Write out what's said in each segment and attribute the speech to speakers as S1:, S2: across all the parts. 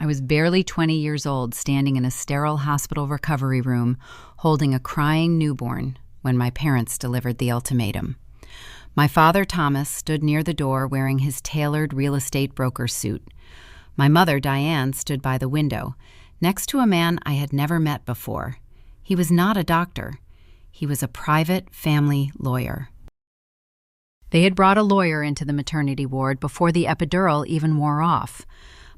S1: I was barely 20 years old, standing in a sterile hospital recovery room, holding a crying newborn when my parents delivered the ultimatum. My father, Thomas, stood near the door wearing his tailored real estate broker suit. My mother, Diane, stood by the window, next to a man I had never met before. He was not a doctor. He was a private family lawyer. They had brought a lawyer into the maternity ward before the epidural even wore off.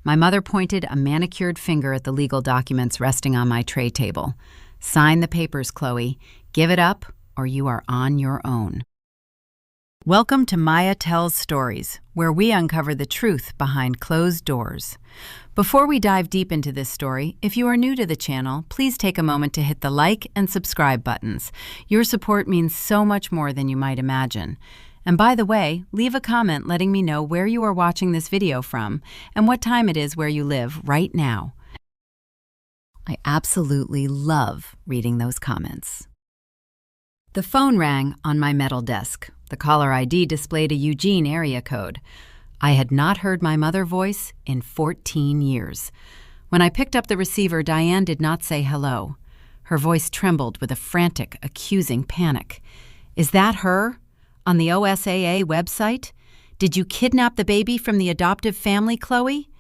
S1: My mother pointed a manicured finger at the legal documents resting on my tray table. "Sign the papers, Chloe. Give it up, or you are on your own." Welcome to Maya Tells Stories, where we uncover the truth behind closed doors. Before we dive deep into this story, if you are new to the channel, please take a moment to hit the like and subscribe buttons. Your support means so much more than you might imagine. And by the way, leave a comment letting me know where you are watching this video from and what time it is where you live right now. I absolutely love reading those comments. The phone rang on my metal desk. The caller ID displayed a Eugene area code. I had not heard my mother's voice in 14 years. When I picked up the receiver, Diane did not say hello. Her voice trembled with a frantic, accusing panic. "Is that her? On the OSAA website? Did you kidnap the baby from the adoptive family, Chloe?"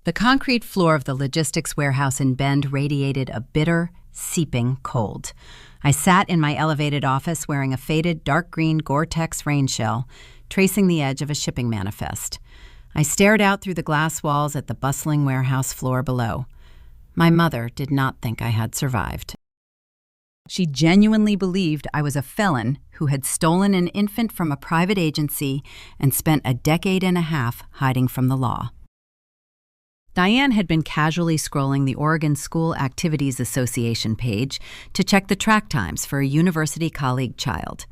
S1: The concrete floor of the logistics warehouse in Bend radiated a bitter, seeping cold. I sat in my elevated office wearing a faded dark green Gore-Tex rain shell, tracing the edge of a shipping manifest. I stared out through the glass walls at the bustling warehouse floor below. My mother did not think I had survived. She genuinely believed I was a felon who had stolen an infant from a private agency and spent a decade and a half hiding from the law. Diane had been casually scrolling the Oregon School Activities Association page to check the track times for a university colleague child.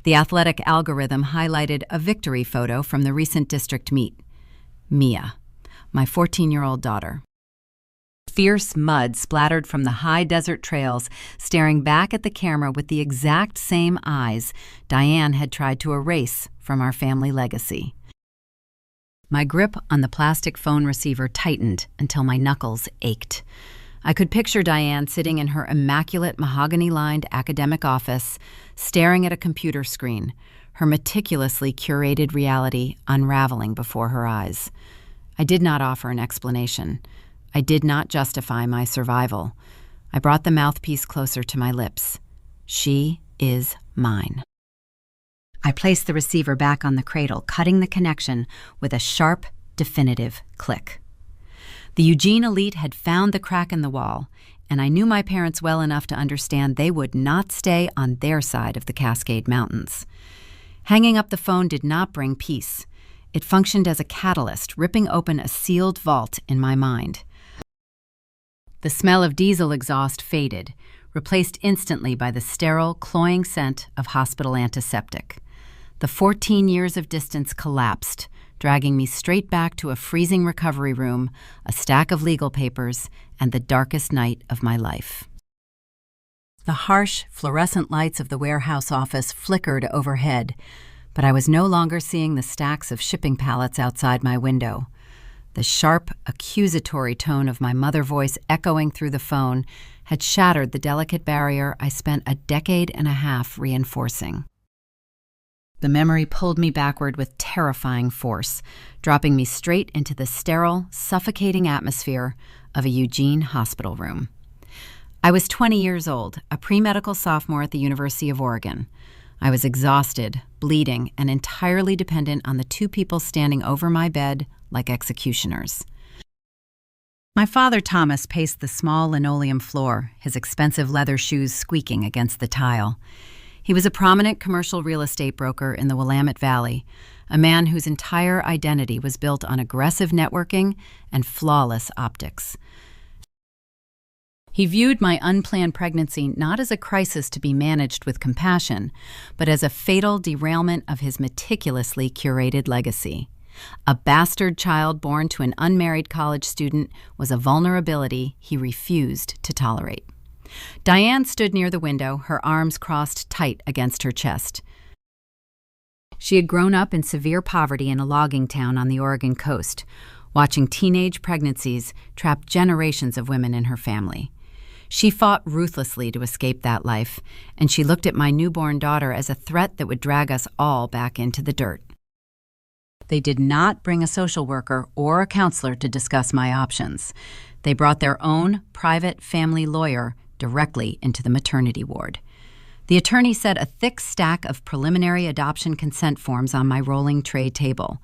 S1: The athletic algorithm highlighted a victory photo from the recent district meet. Mia, my 14-year-old daughter. Fierce mud splattered from the high desert trails, staring back at the camera with the exact same eyes Diane had tried to erase from our family legacy. My grip on the plastic phone receiver tightened until my knuckles ached. I could picture Diane sitting in her immaculate mahogany-lined academic office, staring at a computer screen, her meticulously curated reality unraveling before her eyes. I did not offer an explanation. I did not justify my survival. I brought the mouthpiece closer to my lips. She is mine. I placed the receiver back on the cradle, cutting the connection with a sharp, definitive click. The Eugene elite had found the crack in the wall, and I knew my parents well enough to understand they would not stay on their side of the Cascade Mountains. Hanging up the phone did not bring peace. It functioned as a catalyst, ripping open a sealed vault in my mind. The smell of diesel exhaust faded, replaced instantly by the sterile, cloying scent of hospital antiseptic. The 14 years of distance collapsed, dragging me straight back to a freezing recovery room, a stack of legal papers, and the darkest night of my life. The harsh, fluorescent lights of the warehouse office flickered overhead, but I was no longer seeing the stacks of shipping pallets outside my window. The sharp, accusatory tone of my mother's voice echoing through the phone had shattered the delicate barrier I spent a decade and a half reinforcing. The memory pulled me backward with terrifying force, dropping me straight into the sterile, suffocating atmosphere of a Eugene hospital room. I was 20 years old, a pre-medical sophomore at the University of Oregon. I was exhausted, bleeding, and entirely dependent on the two people standing over my bed like executioners. My father, Thomas, paced the small linoleum floor, his expensive leather shoes squeaking against the tile. He was a prominent commercial real estate broker in the Willamette Valley, a man whose entire identity was built on aggressive networking and flawless optics. He viewed my unplanned pregnancy not as a crisis to be managed with compassion, but as a fatal derailment of his meticulously curated legacy. A bastard child born to an unmarried college student was a vulnerability he refused to tolerate. Diane stood near the window, her arms crossed tight against her chest. She had grown up in severe poverty in a logging town on the Oregon coast. watching teenage pregnancies trap generations of women in her family. She fought ruthlessly to escape that life, and she looked at my newborn daughter as a threat that would drag us all back into the dirt. They did not bring a social worker or a counselor to discuss my options. They brought their own private family lawyer directly into the maternity ward. The attorney set a thick stack of preliminary adoption consent forms on my rolling tray table.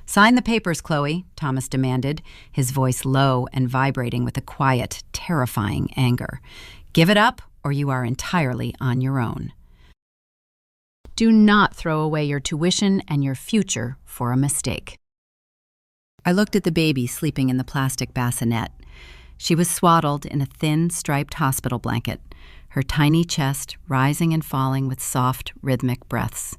S1: "Sign the papers, Chloe," Thomas demanded, his voice low and vibrating with a quiet, terrifying anger. "Give it up, or you are entirely on your own. Do not throw away your tuition and your future for a mistake." I looked at the baby sleeping in the plastic bassinet. She was swaddled in a thin, striped hospital blanket, her tiny chest rising and falling with soft, rhythmic breaths.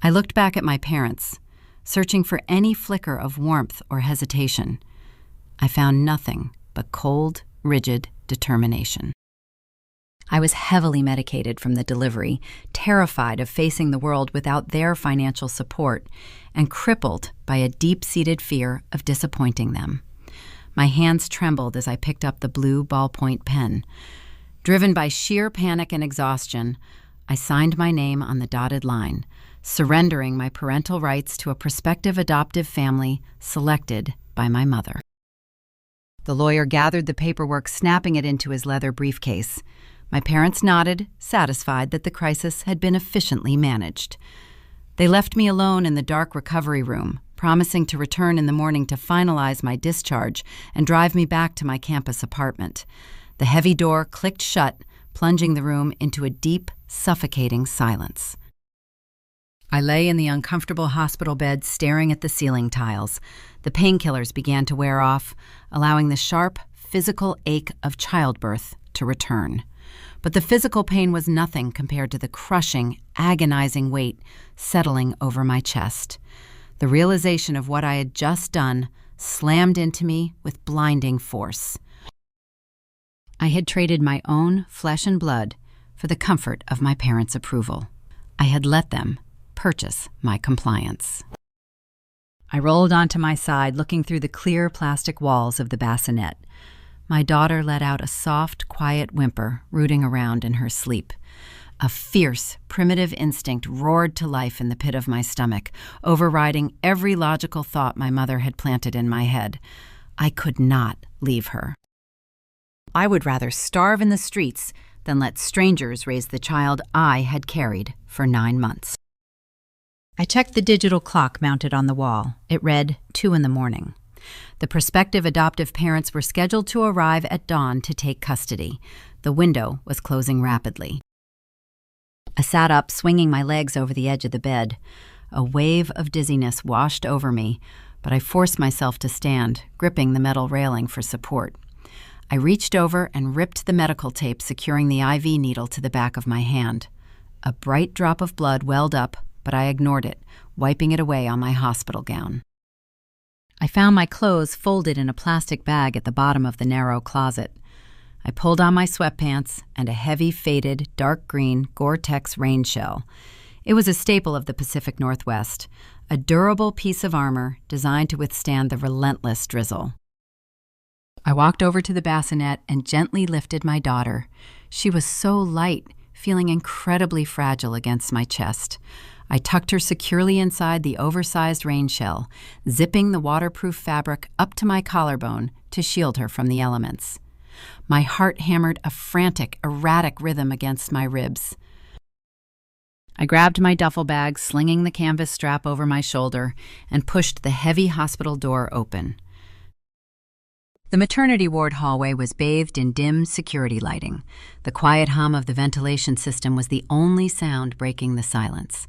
S1: I looked back at my parents, searching for any flicker of warmth or hesitation. I found nothing but cold, rigid determination. I was heavily medicated from the delivery, terrified of facing the world without their financial support, and crippled by a deep-seated fear of disappointing them. My hands trembled as I picked up the blue ballpoint pen. Driven by sheer panic and exhaustion, I signed my name on the dotted line, surrendering my parental rights to a prospective adoptive family selected by my mother. The lawyer gathered the paperwork, snapping it into his leather briefcase. My parents nodded, satisfied that the crisis had been efficiently managed. They left me alone in the dark recovery room, promising to return in the morning to finalize my discharge and drive me back to my campus apartment. The heavy door clicked shut, plunging the room into a deep, suffocating silence. I lay in the uncomfortable hospital bed, staring at the ceiling tiles. The painkillers began to wear off, allowing the sharp, physical ache of childbirth to return. But the physical pain was nothing compared to the crushing, agonizing weight settling over my chest. The realization of what I had just done slammed into me with blinding force. I had traded my own flesh and blood for the comfort of my parents' approval. I had let them purchase my compliance. I rolled onto my side, looking through the clear plastic walls of the bassinet. My daughter let out a soft, quiet whimper, rooting around in her sleep. A fierce, primitive instinct roared to life in the pit of my stomach, overriding every logical thought my mother had planted in my head. I could not leave her. I would rather starve in the streets than let strangers raise the child I had carried for 9 months. I checked the digital clock mounted on the wall. It read 2 a.m. The prospective adoptive parents were scheduled to arrive at dawn to take custody. The window was closing rapidly. I sat up, swinging my legs over the edge of the bed. A wave of dizziness washed over me, but I forced myself to stand, gripping the metal railing for support. I reached over and ripped the medical tape securing the IV needle to the back of my hand. A bright drop of blood welled up, but I ignored it, wiping it away on my hospital gown. I found my clothes folded in a plastic bag at the bottom of the narrow closet. I pulled on my sweatpants and a heavy, faded, dark green Gore-Tex rain shell. It was a staple of the Pacific Northwest, a durable piece of armor designed to withstand the relentless drizzle. I walked over to the bassinet and gently lifted my daughter. She was so light, feeling incredibly fragile against my chest. I tucked her securely inside the oversized rain shell, zipping the waterproof fabric up to my collarbone to shield her from the elements. My heart hammered a frantic, erratic rhythm against my ribs. I grabbed my duffel bag, slinging the canvas strap over my shoulder, and pushed the heavy hospital door open. The maternity ward hallway was bathed in dim security lighting. The quiet hum of the ventilation system was the only sound breaking the silence.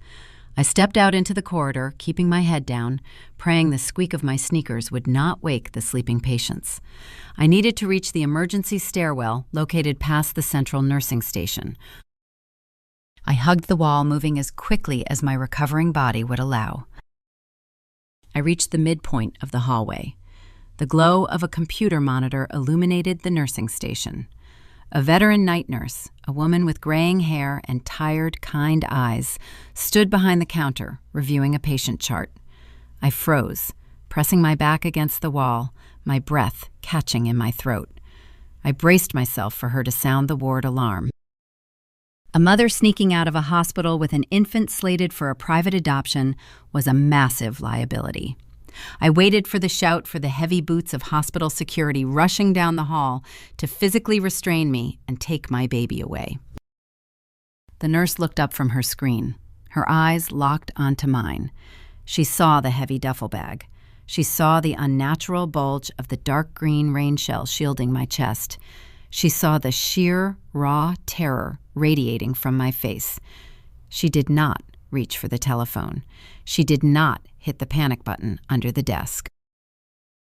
S1: I stepped out into the corridor, keeping my head down, praying the squeak of my sneakers would not wake the sleeping patients. I needed to reach the emergency stairwell located past the central nursing station. I hugged the wall, moving as quickly as my recovering body would allow. I reached the midpoint of the hallway. The glow of a computer monitor illuminated the nursing station. A veteran night nurse, a woman with graying hair and tired, kind eyes, stood behind the counter, reviewing a patient chart. I froze, pressing my back against the wall, my breath catching in my throat. I braced myself for her to sound the ward alarm. A mother sneaking out of a hospital with an infant slated for a private adoption was a massive liability. I waited for the shout for the heavy boots of hospital security rushing down the hall to physically restrain me and take my baby away. The nurse looked up from her screen, her eyes locked onto mine. She saw the heavy duffel bag. She saw the unnatural bulge of the dark green rain shell shielding my chest. She saw the sheer, raw terror radiating from my face. She did not reach for the telephone. She did not hit the panic button under the desk.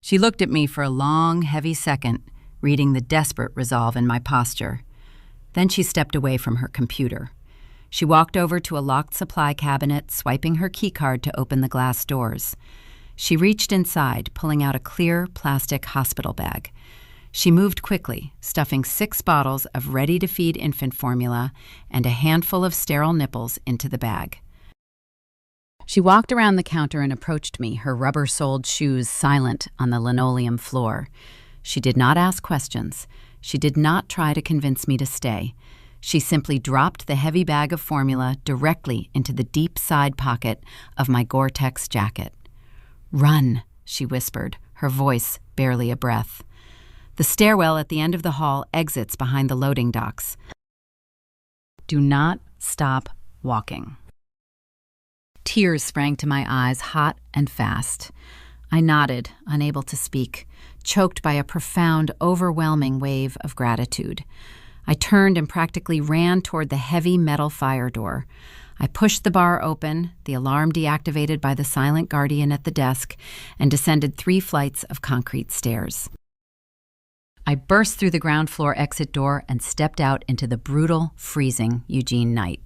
S1: She looked at me for a long, heavy second, reading the desperate resolve in my posture. Then she stepped away from her computer. She walked over to a locked supply cabinet, swiping her keycard to open the glass doors. She reached inside, pulling out a clear plastic hospital bag. She moved quickly, stuffing 6 bottles of ready-to-feed infant formula and a handful of sterile nipples into the bag. She walked around the counter and approached me, her rubber-soled shoes silent on the linoleum floor. She did not ask questions. She did not try to convince me to stay. She simply dropped the heavy bag of formula directly into the deep side pocket of my Gore-Tex jacket. "Run," she whispered, her voice barely a breath. The stairwell at the end of the hall exits behind the loading docks. "Do not stop walking." Tears sprang to my eyes, hot and fast. I nodded, unable to speak, choked by a profound, overwhelming wave of gratitude. I turned and practically ran toward the heavy metal fire door. I pushed the bar open, the alarm deactivated by the silent guardian at the desk, and descended 3 flights of concrete stairs. I burst through the ground floor exit door and stepped out into the brutal, freezing Eugene night.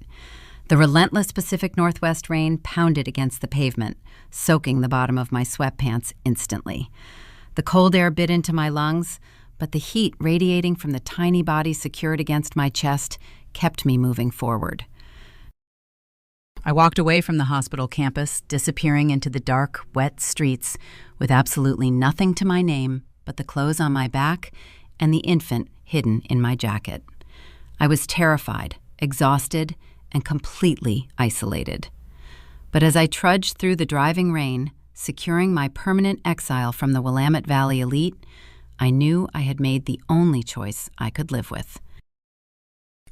S1: The relentless Pacific Northwest rain pounded against the pavement, soaking the bottom of my sweatpants instantly. The cold air bit into my lungs, but the heat radiating from the tiny body secured against my chest kept me moving forward. I walked away from the hospital campus, disappearing into the dark, wet streets with absolutely nothing to my name but the clothes on my back and the infant hidden in my jacket. I was terrified, exhausted, and completely isolated. But as I trudged through the driving rain, securing my permanent exile from the Willamette Valley elite, I knew I had made the only choice I could live with.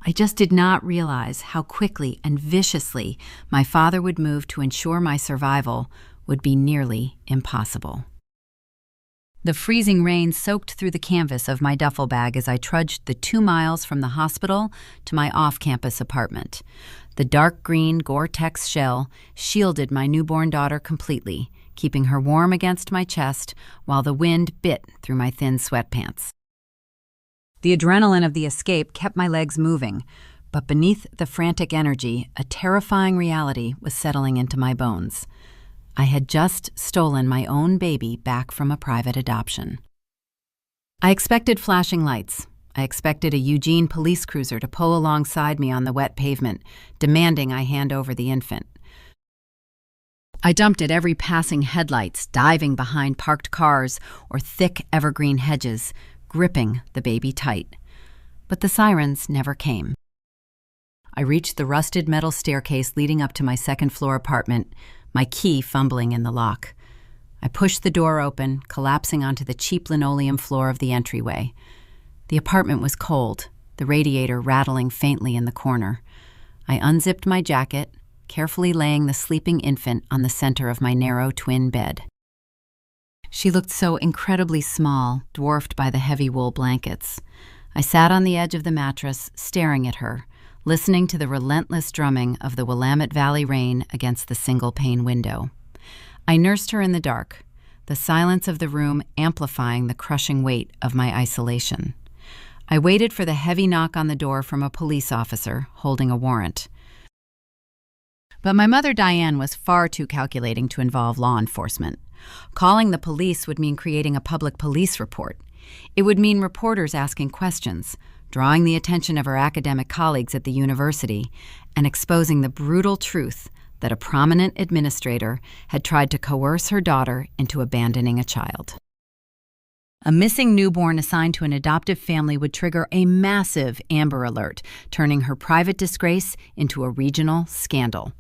S1: I just did not realize how quickly and viciously my father would move to ensure my survival would be nearly impossible. The freezing rain soaked through the canvas of my duffel bag as I trudged the 2 miles from the hospital to my off-campus apartment. The dark green Gore-Tex shell shielded my newborn daughter completely, keeping her warm against my chest while the wind bit through my thin sweatpants. The adrenaline of the escape kept my legs moving, but beneath the frantic energy, a terrifying reality was settling into my bones. I had just stolen my own baby back from a private adoption. I expected flashing lights. I expected a Eugene police cruiser to pull alongside me on the wet pavement, demanding I hand over the infant. I jumped at every passing headlights, diving behind parked cars or thick evergreen hedges, gripping the baby tight. But the sirens never came. I reached the rusted metal staircase leading up to my second-floor apartment, my key fumbling in the lock. I pushed the door open, collapsing onto the cheap linoleum floor of the entryway. The apartment was cold, the radiator rattling faintly in the corner. I unzipped my jacket, carefully laying the sleeping infant on the center of my narrow twin bed. She looked so incredibly small, dwarfed by the heavy wool blankets. I sat on the edge of the mattress, staring at her, listening to the relentless drumming of the Willamette Valley rain against the single-pane window. I nursed her in the dark, the silence of the room amplifying the crushing weight of my isolation. I waited for the heavy knock on the door from a police officer holding a warrant. But my mother, Diane, was far too calculating to involve law enforcement. Calling the police would mean creating a public police report. It would mean reporters asking questions, drawing the attention of her academic colleagues at the university, and exposing the brutal truth that a prominent administrator had tried to coerce her daughter into abandoning a child. A missing newborn assigned to an adoptive family would trigger a massive Amber Alert, turning her private disgrace into a regional scandal.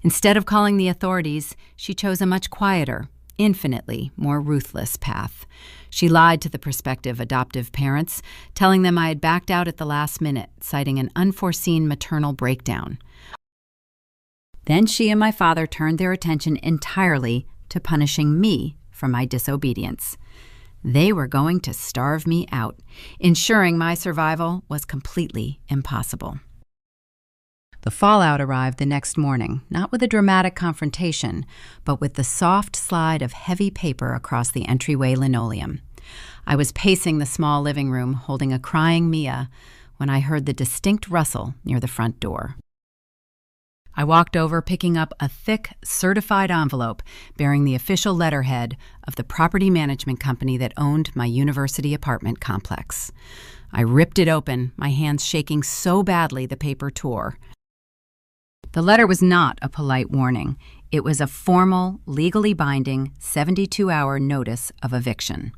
S1: Instead of calling the authorities, she chose a much quieter, infinitely more ruthless path. She lied to the prospective adoptive parents, telling them I had backed out at the last minute, citing an unforeseen maternal breakdown. Then she and my father turned their attention entirely to punishing me for my disobedience. They were going to starve me out, ensuring my survival was completely impossible. The fallout arrived the next morning, not with a dramatic confrontation, but with the soft slide of heavy paper across the entryway linoleum. I was pacing the small living room, holding a crying Mia, when I heard the distinct rustle near the front door. I walked over, picking up a thick, certified envelope bearing the official letterhead of the property management company that owned my university apartment complex. I ripped it open, my hands shaking so badly the paper tore. The letter was not a polite warning. It was a formal, legally binding 72-hour notice of eviction.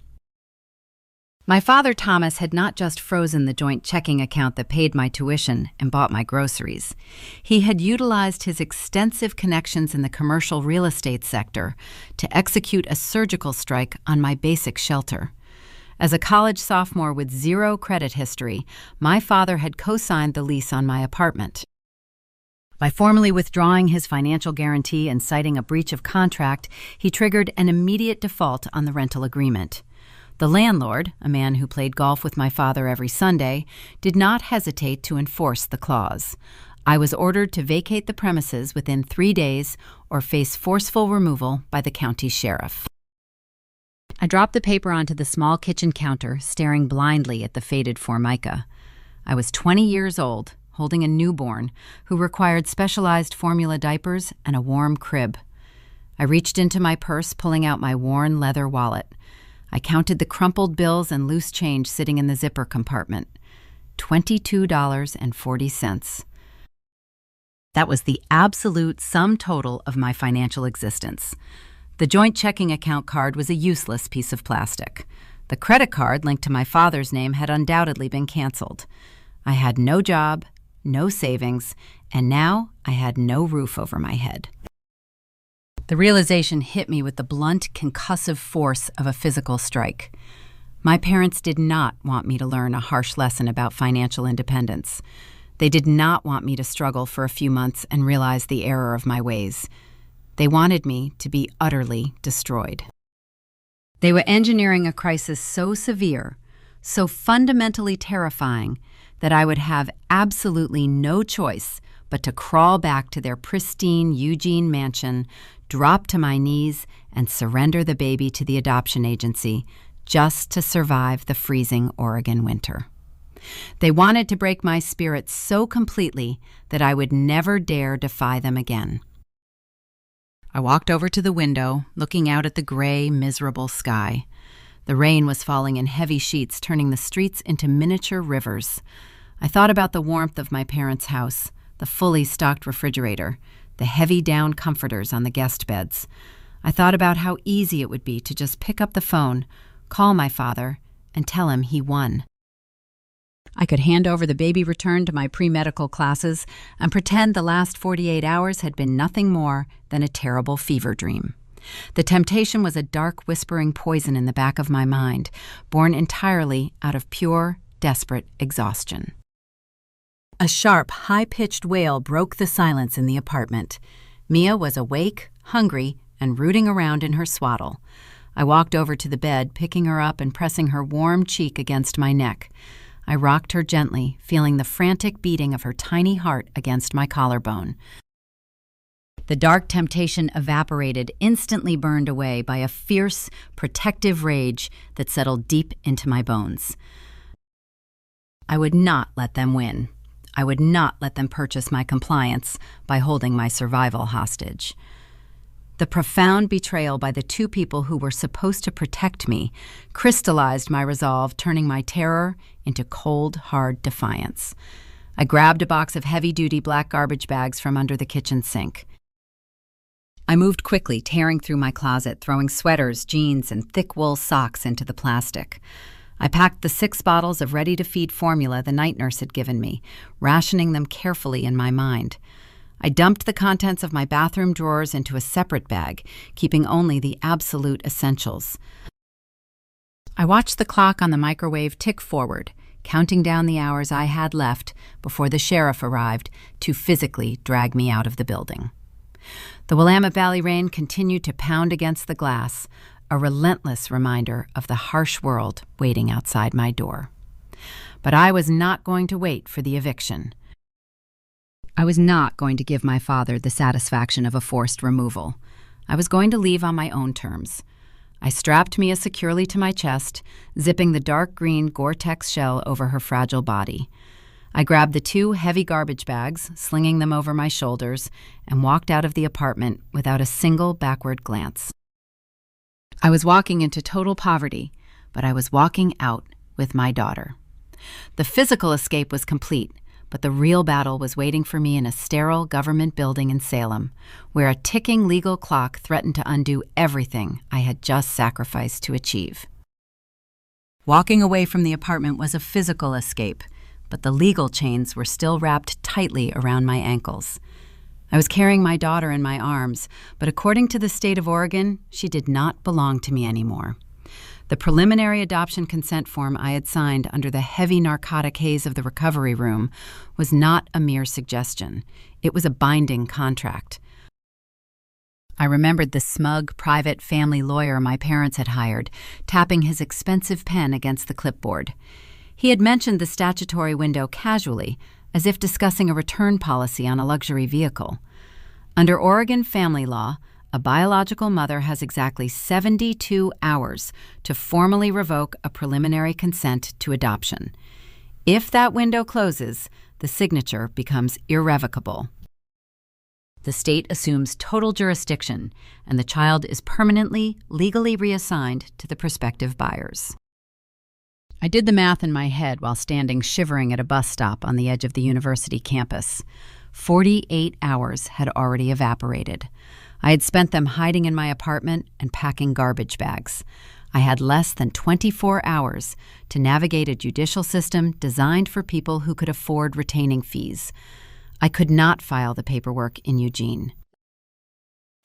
S1: My father, Thomas, had not just frozen the joint checking account that paid my tuition and bought my groceries. He had utilized his extensive connections in the commercial real estate sector to execute a surgical strike on my basic shelter. As a college sophomore with zero credit history, my father had co-signed the lease on my apartment. By formally withdrawing his financial guarantee and citing a breach of contract, he triggered an immediate default on the rental agreement. The landlord, a man who played golf with my father every Sunday, did not hesitate to enforce the clause. I was ordered to vacate the premises within 3 days or face forceful removal by the county sheriff. I dropped the paper onto the small kitchen counter, staring blindly at the faded Formica. I was 20 years old, holding a newborn who required specialized formula diapers and a warm crib. I reached into my purse, pulling out my worn leather wallet. I counted the crumpled bills and loose change sitting in the zipper compartment. $22.40. That was the absolute sum total of my financial existence. The joint checking account card was a useless piece of plastic. The credit card linked to my father's name had undoubtedly been canceled. I had no job, no savings, and now I had no roof over my head. The realization hit me with the blunt, concussive force of a physical strike. My parents did not want me to learn a harsh lesson about financial independence. They did not want me to struggle for a few months and realize the error of my ways. They wanted me to be utterly destroyed. They were engineering a crisis so severe, so fundamentally terrifying, that I would have absolutely no choice but to crawl back to their pristine Eugene mansion, drop to my knees, and surrender the baby to the adoption agency just to survive the freezing Oregon winter. They wanted to break my spirit so completely that I would never dare defy them again. I walked over to the window, looking out at the gray, miserable sky. The rain was falling in heavy sheets, turning the streets into miniature rivers. I thought about the warmth of my parents' house, the fully stocked refrigerator, the heavy down comforters on the guest beds. I thought about how easy it would be to just pick up the phone, call my father, and tell him he won. I could hand over the baby return to my pre-medical classes and pretend the last 48 hours had been nothing more than a terrible fever dream. The temptation was a dark, whispering poison in the back of my mind, born entirely out of pure, desperate exhaustion. A sharp, high-pitched wail broke the silence in the apartment. Mia was awake, hungry, and rooting around in her swaddle. I walked over to the bed, picking her up and pressing her warm cheek against my neck. I rocked her gently, feeling the frantic beating of her tiny heart against my collarbone. The dark temptation evaporated, instantly burned away by a fierce, protective rage that settled deep into my bones. I would not let them win. I would not let them purchase my compliance by holding my survival hostage. The profound betrayal by the two people who were supposed to protect me crystallized my resolve, turning my terror into cold, hard defiance. I grabbed a box of heavy-duty black garbage bags from under the kitchen sink. I moved quickly, tearing through my closet, throwing sweaters, jeans, and thick wool socks into the plastic. I packed the 6 bottles of ready-to-feed formula the night nurse had given me, rationing them carefully in my mind. I dumped the contents of my bathroom drawers into a separate bag, keeping only the absolute essentials. I watched the clock on the microwave tick forward, counting down the hours I had left before the sheriff arrived to physically drag me out of the building. The Willamette Valley rain continued to pound against the glass, a relentless reminder of the harsh world waiting outside my door. But I was not going to wait for the eviction. I was not going to give my father the satisfaction of a forced removal. I was going to leave on my own terms. I strapped Mia securely to my chest, zipping the dark green Gore-Tex shell over her fragile body. I grabbed the 2 heavy garbage bags, slinging them over my shoulders, and walked out of the apartment without a single backward glance. I was walking into total poverty, but I was walking out with my daughter. The physical escape was complete, but the real battle was waiting for me in a sterile government building in Salem, where a ticking legal clock threatened to undo everything I had just sacrificed to achieve. Walking away from the apartment was a physical escape, but the legal chains were still wrapped tightly around my ankles. I was carrying my daughter in my arms, but according to the state of Oregon, she did not belong to me anymore. The preliminary adoption consent form I had signed under the heavy narcotic haze of the recovery room was not a mere suggestion. It was a binding contract. I remembered the smug, private family lawyer my parents had hired, tapping his expensive pen against the clipboard. He had mentioned the statutory window casually, as if discussing a return policy on a luxury vehicle. Under Oregon family law, a biological mother has exactly 72 hours to formally revoke a preliminary consent to adoption. If that window closes, the signature becomes irrevocable. The state assumes total jurisdiction, and the child is permanently, legally reassigned to the prospective buyers. I did the math in my head while standing shivering at a bus stop on the edge of the university campus. 48 hours had already evaporated. I had spent them hiding in my apartment and packing garbage bags. I had less than 24 hours to navigate a judicial system designed for people who could afford retaining fees. I could not file the paperwork in Eugene.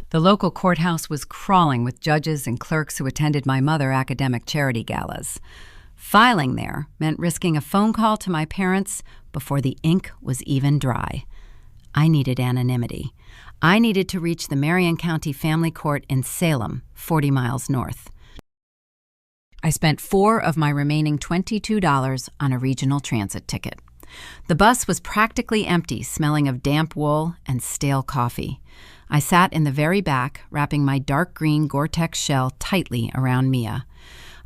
S1: The local courthouse was crawling with judges and clerks who attended my mother academic charity galas. Filing there meant risking a phone call to my parents before the ink was even dry. I needed anonymity. I needed to reach the Marion County Family Court in Salem, 40 miles north. I spent 4 of my remaining $22 on a regional transit ticket. The bus was practically empty, smelling of damp wool and stale coffee. I sat in the very back, wrapping my dark green Gore-Tex shell tightly around Mia.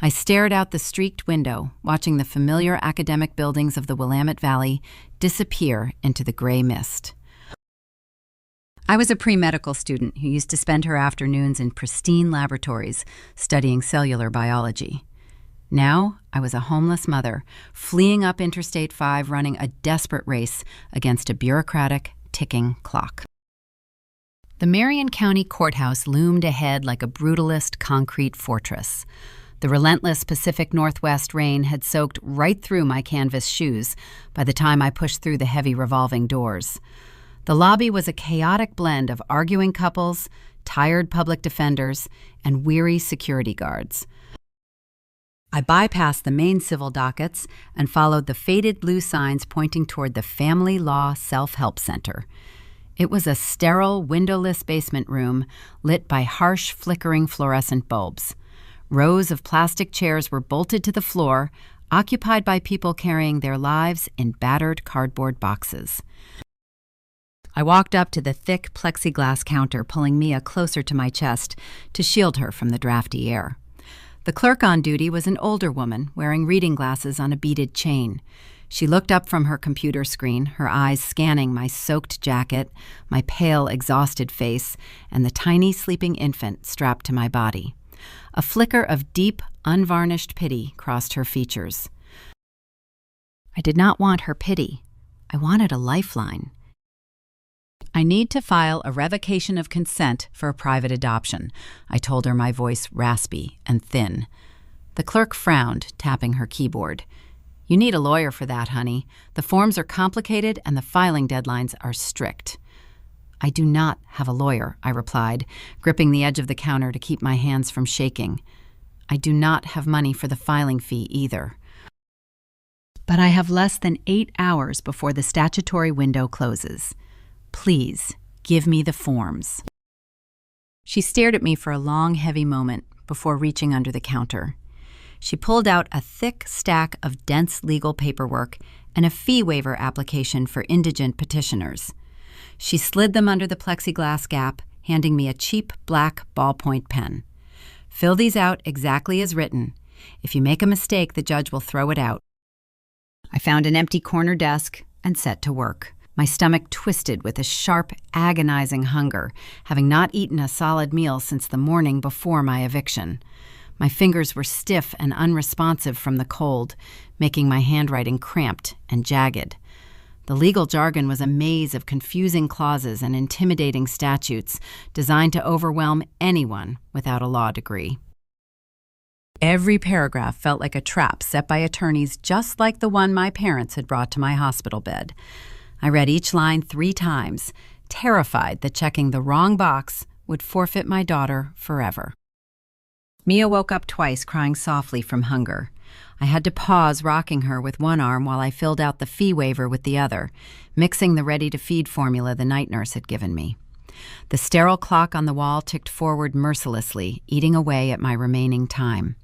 S1: I stared out the streaked window, watching the familiar academic buildings of the Willamette Valley disappear into the gray mist. I was a pre-medical student who used to spend her afternoons in pristine laboratories studying cellular biology. Now, I was a homeless mother, fleeing up Interstate 5, running a desperate race against a bureaucratic, ticking clock. The Marion County Courthouse loomed ahead like a brutalist concrete fortress. The relentless Pacific Northwest rain had soaked right through my canvas shoes by the time I pushed through the heavy revolving doors. The lobby was a chaotic blend of arguing couples, tired public defenders, and weary security guards. I bypassed the main civil dockets and followed the faded blue signs pointing toward the Family Law Self-Help Center. It was a sterile, windowless basement room lit by harsh, flickering fluorescent bulbs. Rows of plastic chairs were bolted to the floor, occupied by people carrying their lives in battered cardboard boxes. I walked up to the thick plexiglass counter, pulling Mia closer to my chest to shield her from the drafty air. The clerk on duty was an older woman wearing reading glasses on a beaded chain. She looked up from her computer screen, her eyes scanning my soaked jacket, my pale, exhausted face, and the tiny sleeping infant strapped to my body. A flicker of deep, unvarnished pity crossed her features. I did not want her pity. I wanted a lifeline. I need to file a revocation of consent for a private adoption, I told her, my voice raspy and thin. The clerk frowned, tapping her keyboard. You need a lawyer for that, honey. The forms are complicated and the filing deadlines are strict. I do not have a lawyer, I replied, gripping the edge of the counter to keep my hands from shaking. I do not have money for the filing fee either. But I have less than 8 hours before the statutory window closes. Please, give me the forms. She stared at me for a long, heavy moment before reaching under the counter. She pulled out a thick stack of dense legal paperwork and a fee waiver application for indigent petitioners. She slid them under the plexiglass gap, handing me a cheap black ballpoint pen. Fill these out exactly as written. If you make a mistake, the judge will throw it out. I found an empty corner desk and set to work. My stomach twisted with a sharp, agonizing hunger, having not eaten a solid meal since the morning before my eviction. My fingers were stiff and unresponsive from the cold, making my handwriting cramped and jagged. The legal jargon was a maze of confusing clauses and intimidating statutes designed to overwhelm anyone without a law degree. Every paragraph felt like a trap set by attorneys just like the one my parents had brought to my hospital bed. I read each line 3 times, terrified that checking the wrong box would forfeit my daughter forever. Mia woke up twice, crying softly from hunger. I had to pause rocking her with one arm while I filled out the fee waiver with the other, mixing the ready-to-feed formula the night nurse had given me. The sterile clock on the wall ticked forward mercilessly, eating away at my remaining time.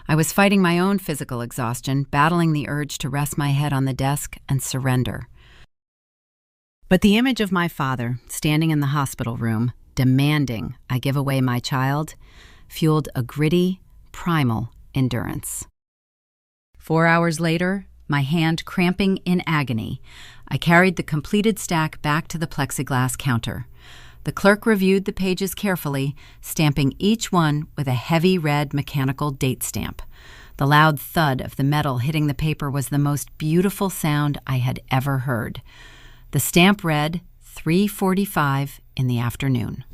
S1: I was fighting my own physical exhaustion, battling the urge to rest my head on the desk and surrender. But the image of my father, standing in the hospital room, demanding I give away my child, fueled a gritty, primal endurance. 4 hours later, my hand cramping in agony, I carried the completed stack back to the plexiglass counter. The clerk reviewed the pages carefully, stamping each one with a heavy red mechanical date stamp. The loud thud of the metal hitting the paper was the most beautiful sound I had ever heard. The stamp read 3:45 in the afternoon.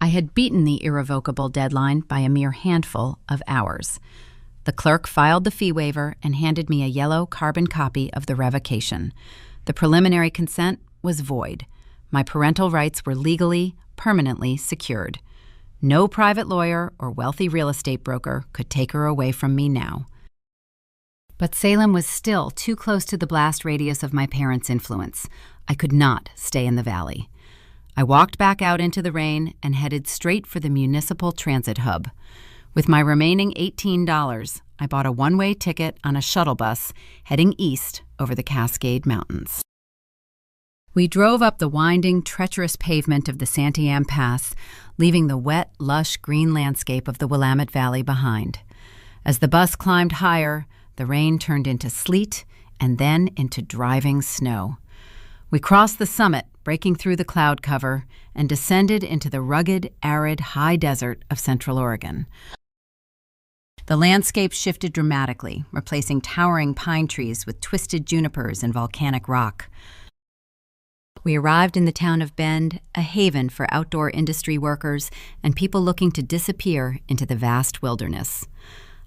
S1: I had beaten the irrevocable deadline by a mere handful of hours. The clerk filed the fee waiver and handed me a yellow carbon copy of the revocation. The preliminary consent was void. My parental rights were legally, permanently secured. No private lawyer or wealthy real estate broker could take her away from me now. But Salem was still too close to the blast radius of my parents' influence. I could not stay in the valley. I walked back out into the rain and headed straight for the municipal transit hub. With my remaining $18, I bought a one-way ticket on a shuttle bus heading east over the Cascade Mountains. We drove up the winding, treacherous pavement of the Santiam Pass, leaving the wet, lush green landscape of the Willamette Valley behind. As the bus climbed higher, the rain turned into sleet and then into driving snow. We crossed the summit, breaking through the cloud cover, and descended into the rugged, arid, high desert of Central Oregon. The landscape shifted dramatically, replacing towering pine trees with twisted junipers and volcanic rock. We arrived in the town of Bend, a haven for outdoor industry workers and people looking to disappear into the vast wilderness.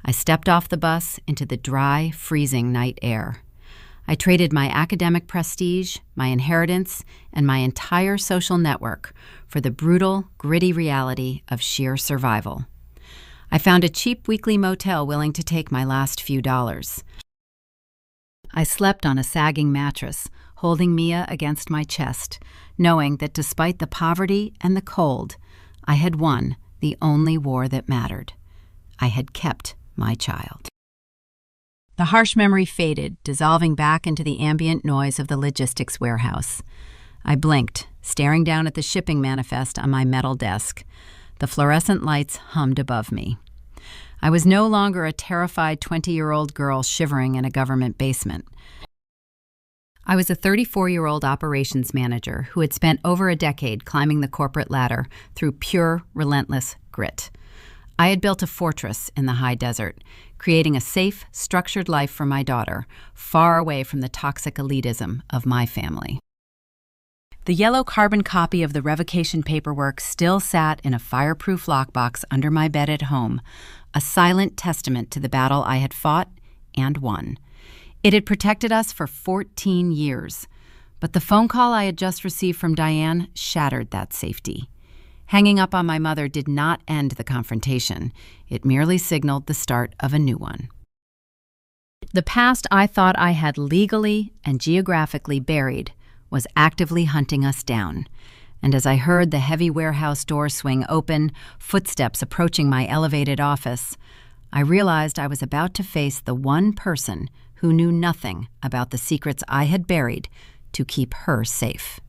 S1: I stepped off the bus into the dry, freezing night air. I traded my academic prestige, my inheritance, and my entire social network for the brutal, gritty reality of sheer survival. I found a cheap weekly motel willing to take my last few dollars. I slept on a sagging mattress, holding Mia against my chest, knowing that despite the poverty and the cold, I had won the only war that mattered. I had kept my child. The harsh memory faded, dissolving back into the ambient noise of the logistics warehouse. I blinked, staring down at the shipping manifest on my metal desk. The fluorescent lights hummed above me. I was no longer a terrified 20-year-old girl shivering in a government basement. I was a 34-year-old operations manager who had spent over a decade climbing the corporate ladder through pure, relentless grit. I had built a fortress in the high desert, creating a safe, structured life for my daughter, far away from the toxic elitism of my family. The yellow carbon copy of the revocation paperwork still sat in a fireproof lockbox under my bed at home, a silent testament to the battle I had fought and won. It had protected us for 14 years, but the phone call I had just received from Diane shattered that safety. Hanging up on my mother did not end the confrontation. It merely signaled the start of a new one. The past I thought I had legally and geographically buried was actively hunting us down, and as I heard the heavy warehouse door swing open, footsteps approaching my elevated office, I realized I was about to face the one person who knew nothing about the secrets I had buried to keep her safe.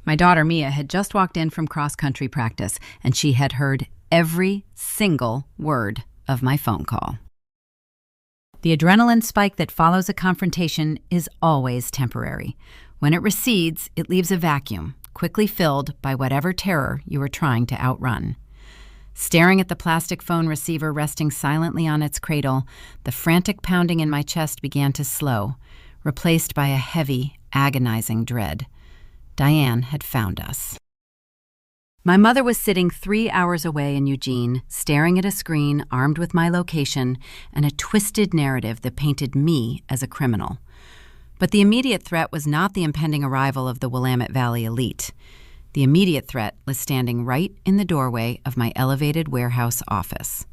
S1: My daughter Mia had just walked in from cross-country practice, and she had heard every single word of my phone call. The adrenaline spike that follows a confrontation is always temporary. When it recedes, it leaves a vacuum, quickly filled by whatever terror you are trying to outrun. Staring at the plastic phone receiver resting silently on its cradle, the frantic pounding in my chest began to slow, replaced by a heavy, agonizing dread. Diane had found us. My mother was sitting 3 hours away in Eugene, staring at a screen armed with my location and a twisted narrative that painted me as a criminal. But the immediate threat was not the impending arrival of the Willamette Valley elite. The immediate threat was standing right in the doorway of my elevated warehouse office.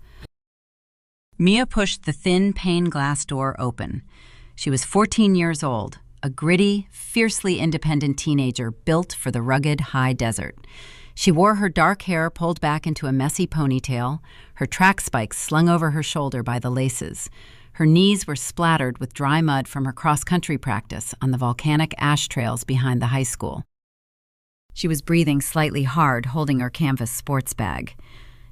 S1: Mia pushed the thin pane glass door open. She was 14 years old, a gritty, fiercely independent teenager built for the rugged high desert. She wore her dark hair pulled back into a messy ponytail, her track spikes slung over her shoulder by the laces. Her knees were splattered with dry mud from her cross-country practice on the volcanic ash trails behind the high school. She was breathing slightly hard, holding her canvas sports bag.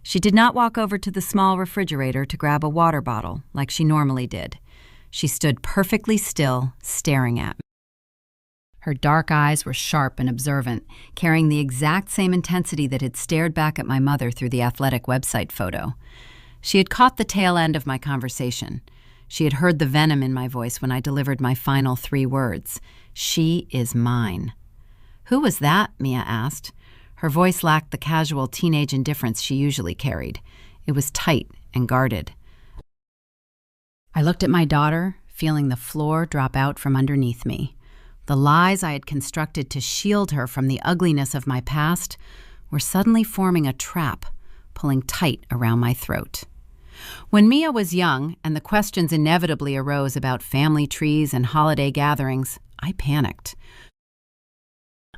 S1: She did not walk over to the small refrigerator to grab a water bottle like she normally did. She stood perfectly still, staring at me. Her dark eyes were sharp and observant, carrying the exact same intensity that had stared back at my mother through the athletic website photo. She had caught the tail end of my conversation. She had heard the venom in my voice when I delivered my final 3 words. She is mine. Who was that? Mia asked. Her voice lacked the casual teenage indifference she usually carried. It was tight and guarded. I looked at my daughter, feeling the floor drop out from underneath me. The lies I had constructed to shield her from the ugliness of my past were suddenly forming a trap, pulling tight around my throat. When Mia was young and the questions inevitably arose about family trees and holiday gatherings, I panicked.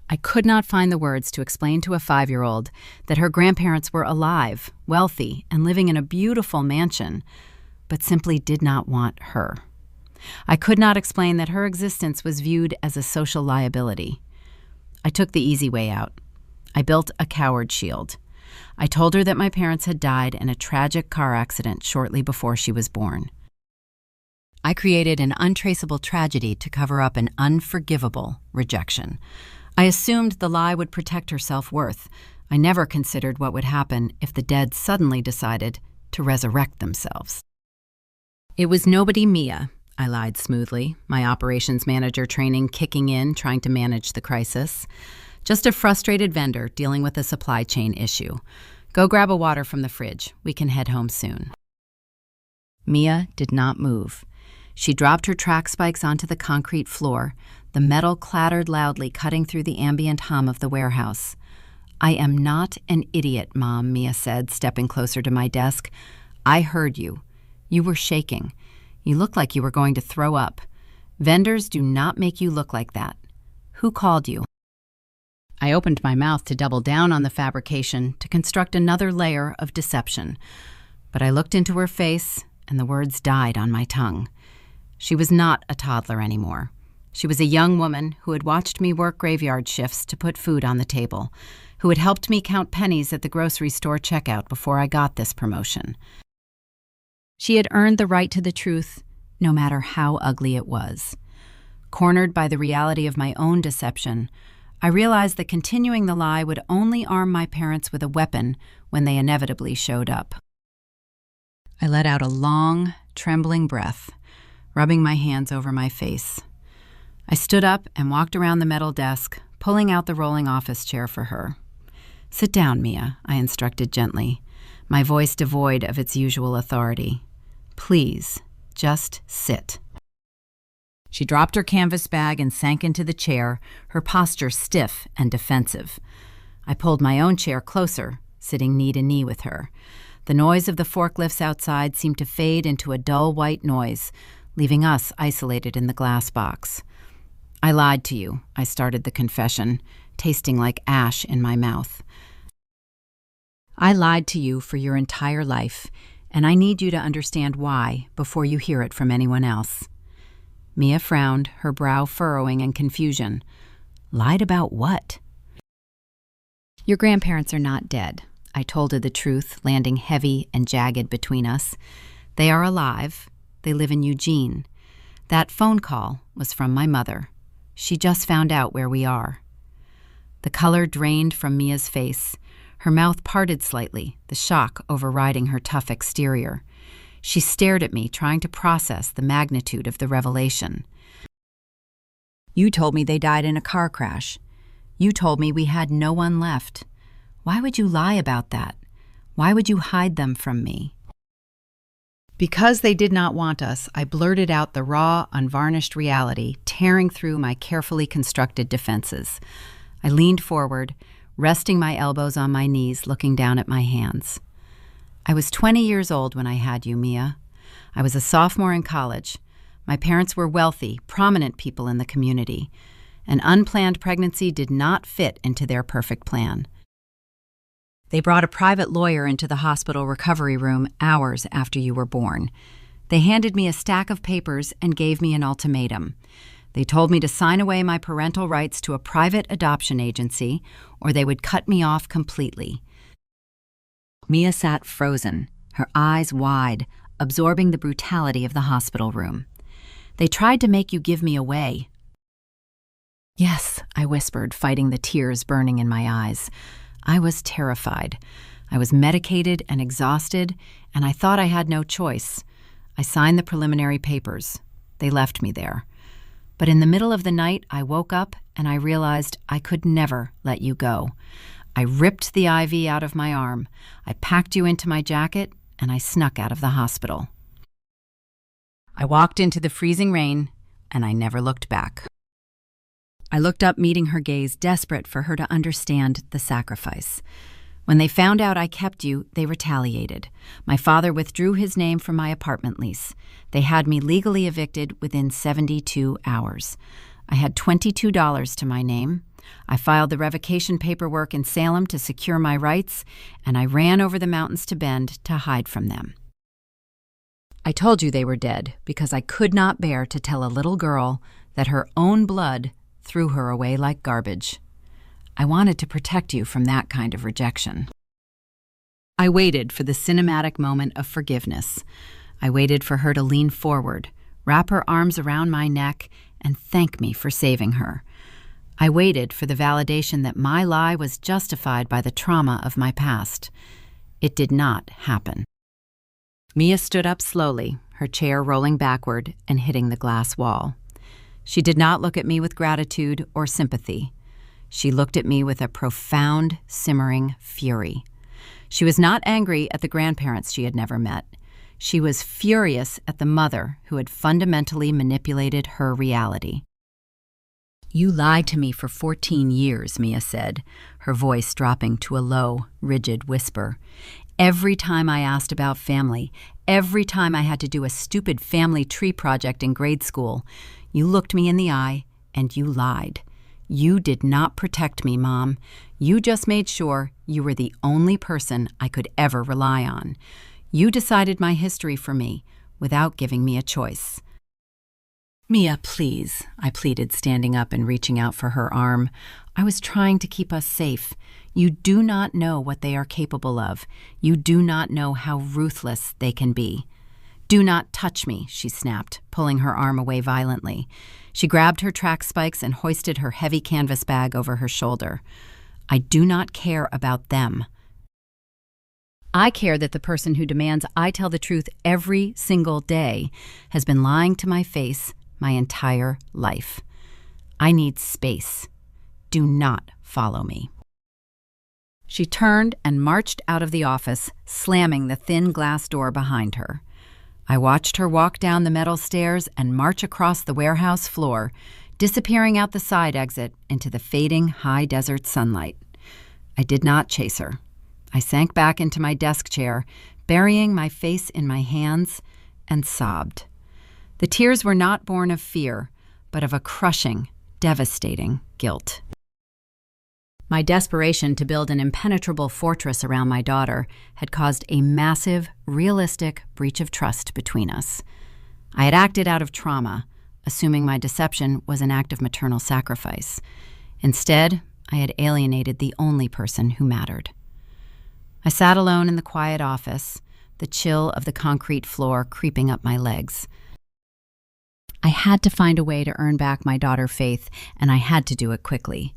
S1: I could not find the words to explain to a 5-year-old that her grandparents were alive, wealthy, and living in a beautiful mansion, but simply did not want her. I could not explain that her existence was viewed as a social liability. I took the easy way out. I built a coward shield. I told her that my parents had died in a tragic car accident shortly before she was born. I created an untraceable tragedy to cover up an unforgivable rejection. I assumed the lie would protect her self-worth. I never considered what would happen if the dead suddenly decided to resurrect themselves. It was nobody Mia, I lied smoothly, my operations manager training kicking in, trying to manage the crisis. Just a frustrated vendor dealing with a supply chain issue. Go grab a water from the fridge. We can head home soon. Mia did not move. She dropped her track spikes onto the concrete floor. The metal clattered loudly, cutting through the ambient hum of the warehouse. I am not an idiot, Mom, Mia said, stepping closer to my desk. I heard you. You were shaking. You looked like you were going to throw up. Vendors do not make you look like that. Who called you? I opened my mouth to double down on the fabrication, to construct another layer of deception. But I looked into her face, and the words died on my tongue. She was not a toddler anymore. She was a young woman who had watched me work graveyard shifts to put food on the table, who had helped me count pennies at the grocery store checkout before I got this promotion. She had earned the right to the truth, no matter how ugly it was. Cornered by the reality of my own deception, I realized that continuing the lie would only arm my parents with a weapon when they inevitably showed up. I let out a long, trembling breath, rubbing my hands over my face. I stood up and walked around the metal desk, pulling out the rolling office chair for her. "Sit down, Mia," I instructed gently, my voice devoid of its usual authority. "Please, just sit." She dropped her canvas bag and sank into the chair, her posture stiff and defensive. I pulled my own chair closer, sitting knee to knee with her. The noise of the forklifts outside seemed to fade into a dull white noise, leaving us isolated in the glass box. "I lied to you," I started the confession, tasting like ash in my mouth. "I lied to you for your entire life, and I need you to understand why before you hear it from anyone else." Mia frowned, her brow furrowing in confusion. "Lied about what?" "Your grandparents are not dead," I told her the truth, landing heavy and jagged between us. "They are alive. They live in Eugene. That phone call was from my mother. She just found out where we are." The color drained from Mia's face. Her mouth parted slightly, the shock overriding her tough exterior. She stared at me, trying to process the magnitude of the revelation. "You told me they died in a car crash. You told me we had no one left. Why would you lie about that? Why would you hide them from me?" Because they did not want us, I blurted out the raw, unvarnished reality, tearing through my carefully constructed defenses. I leaned forward, resting my elbows on my knees, looking down at my hands. "I was 20 years old when I had you, Mia. I was a sophomore in college. My parents were wealthy, prominent people in the community. An unplanned pregnancy did not fit into their perfect plan. They brought a private lawyer into the hospital recovery room hours after you were born. They handed me a stack of papers and gave me an ultimatum. They told me to sign away my parental rights to a private adoption agency, or they would cut me off completely." Mia sat frozen, her eyes wide, absorbing the brutality of the hospital room. "They tried to make you give me away." "Yes," I whispered, fighting the tears burning in my eyes. I was terrified. I was medicated and exhausted, and I thought I had no choice. I signed the preliminary papers. They left me there. But in the middle of the night, I woke up and I realized I could never let you go. I ripped the IV out of my arm. I packed you into my jacket, and I snuck out of the hospital. I walked into the freezing rain, and I never looked back. I looked up, meeting her gaze, desperate for her to understand the sacrifice. When they found out I kept you, they retaliated. My father withdrew his name from my apartment lease. They had me legally evicted within 72 hours. I had $22 to my name. I filed the revocation paperwork in Salem to secure my rights, and I ran over the mountains to Bend to hide from them. I told you they were dead because I could not bear to tell a little girl that her own blood threw her away like garbage. I wanted to protect you from that kind of rejection. I waited for the cinematic moment of forgiveness. I waited for her to lean forward, wrap her arms around my neck, and thank me for saving her. I waited for the validation that my lie was justified by the trauma of my past. It did not happen. Mia stood up slowly, her chair rolling backward and hitting the glass wall. She did not look at me with gratitude or sympathy. She looked at me with a profound, simmering fury. She was not angry at the grandparents she had never met. She was furious at the mother who had fundamentally manipulated her reality. "You lied to me for 14 years, Mia said, her voice dropping to a low, rigid whisper. Every time I asked about family, every time I had to do a stupid family tree project in grade school, you looked me in the eye and you lied. You did not protect me, Mom. You just made sure you were the only person I could ever rely on. You decided my history for me without giving me a choice." "Mia, please," I pleaded, standing up and reaching out for her arm. "I was trying to keep us safe. You do not know what they are capable of. You do not know how ruthless they can be." "Do not touch me," she snapped, pulling her arm away violently. She grabbed her track spikes and hoisted her heavy canvas bag over her shoulder. "I do not care about them. I care that the person who demands I tell the truth every single day has been lying to my face my entire life. I need space. Do not follow me." She turned and marched out of the office, slamming the thin glass door behind her. I watched her walk down the metal stairs and march across the warehouse floor, disappearing out the side exit into the fading high desert sunlight. I did not chase her. I sank back into my desk chair, burying my face in my hands, and sobbed. The tears were not born of fear, but of a crushing, devastating guilt. My desperation to build an impenetrable fortress around my daughter had caused a massive, realistic breach of trust between us. I had acted out of trauma, assuming my deception was an act of maternal sacrifice. Instead, I had alienated the only person who mattered. I sat alone in the quiet office, the chill of the concrete floor creeping up my legs. I had to find a way to earn back my daughter's faith, and I had to do it quickly.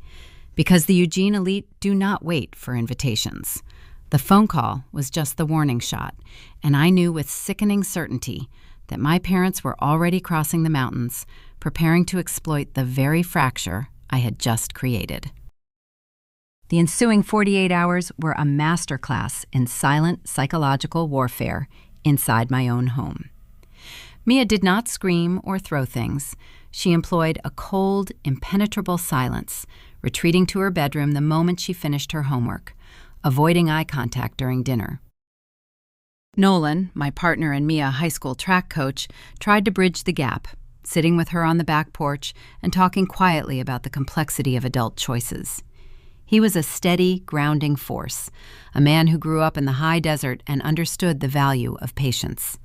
S1: Because the Eugene elite do not wait for invitations. The phone call was just the warning shot, and I knew with sickening certainty that my parents were already crossing the mountains, preparing to exploit the very fracture I had just created. The ensuing 48 hours were a masterclass in silent psychological warfare inside my own home. Mia did not scream or throw things. She employed a cold, impenetrable silence, retreating to her bedroom the moment she finished her homework, avoiding eye contact during dinner. Nolan, my partner and Mia high school track coach, tried to bridge the gap, sitting with her on the back porch and talking quietly about the complexity of adult choices. He was a steady, grounding force, a man who grew up in the high desert and understood the value of patience.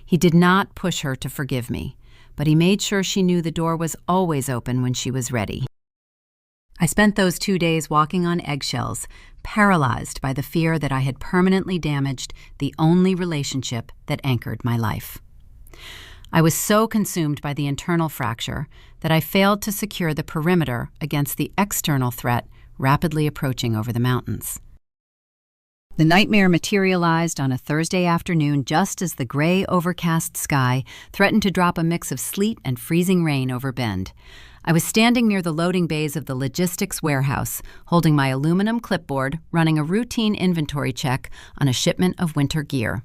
S1: He did not push her to forgive me, but he made sure she knew the door was always open when she was ready. I spent those 2 days walking on eggshells, paralyzed by the fear that I had permanently damaged the only relationship that anchored my life. I was so consumed by the internal fracture that I failed to secure the perimeter against the external threat rapidly approaching over the mountains. The nightmare materialized on a Thursday afternoon just as the gray, overcast sky threatened to drop a mix of sleet and freezing rain over Bend. I was standing near the loading bays of the logistics warehouse, holding my aluminum clipboard, running a routine inventory check on a shipment of winter gear.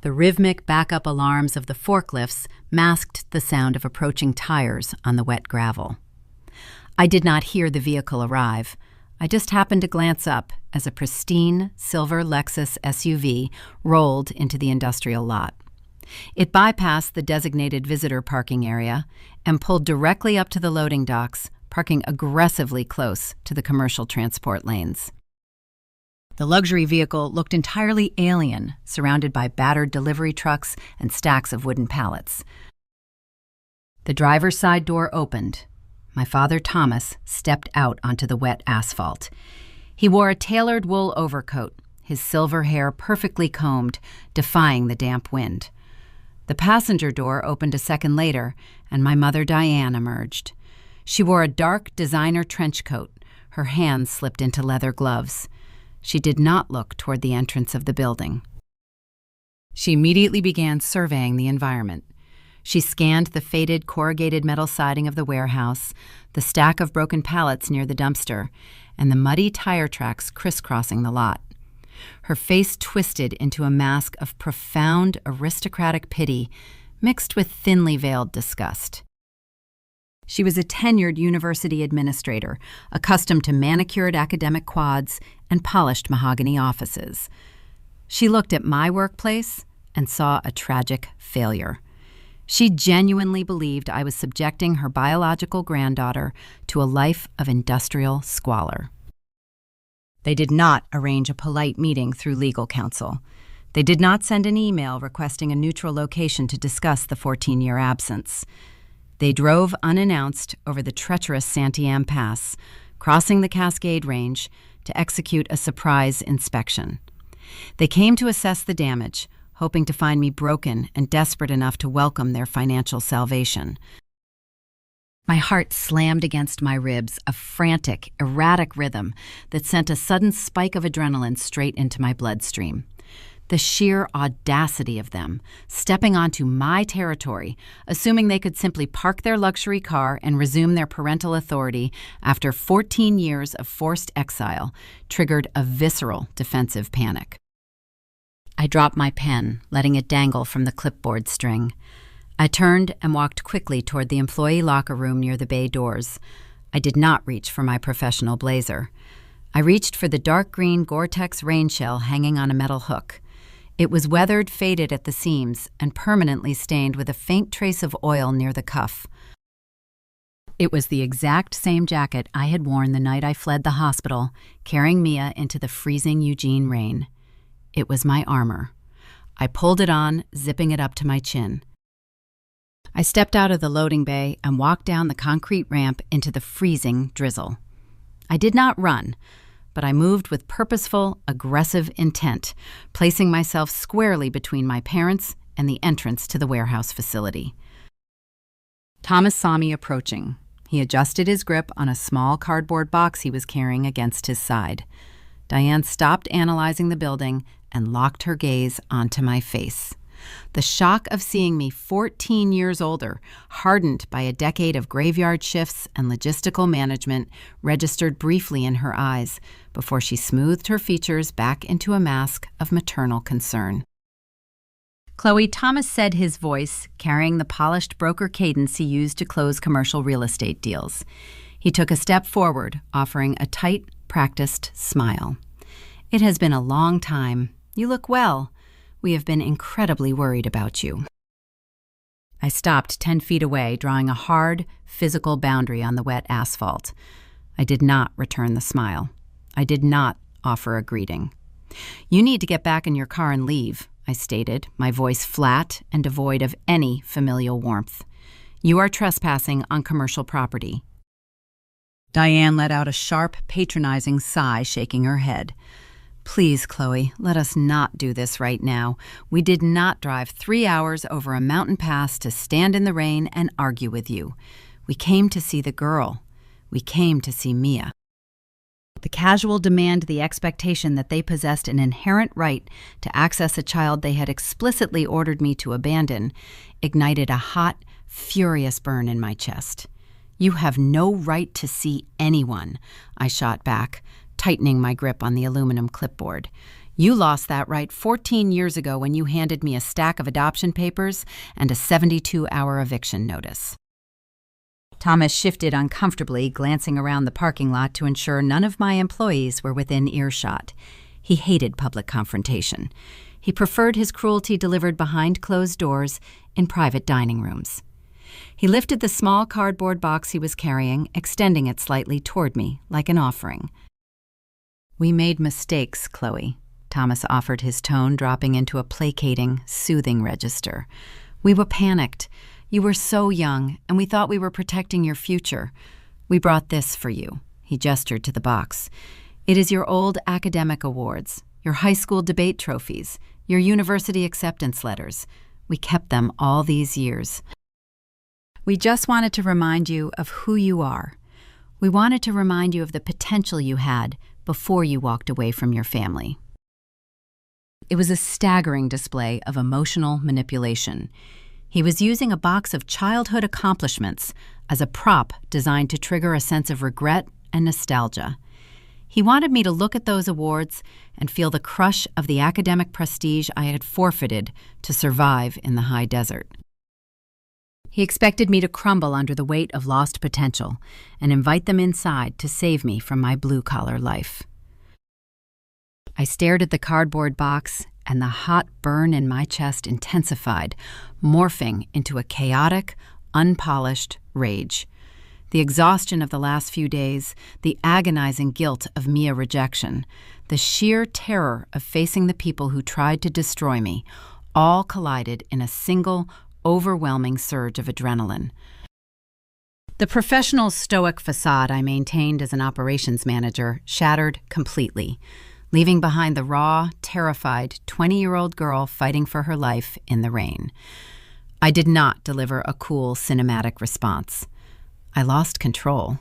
S1: The rhythmic backup alarms of the forklifts masked the sound of approaching tires on the wet gravel. I did not hear the vehicle arrive. I just happened to glance up as a pristine silver Lexus SUV rolled into the industrial lot. It bypassed the designated visitor parking area and pulled directly up to the loading docks, parking aggressively close to the commercial transport lanes. The luxury vehicle looked entirely alien, surrounded by battered delivery trucks and stacks of wooden pallets. The driver's side door opened. My father, Thomas, stepped out onto the wet asphalt. He wore a tailored wool overcoat, his silver hair perfectly combed, defying the damp wind. The passenger door opened a second later, and my mother, Diane, emerged. She wore a dark designer trench coat, her hands slipped into leather gloves. She did not look toward the entrance of the building. She immediately began surveying the environment. She scanned the faded corrugated metal siding of the warehouse, the stack of broken pallets near the dumpster, and the muddy tire tracks crisscrossing the lot. Her face twisted into a mask of profound aristocratic pity mixed with thinly veiled disgust. She was a tenured university administrator, accustomed to manicured academic quads and polished mahogany offices. She looked at my workplace and saw a tragic failure. She genuinely believed I was subjecting her biological granddaughter to a life of industrial squalor. They did not arrange a polite meeting through legal counsel. They did not send an email requesting a neutral location to discuss the 14-year absence. They drove unannounced over the treacherous Santiam Pass, crossing the Cascade Range to execute a surprise inspection. They came to assess the damage, hoping to find me broken and desperate enough to welcome their financial salvation. My heart slammed against my ribs, a frantic, erratic rhythm that sent a sudden spike of adrenaline straight into my bloodstream. The sheer audacity of them, stepping onto my territory, assuming they could simply park their luxury car and resume their parental authority after 14 years of forced exile, triggered a visceral defensive panic. I dropped my pen, letting it dangle from the clipboard string. I turned and walked quickly toward the employee locker room near the bay doors. I did not reach for my professional blazer. I reached for the dark green Gore-Tex rain shell hanging on a metal hook. It was weathered, faded at the seams, and permanently stained with a faint trace of oil near the cuff. It was the exact same jacket I had worn the night I fled the hospital, carrying Mia into the freezing Eugene rain. It was my armor. I pulled it on, zipping it up to my chin. I stepped out of the loading bay and walked down the concrete ramp into the freezing drizzle. I did not run, but I moved with purposeful, aggressive intent, placing myself squarely between my parents and the entrance to the warehouse facility. Thomas saw me approaching. He adjusted his grip on a small cardboard box he was carrying against his side. Diane stopped analyzing the building and locked her gaze onto my face. The shock of seeing me 14 years older, hardened by a decade of graveyard shifts and logistical management, registered briefly in her eyes before she smoothed her features back into a mask of maternal concern. "Chloe," Thomas said, his voice carrying the polished broker cadence he used to close commercial real estate deals. He took a step forward, offering a tight, practiced smile. "It has been a long time. You look well. We have been incredibly worried about you." I stopped 10 feet away, drawing a hard, physical boundary on the wet asphalt. I did not return the smile. I did not offer a greeting. "You need to get back in your car and leave," I stated, my voice flat and devoid of any familial warmth. "You are trespassing on commercial property." Diane let out a sharp, patronizing sigh, shaking her head. "Please, Chloe, let us not do this right now. We did not drive 3 hours over a mountain pass to stand in the rain and argue with you. We came to see the girl. We came to see Mia." The casual demand, the expectation that they possessed an inherent right to access a child they had explicitly ordered me to abandon, ignited a hot, furious burn in my chest. "You have no right to see anyone," I shot back, tightening my grip on the aluminum clipboard. "You lost that right 14 years ago when you handed me a stack of adoption papers and a 72-hour eviction notice." Thomas shifted uncomfortably, glancing around the parking lot to ensure none of my employees were within earshot. He hated public confrontation. He preferred his cruelty delivered behind closed doors in private dining rooms. He lifted the small cardboard box he was carrying, extending it slightly toward me, like an offering. "We made mistakes, Chloe," Thomas offered, his tone dropping into a placating, soothing register. "We were panicked. You were so young, and we thought we were protecting your future. We brought this for you." He gestured to the box. "It is your old academic awards, your high school debate trophies, your university acceptance letters. We kept them all these years. We just wanted to remind you of who you are. We wanted to remind you of the potential you had before you walked away from your family." It was a staggering display of emotional manipulation. He was using a box of childhood accomplishments as a prop designed to trigger a sense of regret and nostalgia. He wanted me to look at those awards and feel the crush of the academic prestige I had forfeited to survive in the high desert. He expected me to crumble under the weight of lost potential and invite them inside to save me from my blue-collar life. I stared at the cardboard box, and the hot burn in my chest intensified, morphing into a chaotic, unpolished rage. The exhaustion of the last few days, the agonizing guilt of Mia rejection, the sheer terror of facing the people who tried to destroy me, all collided in a single, overwhelming surge of adrenaline. The professional, stoic facade I maintained as an operations manager shattered completely, leaving behind the raw, terrified 20-year-old girl fighting for her life in the rain. I did not deliver a cool, cinematic response. I lost control.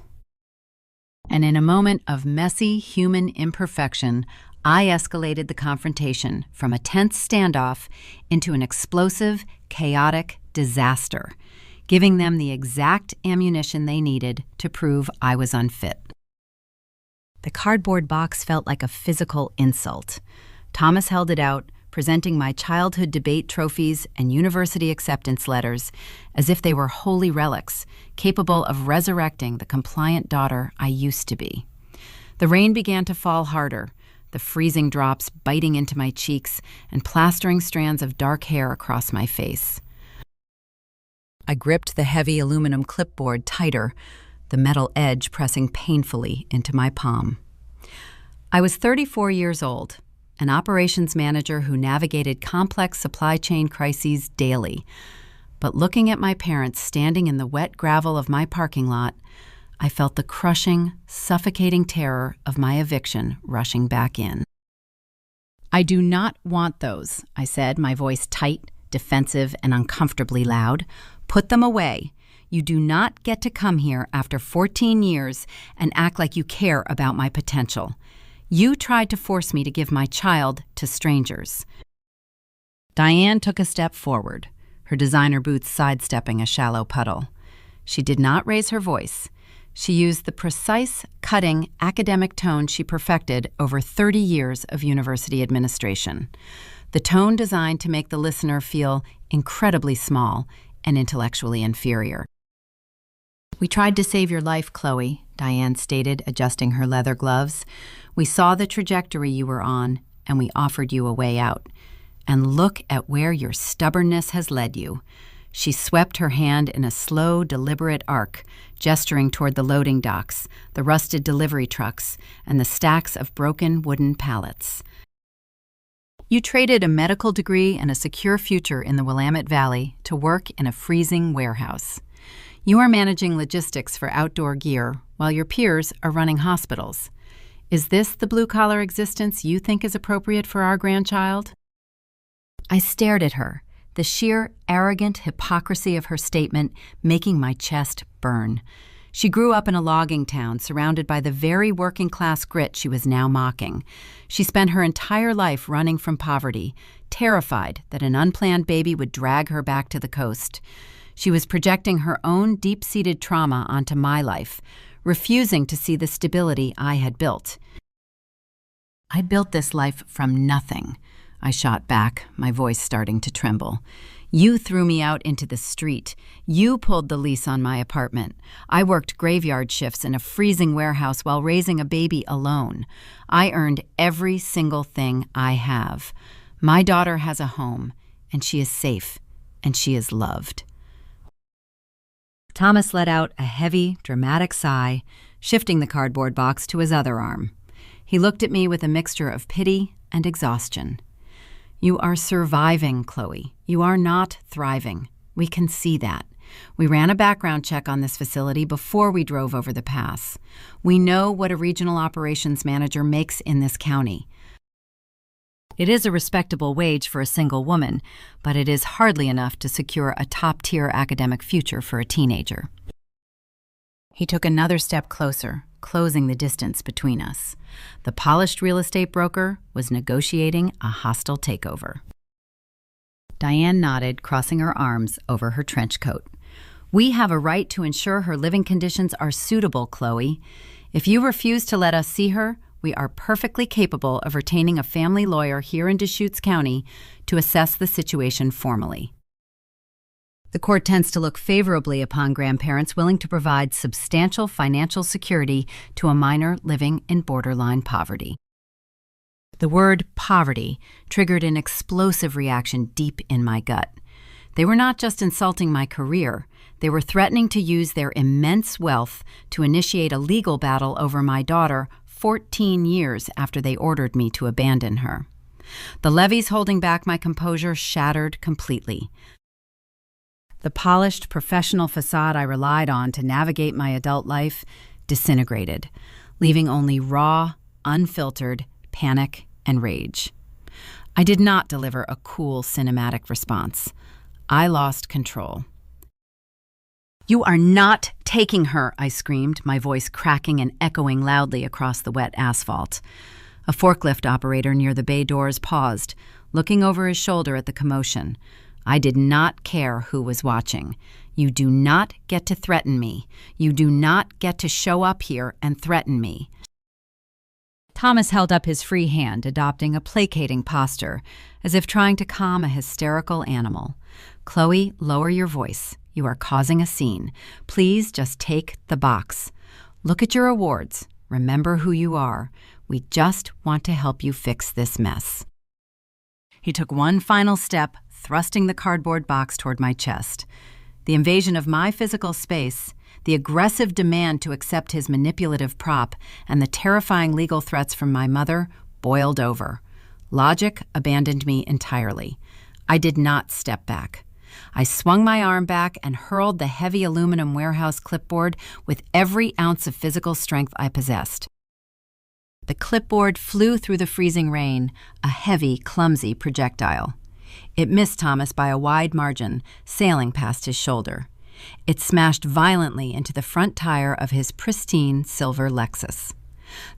S1: And in a moment of messy human imperfection, I escalated the confrontation from a tense standoff into an explosive, chaotic disaster, giving them the exact ammunition they needed to prove I was unfit. The cardboard box felt like a physical insult. Thomas held it out, presenting my childhood debate trophies and university acceptance letters as if they were holy relics, capable of resurrecting the compliant daughter I used to be. The rain began to fall harder, the freezing drops biting into my cheeks and plastering strands of dark hair across my face. I gripped the heavy aluminum clipboard tighter, the metal edge pressing painfully into my palm. I was 34 years old, an operations manager who navigated complex supply chain crises daily. But looking at my parents standing in the wet gravel of my parking lot, I felt the crushing, suffocating terror of my eviction rushing back in. "I do not want those," I said, my voice tight, defensive, and uncomfortably loud. "Put them away. You do not get to come here after 14 years and act like you care about my potential. You tried to force me to give my child to strangers." Diane took a step forward, her designer boots sidestepping a shallow puddle. She did not raise her voice. She used the precise, cutting, academic tone she perfected over 30 years of university administration, the tone designed to make the listener feel incredibly small and intellectually inferior. "We tried to save your life, Chloe," Diane stated, adjusting her leather gloves. "We saw the trajectory you were on, and we offered you a way out. And look at where your stubbornness has led you." She swept her hand in a slow, deliberate arc, gesturing toward the loading docks, the rusted delivery trucks, and the stacks of broken wooden pallets. "You traded a medical degree and a secure future in the Willamette Valley to work in a freezing warehouse. You are managing logistics for outdoor gear while your peers are running hospitals. Is this the blue-collar existence you think is appropriate for our grandchild?" I stared at her, the sheer, arrogant hypocrisy of her statement making my chest burn. She grew up in a logging town surrounded by the very working-class grit she was now mocking. She spent her entire life running from poverty, terrified that an unplanned baby would drag her back to the coast. She was projecting her own deep-seated trauma onto my life, refusing to see the stability I had built. "I built this life from nothing," I shot back, my voice starting to tremble. "You threw me out into the street. You pulled the lease on my apartment. I worked graveyard shifts in a freezing warehouse while raising a baby alone. I earned every single thing I have. My daughter has a home, and she is safe, and she is loved." Thomas let out a heavy, dramatic sigh, shifting the cardboard box to his other arm. He looked at me with a mixture of pity and exhaustion. "You are surviving, Chloe. You are not thriving. We can see that. We ran a background check on this facility before we drove over the pass. We know what a regional operations manager makes in this county. It is a respectable wage for a single woman, but it is hardly enough to secure a top-tier academic future for a teenager." He took another step closer, closing the distance between us. The polished real estate broker was negotiating a hostile takeover. Diane nodded, crossing her arms over her trench coat. "We have a right to ensure her living conditions are suitable, Chloe. If you refuse to let us see her, we are perfectly capable of retaining a family lawyer here in Deschutes County to assess the situation formally. The court tends to look favorably upon grandparents willing to provide substantial financial security to a minor living in borderline poverty." The word poverty triggered an explosive reaction deep in my gut. They were not just insulting my career, they were threatening to use their immense wealth to initiate a legal battle over my daughter 14 years after they ordered me to abandon her. The levees holding back my composure shattered completely. The polished professional facade I relied on to navigate my adult life disintegrated, leaving only raw, unfiltered panic and rage. I did not deliver a cool cinematic response. I lost control. "You are not taking her," I screamed, my voice cracking and echoing loudly across the wet asphalt. A forklift operator near the bay doors paused, looking over his shoulder at the commotion. I did not care who was watching. "You do not get to threaten me. You do not get to show up here and threaten me." Thomas held up his free hand, adopting a placating posture, as if trying to calm a hysterical animal. "Chloe, lower your voice. You are causing a scene. Please just take the box. Look at your awards. Remember who you are. We just want to help you fix this mess." He took one final step, thrusting the cardboard box toward my chest. The invasion of my physical space, the aggressive demand to accept his manipulative prop, and the terrifying legal threats from my mother boiled over. Logic abandoned me entirely. I did not step back. I swung my arm back and hurled the heavy aluminum warehouse clipboard with every ounce of physical strength I possessed. The clipboard flew through the freezing rain, a heavy, clumsy projectile. It missed Thomas by a wide margin, sailing past his shoulder. It smashed violently into the front tire of his pristine silver Lexus.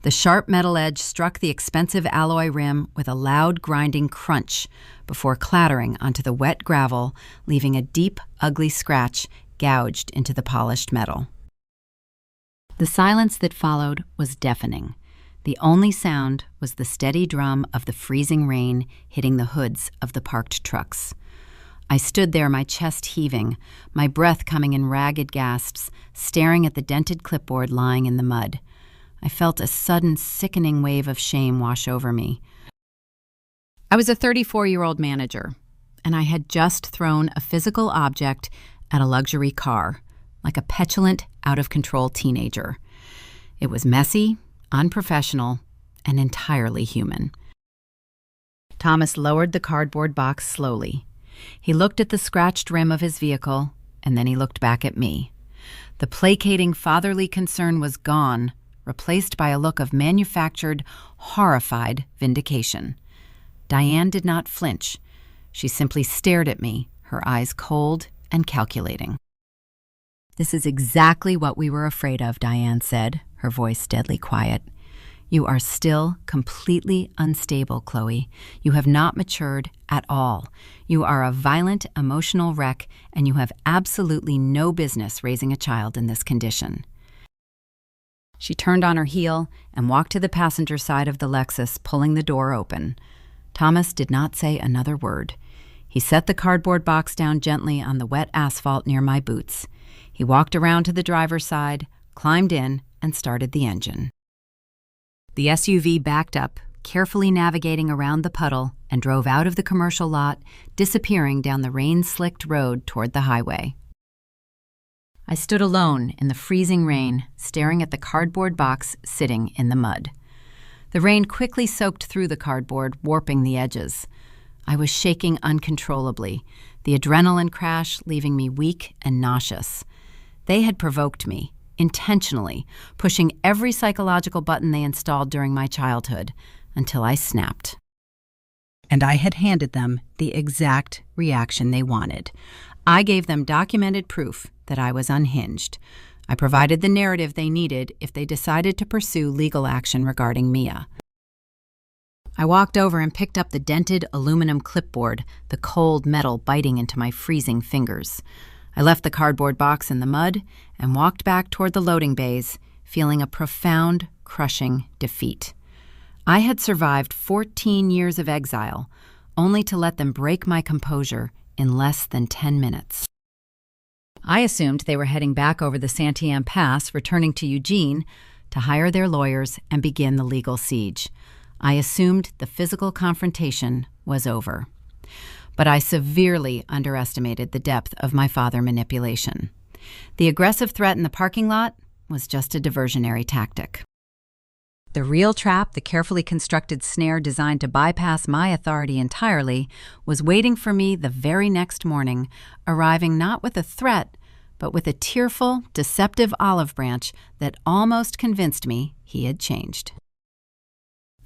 S1: The sharp metal edge struck the expensive alloy rim with a loud grinding crunch before clattering onto the wet gravel, leaving a deep, ugly scratch gouged into the polished metal. The silence that followed was deafening. The only sound was the steady drum of the freezing rain hitting the hoods of the parked trucks. I stood there, my chest heaving, my breath coming in ragged gasps, staring at the dented clipboard lying in the mud. I felt a sudden, sickening wave of shame wash over me. I was a 34-year-old manager, and I had just thrown a physical object at a luxury car, like a petulant, out-of-control teenager. It was messy, unprofessional, and entirely human. Thomas lowered the cardboard box slowly. He looked at the scratched rim of his vehicle, and then he looked back at me. The placating fatherly concern was gone, replaced by a look of manufactured, horrified vindication. Diane did not flinch. She simply stared at me, her eyes cold and calculating. "This is exactly what we were afraid of," Diane said, her voice deadly quiet. "You are still completely unstable, Chloe. You have not matured at all. You are a violent, emotional wreck, and you have absolutely no business raising a child in this condition." She turned on her heel and walked to the passenger side of the Lexus, pulling the door open. Thomas did not say another word. He set the cardboard box down gently on the wet asphalt near my boots. He walked around to the driver's side, climbed in, and started the engine. The SUV backed up, carefully navigating around the puddle, and drove out of the commercial lot, disappearing down the rain-slicked road toward the highway. I stood alone in the freezing rain, staring at the cardboard box sitting in the mud. The rain quickly soaked through the cardboard, warping the edges. I was shaking uncontrollably, the adrenaline crash leaving me weak and nauseous. They had provoked me, intentionally, pushing every psychological button they installed during my childhood, until I snapped. And I had handed them the exact reaction they wanted. I gave them documented proof that I was unhinged. I provided the narrative they needed if they decided to pursue legal action regarding Mia. I walked over and picked up the dented aluminum clipboard, the cold metal biting into my freezing fingers. I left the cardboard box in the mud and walked back toward the loading bays, feeling a profound, crushing defeat. I had survived 14 years of exile, only to let them break my composure in less than 10 minutes. I assumed they were heading back over the Santiam Pass, returning to Eugene to hire their lawyers and begin the legal siege. I assumed the physical confrontation was over. But I severely underestimated the depth of my father manipulation. The aggressive threat in the parking lot was just a diversionary tactic. The real trap, the carefully constructed snare designed to bypass my authority entirely, was waiting for me the very next morning, arriving not with a threat, but with a tearful, deceptive olive branch that almost convinced me he had changed.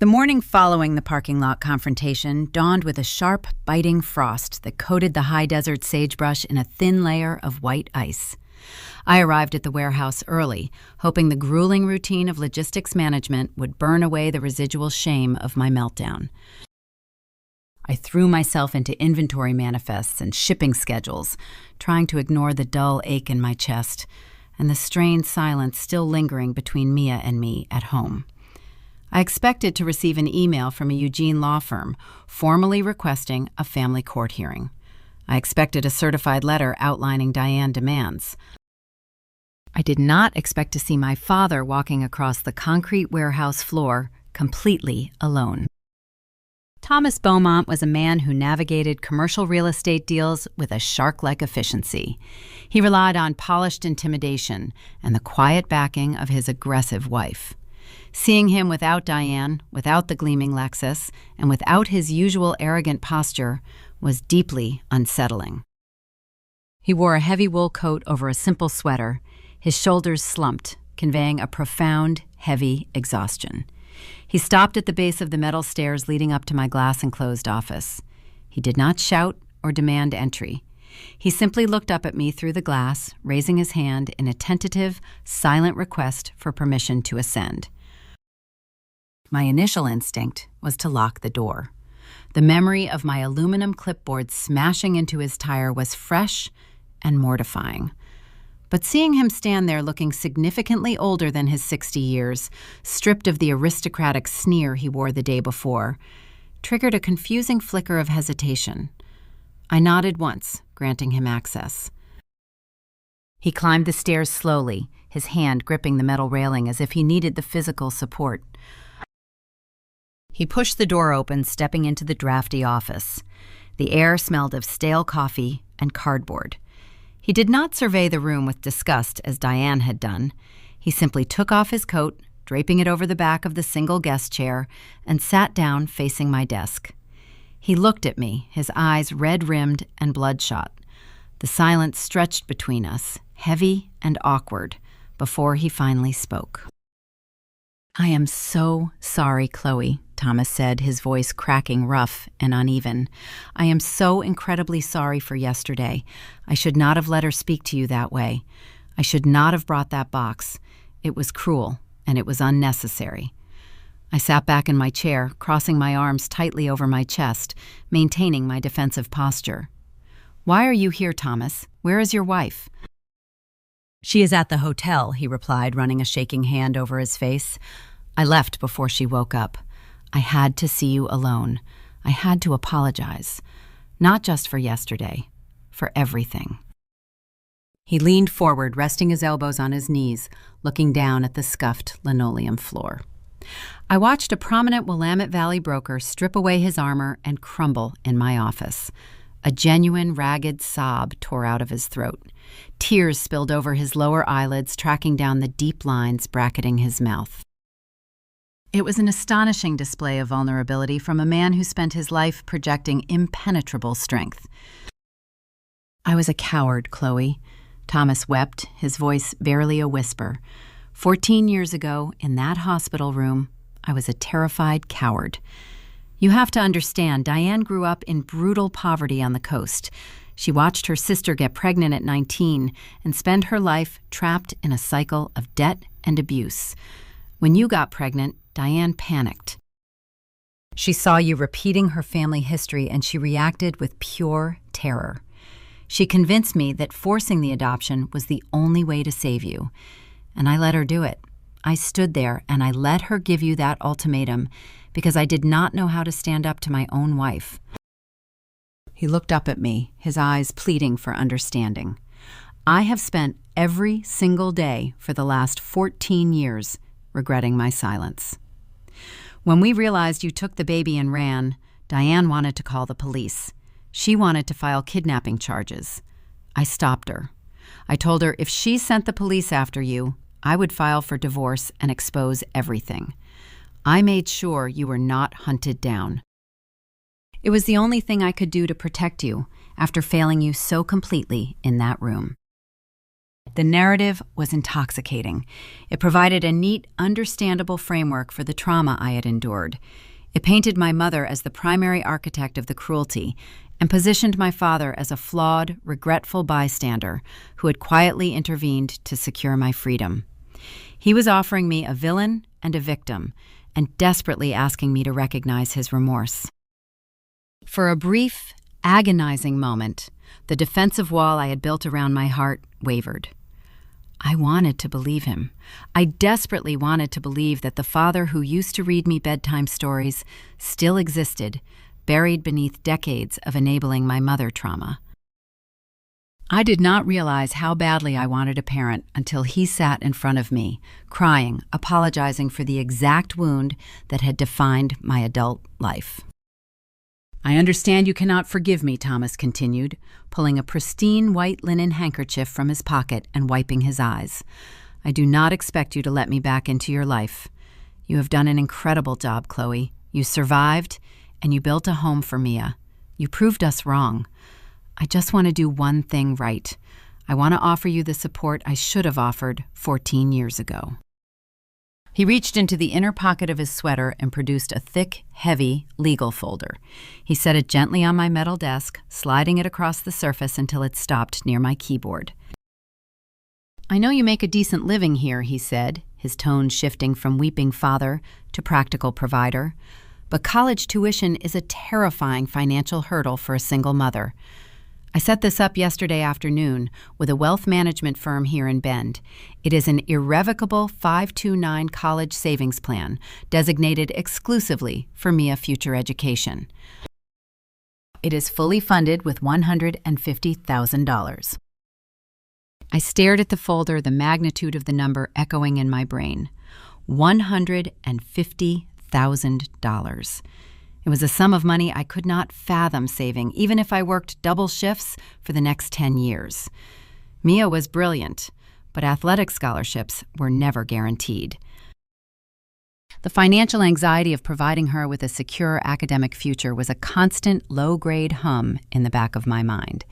S1: The morning following the parking lot confrontation dawned with a sharp, biting frost that coated the high desert sagebrush in a thin layer of white ice. I arrived at the warehouse early, hoping the grueling routine of logistics management would burn away the residual shame of my meltdown. I threw myself into inventory manifests and shipping schedules, trying to ignore the dull ache in my chest and the strained silence still lingering between Mia and me at home. I expected to receive an email from a Eugene law firm formally requesting a family court hearing. I expected a certified letter outlining Diane demands. I did not expect to see my father walking across the concrete warehouse floor completely alone. Thomas Beaumont was a man who navigated commercial real estate deals with a shark-like efficiency. He relied on polished intimidation and the quiet backing of his aggressive wife. Seeing him without Diane, without the gleaming Lexus, and without his usual arrogant posture was deeply unsettling. He wore a heavy wool coat over a simple sweater, his shoulders slumped, conveying a profound, heavy exhaustion. He stopped at the base of the metal stairs leading up to my glass-enclosed office. He did not shout or demand entry. He simply looked up at me through the glass, raising his hand in a tentative, silent request for permission to ascend. My initial instinct was to lock the door. The memory of my aluminum clipboard smashing into his tire was fresh and mortifying. But seeing him stand there looking significantly older than his 60 years, stripped of the aristocratic sneer he wore the day before, triggered a confusing flicker of hesitation. I nodded once, granting him access. He climbed the stairs slowly, his hand gripping the metal railing as if he needed the physical support. He pushed the door open, stepping into the drafty office. The air smelled of stale coffee and cardboard. He did not survey the room with disgust as Diane had done. He simply took off his coat, draping it over the back of the single guest chair, and sat down facing my desk. He looked at me, his eyes red-rimmed and bloodshot. The silence stretched between us, heavy and awkward, before he finally spoke. "I am so sorry, Chloe," Thomas said, his voice cracking rough and uneven. "I am so incredibly sorry for yesterday. I should not have let her speak to you that way. I should not have brought that box. It was cruel, and it was unnecessary." I sat back in my chair, crossing my arms tightly over my chest, maintaining my defensive posture. "Why are you here, Thomas? Where is your wife?" "She is at the hotel," he replied, running a shaking hand over his face. "I left before she woke up. I had to see you alone. I had to apologize. Not just for yesterday, for everything." He leaned forward, resting his elbows on his knees, looking down at the scuffed linoleum floor. I watched a prominent Willamette Valley broker strip away his armor and crumble in my office. A genuine, ragged sob tore out of his throat. Tears spilled over his lower eyelids, tracking down the deep lines bracketing his mouth. It was an astonishing display of vulnerability from a man who spent his life projecting impenetrable strength. "I was a coward, Chloe." Thomas wept, his voice barely a whisper. 14 years ago, in that hospital room, I was a terrified coward. You have to understand, Diane grew up in brutal poverty on the coast. She watched her sister get pregnant at 19 and spend her life trapped in a cycle of debt and abuse. When you got pregnant, Diane panicked. She saw you repeating her family history and she reacted with pure terror. She convinced me that forcing the adoption was the only way to save you. And I let her do it. I stood there and I let her give you that ultimatum because I did not know how to stand up to my own wife. He looked up at me, his eyes pleading for understanding. I have spent every single day for the last 14 years regretting my silence. When we realized you took the baby and ran, Diane wanted to call the police. She wanted to file kidnapping charges. I stopped her. I told her if she sent the police after you, I would file for divorce and expose everything. I made sure you were not hunted down. It was the only thing I could do to protect you after failing you so completely in that room. The narrative was intoxicating. It provided a neat, understandable framework for the trauma I had endured. It painted my mother as the primary architect of the cruelty, and positioned my father as a flawed, regretful bystander who had quietly intervened to secure my freedom. He was offering me a villain and a victim, and desperately asking me to recognize his remorse. For a brief, agonizing moment, the defensive wall I had built around my heart wavered. I wanted to believe him. I desperately wanted to believe that the father who used to read me bedtime stories still existed, buried beneath decades of enabling my mother trauma. I did not realize how badly I wanted a parent until he sat in front of me, crying, apologizing for the exact wound that had defined my adult life. "I understand you cannot forgive me," Thomas continued, pulling a pristine white linen handkerchief from his pocket and wiping his eyes. "I do not expect you to let me back into your life. You have done an incredible job, Chloe. You survived, and you built a home for Mia. You proved us wrong. I just want to do one thing right. I want to offer you the support I should have offered 14 years ago." He reached into the inner pocket of his sweater and produced a thick, heavy legal folder. He set it gently on my metal desk, sliding it across the surface until it stopped near my keyboard. "I know you make a decent living here," he said, his tone shifting from weeping father to practical provider. "But college tuition is a terrifying financial hurdle for a single mother. I set this up yesterday afternoon with a wealth management firm here in Bend. It is an irrevocable 529 college savings plan designated exclusively for Mia future education. It is fully funded with $150,000. I stared at the folder, the magnitude of the number echoing in my brain. $150,000. It was a sum of money I could not fathom saving, even if I worked double shifts for the next 10 years. Mia was brilliant, but athletic scholarships were never guaranteed. The financial anxiety of providing her with a secure academic future was a constant low-grade hum in the back of my mind.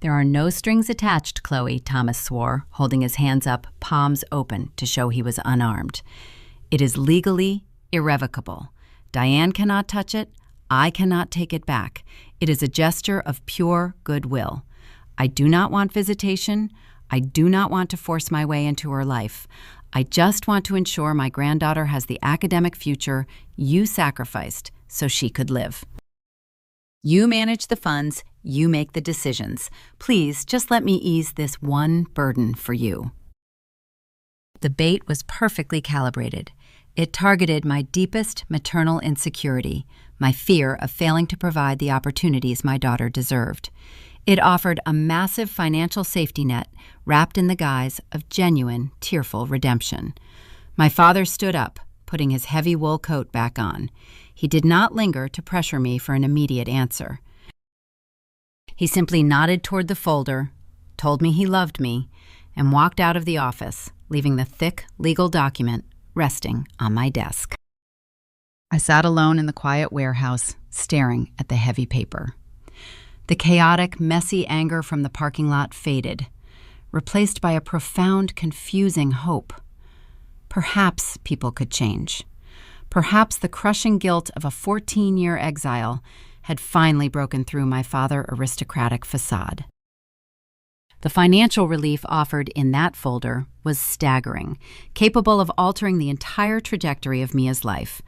S1: "There are no strings attached, Chloe," Thomas swore, holding his hands up, palms open to show he was unarmed. "It is legally irrevocable. Diane cannot touch it. I cannot take it back. It is a gesture of pure goodwill. I do not want visitation. I do not want to force my way into her life. I just want to ensure my granddaughter has the academic future you sacrificed so she could live. You manage the funds. You make the decisions. Please just let me ease this one burden for you." The bait was perfectly calibrated. It targeted my deepest maternal insecurity, my fear of failing to provide the opportunities my daughter deserved. It offered a massive financial safety net wrapped in the guise of genuine, tearful redemption. My father stood up, putting his heavy wool coat back on. He did not linger to pressure me for an immediate answer. He simply nodded toward the folder, told me he loved me, and walked out of the office, leaving the thick legal document resting on my desk. I sat alone in the quiet warehouse, staring at the heavy paper. The chaotic, messy anger from the parking lot faded, replaced by a profound, confusing hope. Perhaps people could change. Perhaps the crushing guilt of a 14-year exile had finally broken through my father-aristocratic facade. The financial relief offered in that folder was staggering, capable of altering the entire trajectory of Mia's life.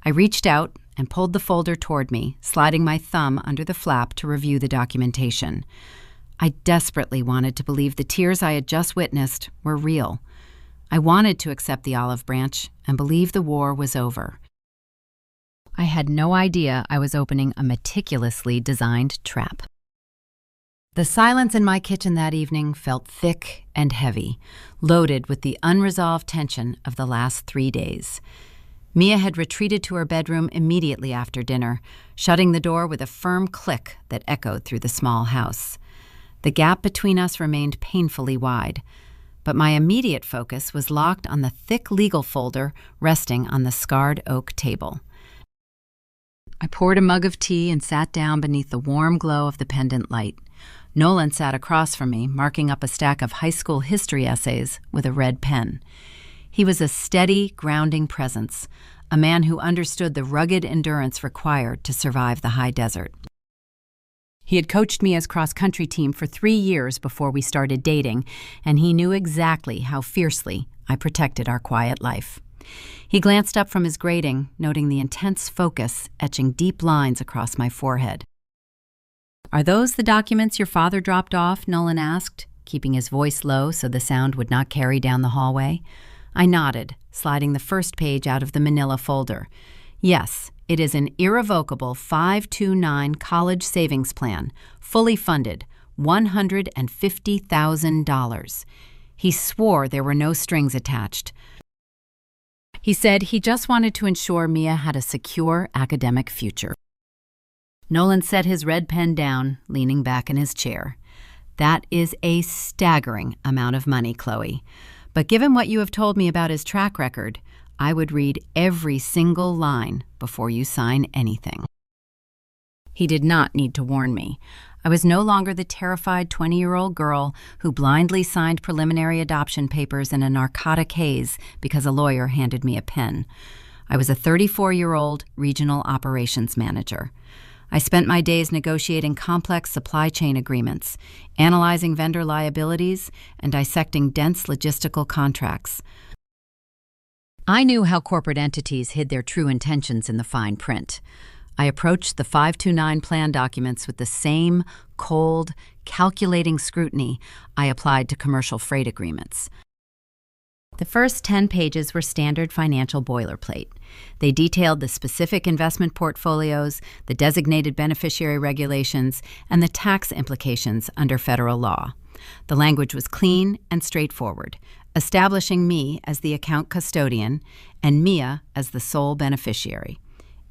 S1: I reached out and pulled the folder toward me, sliding my thumb under the flap to review the documentation. I desperately wanted to believe the tears I had just witnessed were real. I wanted to accept the olive branch and believe the war was over. I had no idea I was opening a meticulously designed trap. The silence in my kitchen that evening felt thick and heavy, loaded with the unresolved tension of the last 3 days. Mia had retreated to her bedroom immediately after dinner, shutting the door with a firm click that echoed through the small house. The gap between us remained painfully wide, but my immediate focus was locked on the thick legal folder resting on the scarred oak table. I poured a mug of tea and sat down beneath the warm glow of the pendant light. Nolan sat across from me, marking up a stack of high school history essays with a red pen. He was a steady, grounding presence, a man who understood the rugged endurance required to survive the high desert. He had coached me as cross-country team for 3 years before we started dating, and he knew exactly how fiercely I protected our quiet life. He glanced up from his grating, noting the intense focus etching deep lines across my forehead. "Are those the documents your father dropped off?" Nolan asked, keeping his voice low so the sound would not carry down the hallway. I nodded, sliding the first page out of the manila folder. "Yes, it is an irrevocable 529 college savings plan, fully funded, $150,000. He swore there were no strings attached. He said he just wanted to ensure Mia had a secure academic future." Nolan set his red pen down, leaning back in his chair. "That is a staggering amount of money, Chloe. But given what you have told me about his track record, I would read every single line before you sign anything." He did not need to warn me. I was no longer the terrified 20-year-old girl who blindly signed preliminary adoption papers in a narcotic haze because a lawyer handed me a pen. I was a 34-year-old regional operations manager. I spent my days negotiating complex supply chain agreements, analyzing vendor liabilities, and dissecting dense logistical contracts. I knew how corporate entities hid their true intentions in the fine print. I approached the 529 plan documents with the same cold, calculating scrutiny I applied to commercial freight agreements. The first 10 pages were standard financial boilerplate. They detailed the specific investment portfolios, the designated beneficiary regulations, and the tax implications under federal law. The language was clean and straightforward, establishing me as the account custodian and Mia as the sole beneficiary.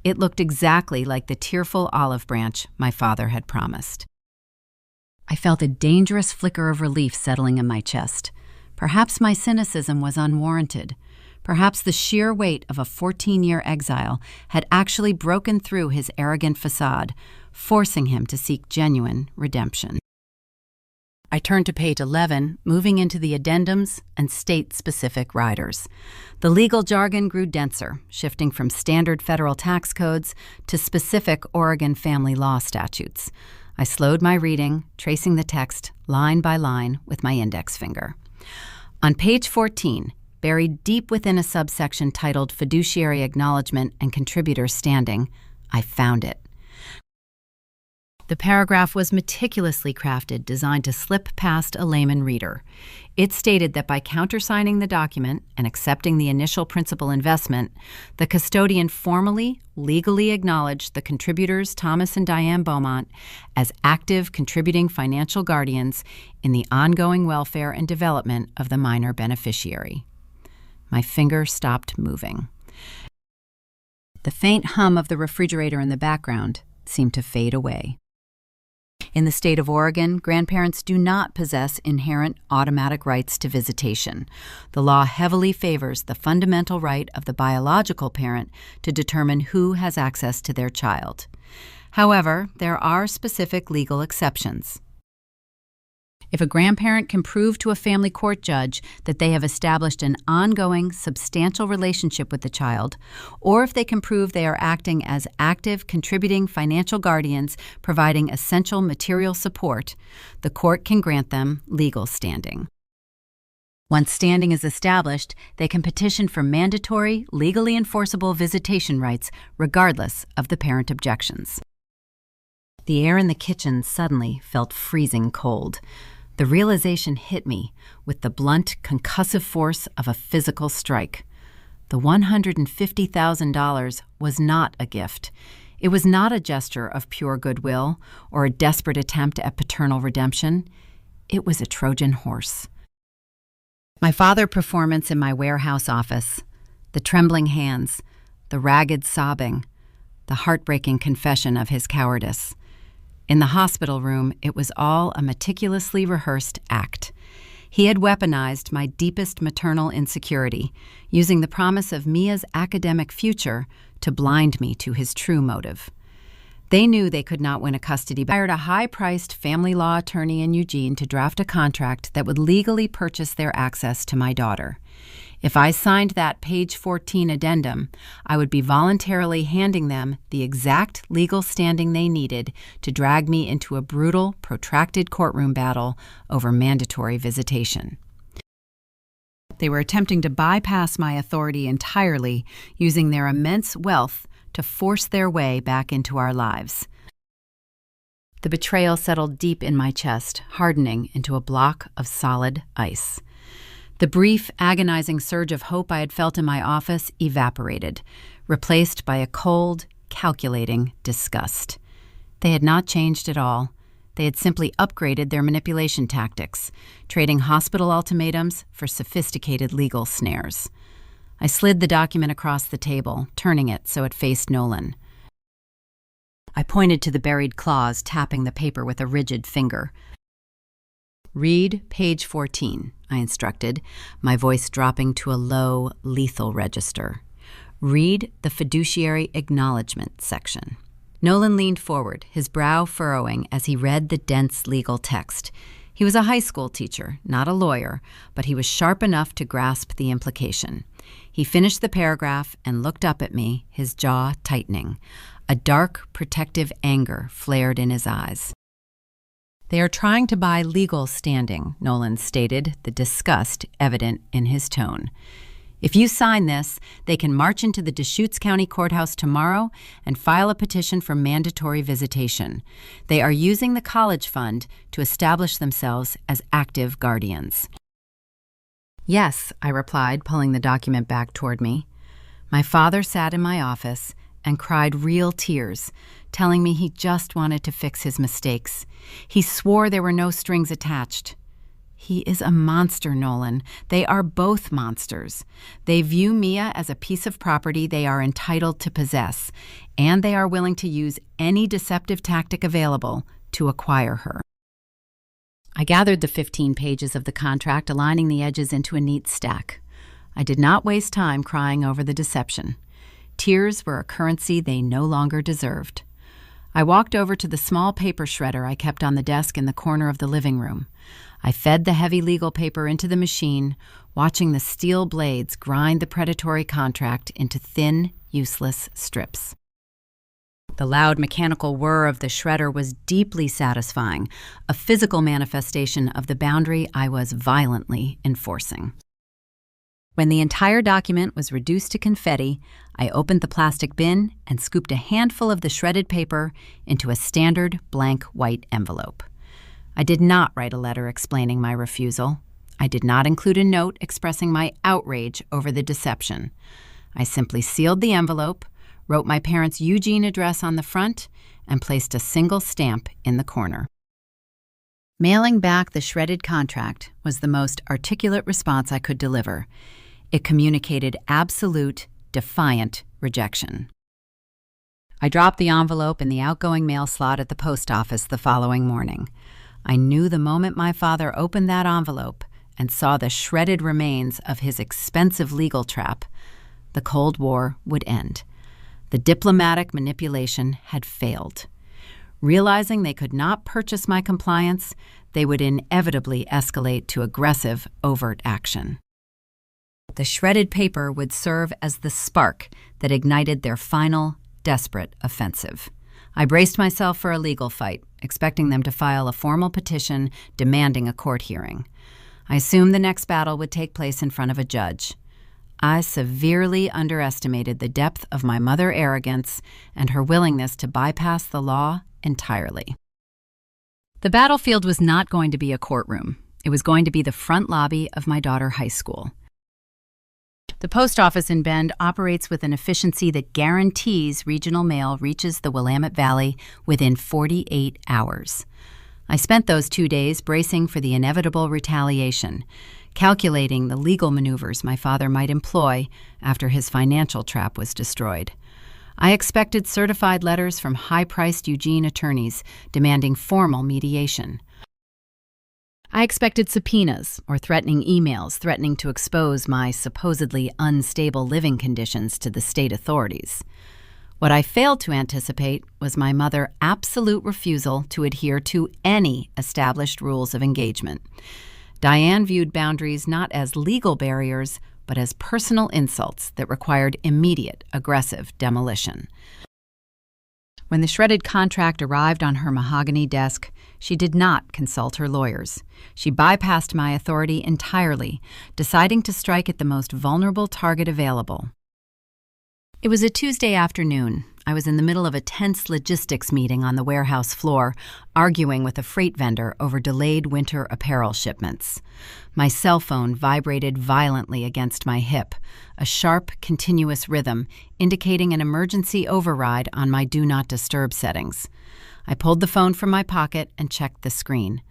S1: It looked exactly like the tearful olive branch my father had promised. I felt a dangerous flicker of relief settling in my chest. Perhaps my cynicism was unwarranted. Perhaps the sheer weight of a 14-year exile had actually broken through his arrogant facade, forcing him to seek genuine redemption. I turned to page 11, moving into the addendums and state-specific riders. The legal jargon grew denser, shifting from standard federal tax codes to specific Oregon family law statutes. I slowed my reading, tracing the text line by line with my index finger. On page 14, buried deep within a subsection titled Fiduciary Acknowledgement and Contributor Standing, I found it. The paragraph was meticulously crafted, designed to slip past a layman reader. It stated that by countersigning the document and accepting the initial principal investment, the custodian formally, legally acknowledged the contributors Thomas and Diane Beaumont as active contributing financial guardians in the ongoing welfare and development of the minor beneficiary. My finger stopped moving. The faint hum of the refrigerator in the background seemed to fade away. In the state of Oregon, grandparents do not possess inherent automatic rights to visitation. The law heavily favors the fundamental right of the biological parent to determine who has access to their child. However, there are specific legal exceptions. If a grandparent can prove to a family court judge that they have established an ongoing, substantial relationship with the child, or if they can prove they are acting as active, contributing financial guardians providing essential material support, the court can grant them legal standing. Once standing is established, they can petition for mandatory, legally enforceable visitation rights regardless of the parent objections. The air in the kitchen suddenly felt freezing cold. The realization hit me with the blunt, concussive force of a physical strike. The $150,000 was not a gift. It was not a gesture of pure goodwill or a desperate attempt at paternal redemption. It was a Trojan horse. My father's performance in my warehouse office, the trembling hands, the ragged sobbing, the heartbreaking confession of his cowardice. In the hospital room, it was all a meticulously rehearsed act. He had weaponized my deepest maternal insecurity, using the promise of Mia's academic future to blind me to his true motive. They knew they could not win a custody battle. Hired a high-priced family law attorney in Eugene to draft a contract that would legally purchase their access to my daughter. If I signed that page 14 addendum, I would be voluntarily handing them the exact legal standing they needed to drag me into a brutal, protracted courtroom battle over mandatory visitation. They were attempting to bypass my authority entirely, using their immense wealth to force their way back into our lives. The betrayal settled deep in my chest, hardening into a block of solid ice. The brief, agonizing surge of hope I had felt in my office evaporated, replaced by a cold, calculating disgust. They had not changed at all. They had simply upgraded their manipulation tactics, trading hospital ultimatums for sophisticated legal snares. I slid the document across the table, turning it so it faced Nolan. I pointed to the buried clause, tapping the paper with a rigid finger. "Read page 14, I instructed, my voice dropping to a low, lethal register. "Read the fiduciary acknowledgement section." Nolan leaned forward, his brow furrowing as he read the dense legal text. He was a high school teacher, not a lawyer, but he was sharp enough to grasp the implication. He finished the paragraph and looked up at me, his jaw tightening. A dark, protective anger flared in his eyes. "They are trying to buy legal standing," Nolan stated, the disgust evident in his tone. "If you sign this, they can march into the Deschutes County Courthouse tomorrow and file a petition for mandatory visitation. They are using the college fund to establish themselves as active guardians." "Yes," I replied, pulling the document back toward me. My father sat in my office and cried real tears, telling me he just wanted to fix his mistakes. He swore there were no strings attached. He is a monster, Nolan. They are both monsters. They view Mia as a piece of property they are entitled to possess, and they are willing to use any deceptive tactic available to acquire her. I gathered the 15 pages of the contract, aligning the edges into a neat stack. I did not waste time crying over the deception. Tears were a currency they no longer deserved. I walked over to the small paper shredder I kept on the desk in the corner of the living room. I fed the heavy legal paper into the machine, watching the steel blades grind the predatory contract into thin, useless strips. The loud mechanical whir of the shredder was deeply satisfying, a physical manifestation of the boundary I was violently enforcing. When the entire document was reduced to confetti, I opened the plastic bin and scooped a handful of the shredded paper into a standard blank white envelope. I did not write a letter explaining my refusal. I did not include a note expressing my outrage over the deception. I simply sealed the envelope, wrote my parents' Eugene address on the front, and placed a single stamp in the corner. Mailing back the shredded contract was the most articulate response I could deliver. It communicated absolute, defiant rejection. I dropped the envelope in the outgoing mail slot at the post office the following morning. I knew the moment my father opened that envelope and saw the shredded remains of his expensive legal trap, the Cold War would end. The diplomatic manipulation had failed. Realizing they could not purchase my compliance, they would inevitably escalate to aggressive, overt action. The shredded paper would serve as the spark that ignited their final, desperate offensive. I braced myself for a legal fight, expecting them to file a formal petition demanding a court hearing. I assumed the next battle would take place in front of a judge. I severely underestimated the depth of my mother's arrogance and her willingness to bypass the law entirely. The battlefield was not going to be a courtroom. It was going to be the front lobby of my daughter's high school. The post office in Bend operates with an efficiency that guarantees regional mail reaches the Willamette Valley within 48 hours. I spent those 2 days bracing for the inevitable retaliation, calculating the legal maneuvers my father might employ after his financial trap was destroyed. I expected certified letters from high-priced Eugene attorneys demanding formal mediation. I expected subpoenas or threatening emails threatening to expose my supposedly unstable living conditions to the state authorities. What I failed to anticipate was my mother's absolute refusal to adhere to any established rules of engagement. Diane viewed boundaries not as legal barriers, but as personal insults that required immediate, aggressive demolition. When the shredded contract arrived on her mahogany desk, she did not consult her lawyers. She bypassed my authority entirely, deciding to strike at the most vulnerable target available. It was a Tuesday afternoon. I was in the middle of a tense logistics meeting on the warehouse floor, arguing with a freight vendor over delayed winter apparel shipments. My cell phone vibrated violently against my hip, a sharp, continuous rhythm indicating an emergency override on my Do Not Disturb settings. I pulled the phone from my pocket and checked the screen.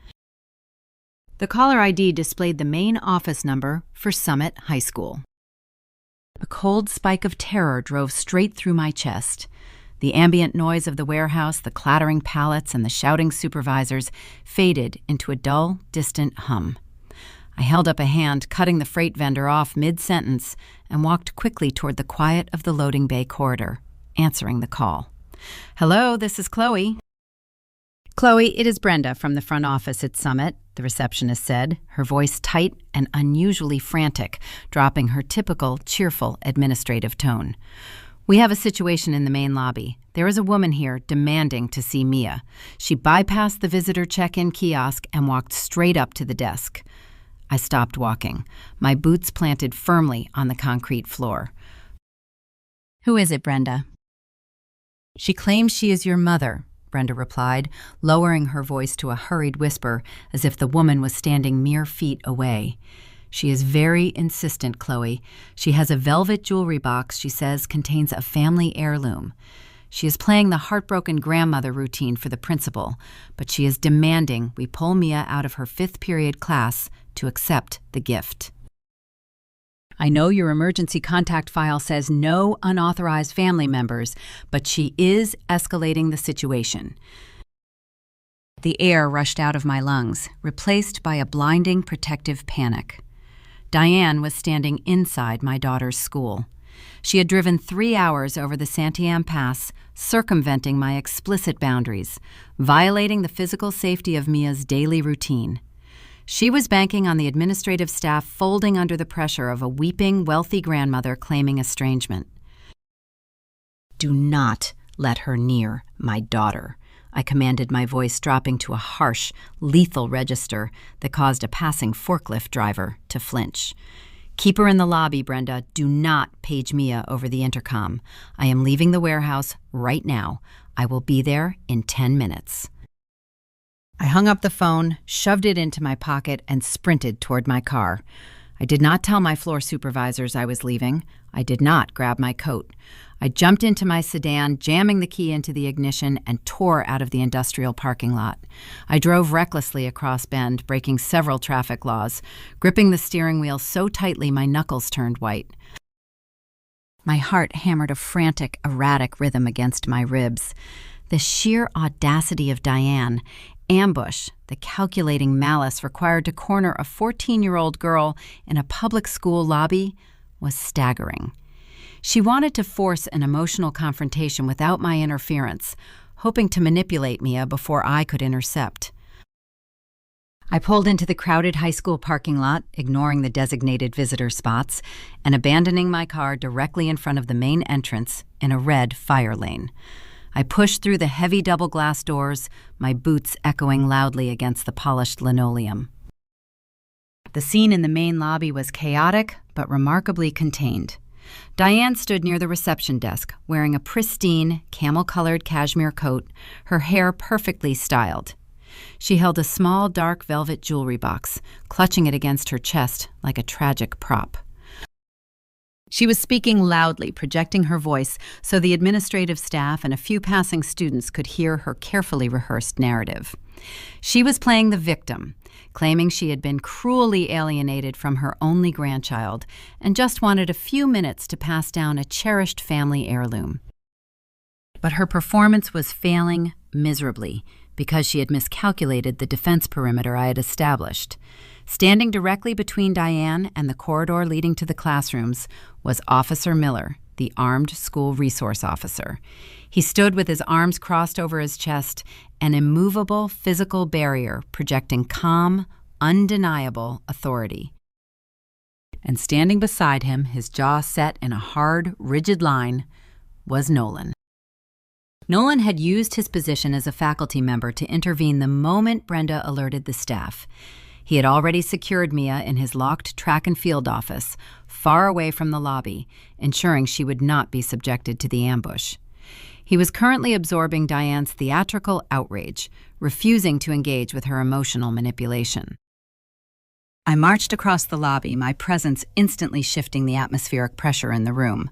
S1: The caller ID displayed the main office number for Summit High School. A cold spike of terror drove straight through my chest. The ambient noise of the warehouse, the clattering pallets, and the shouting supervisors faded into a dull, distant hum. I held up a hand, cutting the freight vendor off mid-sentence, and walked quickly toward the quiet of the loading bay corridor, answering the call. "Hello, this is Chloe." "Chloe, it is Brenda from the front office at Summit," the receptionist said, her voice tight and unusually frantic, dropping her typical, cheerful administrative tone. "We have a situation in the main lobby. There is a woman here demanding to see Mia. She bypassed the visitor check-in kiosk and walked straight up to the desk." I stopped walking, my boots planted firmly on the concrete floor. "Who is it, Brenda?" "She claims she is your mother," Brenda replied, lowering her voice to a hurried whisper as if the woman was standing mere feet away. "She is very insistent, Chloe. She has a velvet jewelry box she says contains a family heirloom. She is playing the heartbroken grandmother routine for the principal, but she is demanding we pull Mia out of her 5th period class to accept the gift. I know your emergency contact file says no unauthorized family members, but she is escalating the situation." The air rushed out of my lungs, replaced by a blinding protective panic. Diane was standing inside my daughter's school. She had driven 3 hours over the Santiam Pass, circumventing my explicit boundaries, violating the physical safety of Mia's daily routine. She was banking on the administrative staff folding under the pressure of a weeping, wealthy grandmother claiming estrangement. "Do not let her near my daughter," I commanded, my voice dropping to a harsh, lethal register that caused a passing forklift driver to flinch. "Keep her in the lobby, Brenda. Do not page Mia over the intercom. I am leaving the warehouse right now. I will be there in 10 minutes. I hung up the phone, shoved it into my pocket, and sprinted toward my car. I did not tell my floor supervisors I was leaving. I did not grab my coat. I jumped into my sedan, jamming the key into the ignition, and tore out of the industrial parking lot. I drove recklessly across Bend, breaking several traffic laws, gripping the steering wheel so tightly my knuckles turned white. My heart hammered a frantic, erratic rhythm against my ribs. The sheer audacity of Diane, ambush, the calculating malice required to corner a 14-year-old girl in a public school lobby, was staggering. She wanted to force an emotional confrontation without my interference, hoping to manipulate Mia before I could intercept. I pulled into the crowded high school parking lot, ignoring the designated visitor spots, and abandoning my car directly in front of the main entrance in a red fire lane. I pushed through the heavy double glass doors, my boots echoing loudly against the polished linoleum. The scene in the main lobby was chaotic, but remarkably contained. Diane stood near the reception desk, wearing a pristine, camel-colored cashmere coat, her hair perfectly styled. She held a small, dark velvet jewelry box, clutching it against her chest like a tragic prop. She was speaking loudly, projecting her voice so the administrative staff and a few passing students could hear her carefully rehearsed narrative. She was playing the victim, claiming she had been cruelly alienated from her only grandchild and just wanted a few minutes to pass down a cherished family heirloom. But her performance was failing miserably because she had miscalculated the defense perimeter I had established. Standing directly between Diane and the corridor leading to the classrooms was Officer Miller, the armed school resource officer. He stood with his arms crossed over his chest, an immovable physical barrier projecting calm, undeniable authority. And standing beside him, his jaw set in a hard, rigid line, was Nolan. Nolan had used his position as a faculty member to intervene the moment Brenda alerted the staff. He had already secured Mia in his locked track and field office, far away from the lobby, ensuring she would not be subjected to the ambush. He was currently absorbing Diane's theatrical outrage, refusing to engage with her emotional manipulation. I marched across the lobby, my presence instantly shifting the atmospheric pressure in the room.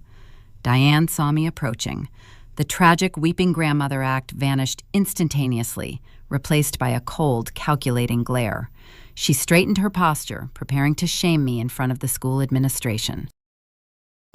S1: Diane saw me approaching. The tragic weeping grandmother act vanished instantaneously, replaced by a cold, calculating glare. She straightened her posture, preparing to shame me in front of the school administration.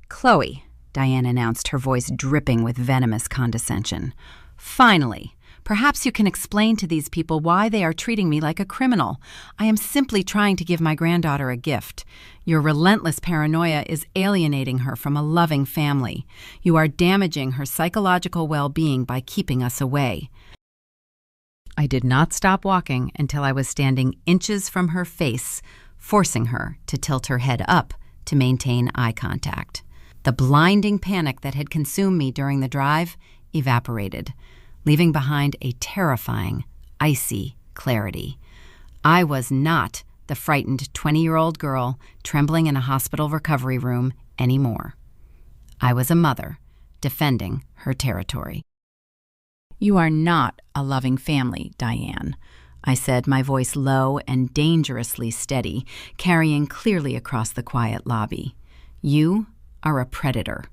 S1: "Chloe," Diane announced, her voice dripping with venomous condescension. "Finally, perhaps you can explain to these people why they are treating me like a criminal. I am simply trying to give my granddaughter a gift. Your relentless paranoia is alienating her from a loving family. You are damaging her psychological well-being by keeping us away." I did not stop walking until I was standing inches from her face, forcing her to tilt her head up to maintain eye contact. The blinding panic that had consumed me during the drive evaporated, leaving behind a terrifying, icy clarity. I was not the frightened 20-year-old girl trembling in a hospital recovery room anymore. I was a mother defending her territory. "You are not a loving family, Diane," I said, my voice low and dangerously steady, carrying clearly across the quiet lobby. "You are a predator.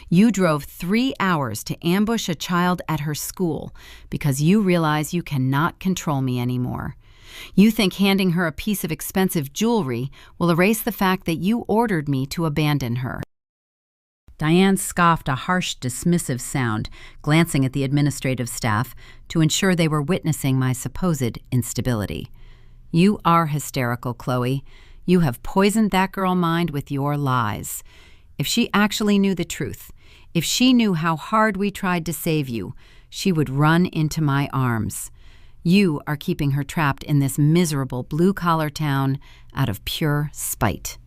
S1: You drove 3 hours to ambush a child at her school because you realize you cannot control me anymore. You think handing her a piece of expensive jewelry will erase the fact that you ordered me to abandon her." Diane scoffed a harsh, dismissive sound, glancing at the administrative staff to ensure they were witnessing my supposed instability. "You are hysterical, Chloe. You have poisoned that girl's mind with your lies. If she actually knew the truth, if she knew how hard we tried to save you, she would run into my arms. You are keeping her trapped in this miserable blue-collar town out of pure spite."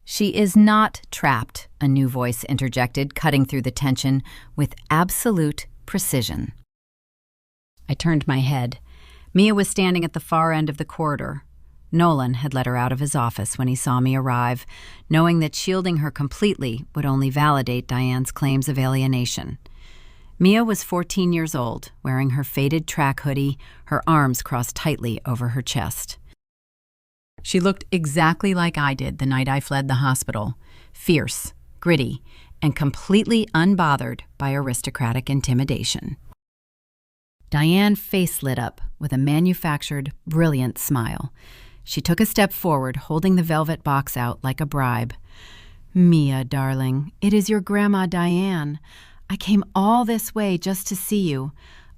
S1: "She is not trapped," a new voice interjected, cutting through the tension with absolute precision. I turned my head. Mia was standing at the far end of the corridor. Nolan had let her out of his office when he saw me arrive, knowing that shielding her completely would only validate Diane's claims of alienation. Mia was 14 years old, wearing her faded track hoodie, her arms crossed tightly over her chest. She looked exactly like I did the night I fled the hospital, fierce, gritty, and completely unbothered by aristocratic intimidation. Diane's face lit up with a manufactured, brilliant smile. She took a step forward, holding the velvet box out like a bribe. "Mia, darling, it is your Grandma Diane. I came all this way just to see you.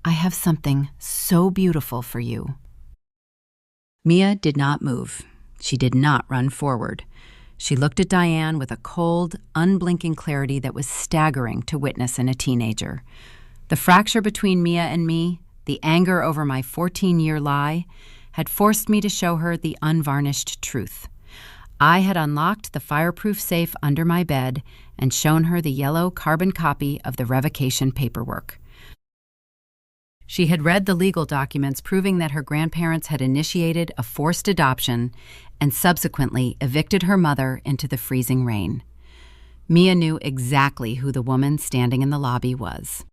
S1: I have something so beautiful for you." Mia did not move. She did not run forward. She looked at Diane with a cold, unblinking clarity that was staggering to witness in a teenager. The fracture between Mia and me, the anger over my 14-year lie, had forced me to show her the unvarnished truth. I had unlocked the fireproof safe under my bed and shown her the yellow carbon copy of the revocation paperwork. She had read the legal documents proving that her grandparents had initiated a forced adoption and subsequently evicted her mother into the freezing rain. Mia knew exactly who the woman standing in the lobby was.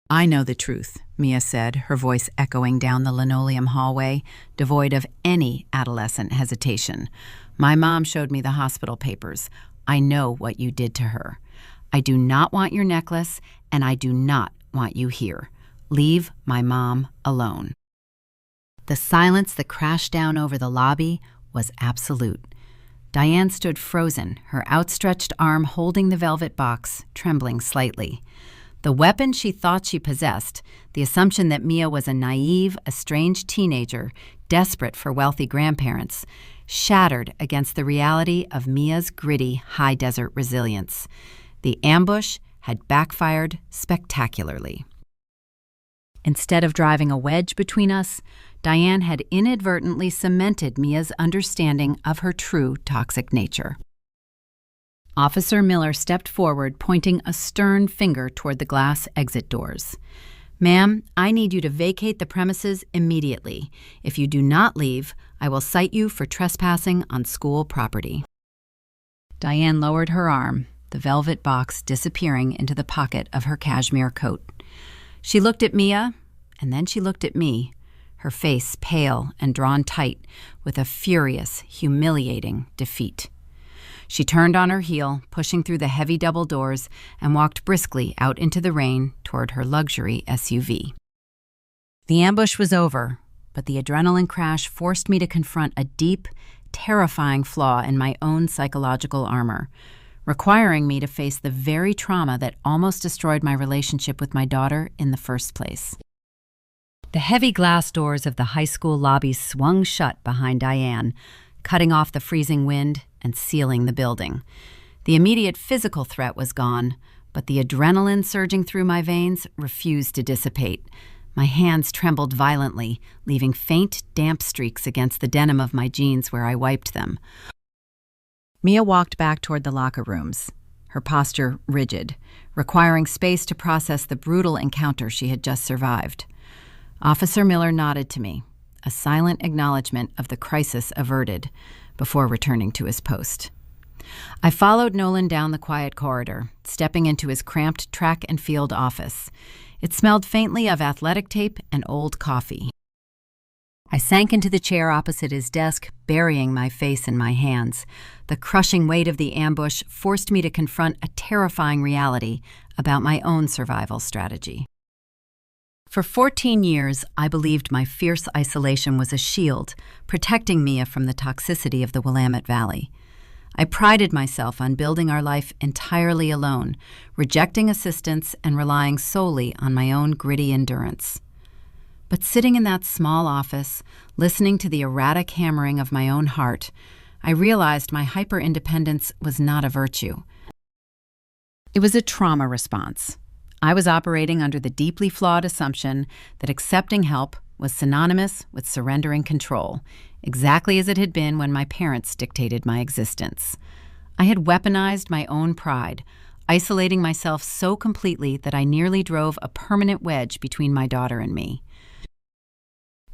S1: "I know the truth," Mia said, her voice echoing down the linoleum hallway, devoid of any adolescent hesitation. "My mom showed me the hospital papers. I know what you did to her. I do not want your necklace, and I do not want you here. Leave my mom alone." The silence that crashed down over the lobby was absolute. Diane stood frozen, her outstretched arm holding the velvet box, trembling slightly. The weapon she thought she possessed, the assumption that Mia was a naive, estranged teenager, desperate for wealthy grandparents, shattered against the reality of Mia's gritty, high-desert resilience. The ambush had backfired spectacularly. Instead of driving a wedge between us, Diane had inadvertently cemented Mia's understanding of her true toxic nature. Officer Miller stepped forward, pointing a stern finger toward the glass exit doors. "Ma'am, I need you to vacate the premises immediately. If you do not leave, I will cite you for trespassing on school property." Diane lowered her arm, the velvet box disappearing into the pocket of her cashmere coat. She looked at Mia, and then she looked at me, her face pale and drawn tight with a furious, humiliating defeat. She turned on her heel, pushing through the heavy double doors, and walked briskly out into the rain toward her luxury SUV. The ambush was over, but the adrenaline crash forced me to confront a deep, terrifying flaw in my own psychological armor, requiring me to face the very trauma that almost destroyed my relationship with my daughter in the first place. The heavy glass doors of the high school lobby swung shut behind Diane, cutting off the freezing wind and sealing the building. The immediate physical threat was gone, but the adrenaline surging through my veins refused to dissipate. My hands trembled violently, leaving faint, damp streaks against the denim of my jeans where I wiped them. Mia walked back toward the locker rooms, her posture rigid, requiring space to process the brutal encounter she had just survived. Officer Miller nodded to me, a silent acknowledgement of the crisis averted, before returning to his post. I followed Nolan down the quiet corridor, stepping into his cramped track and field office. It smelled faintly of athletic tape and old coffee. I sank into the chair opposite his desk, burying my face in my hands. The crushing weight of the ambush forced me to confront a terrifying reality about my own survival strategy. For 14 years, I believed my fierce isolation was a shield, protecting Mia from the toxicity of the Willamette Valley. I prided myself on building our life entirely alone, rejecting assistance and relying solely on my own gritty endurance. But sitting in that small office, listening to the erratic hammering of my own heart, I realized my hyper-independence was not a virtue. It was a trauma response. I was operating under the deeply flawed assumption that accepting help was synonymous with surrendering control, exactly as it had been when my parents dictated my existence. I had weaponized my own pride, isolating myself so completely that I nearly drove a permanent wedge between my daughter and me.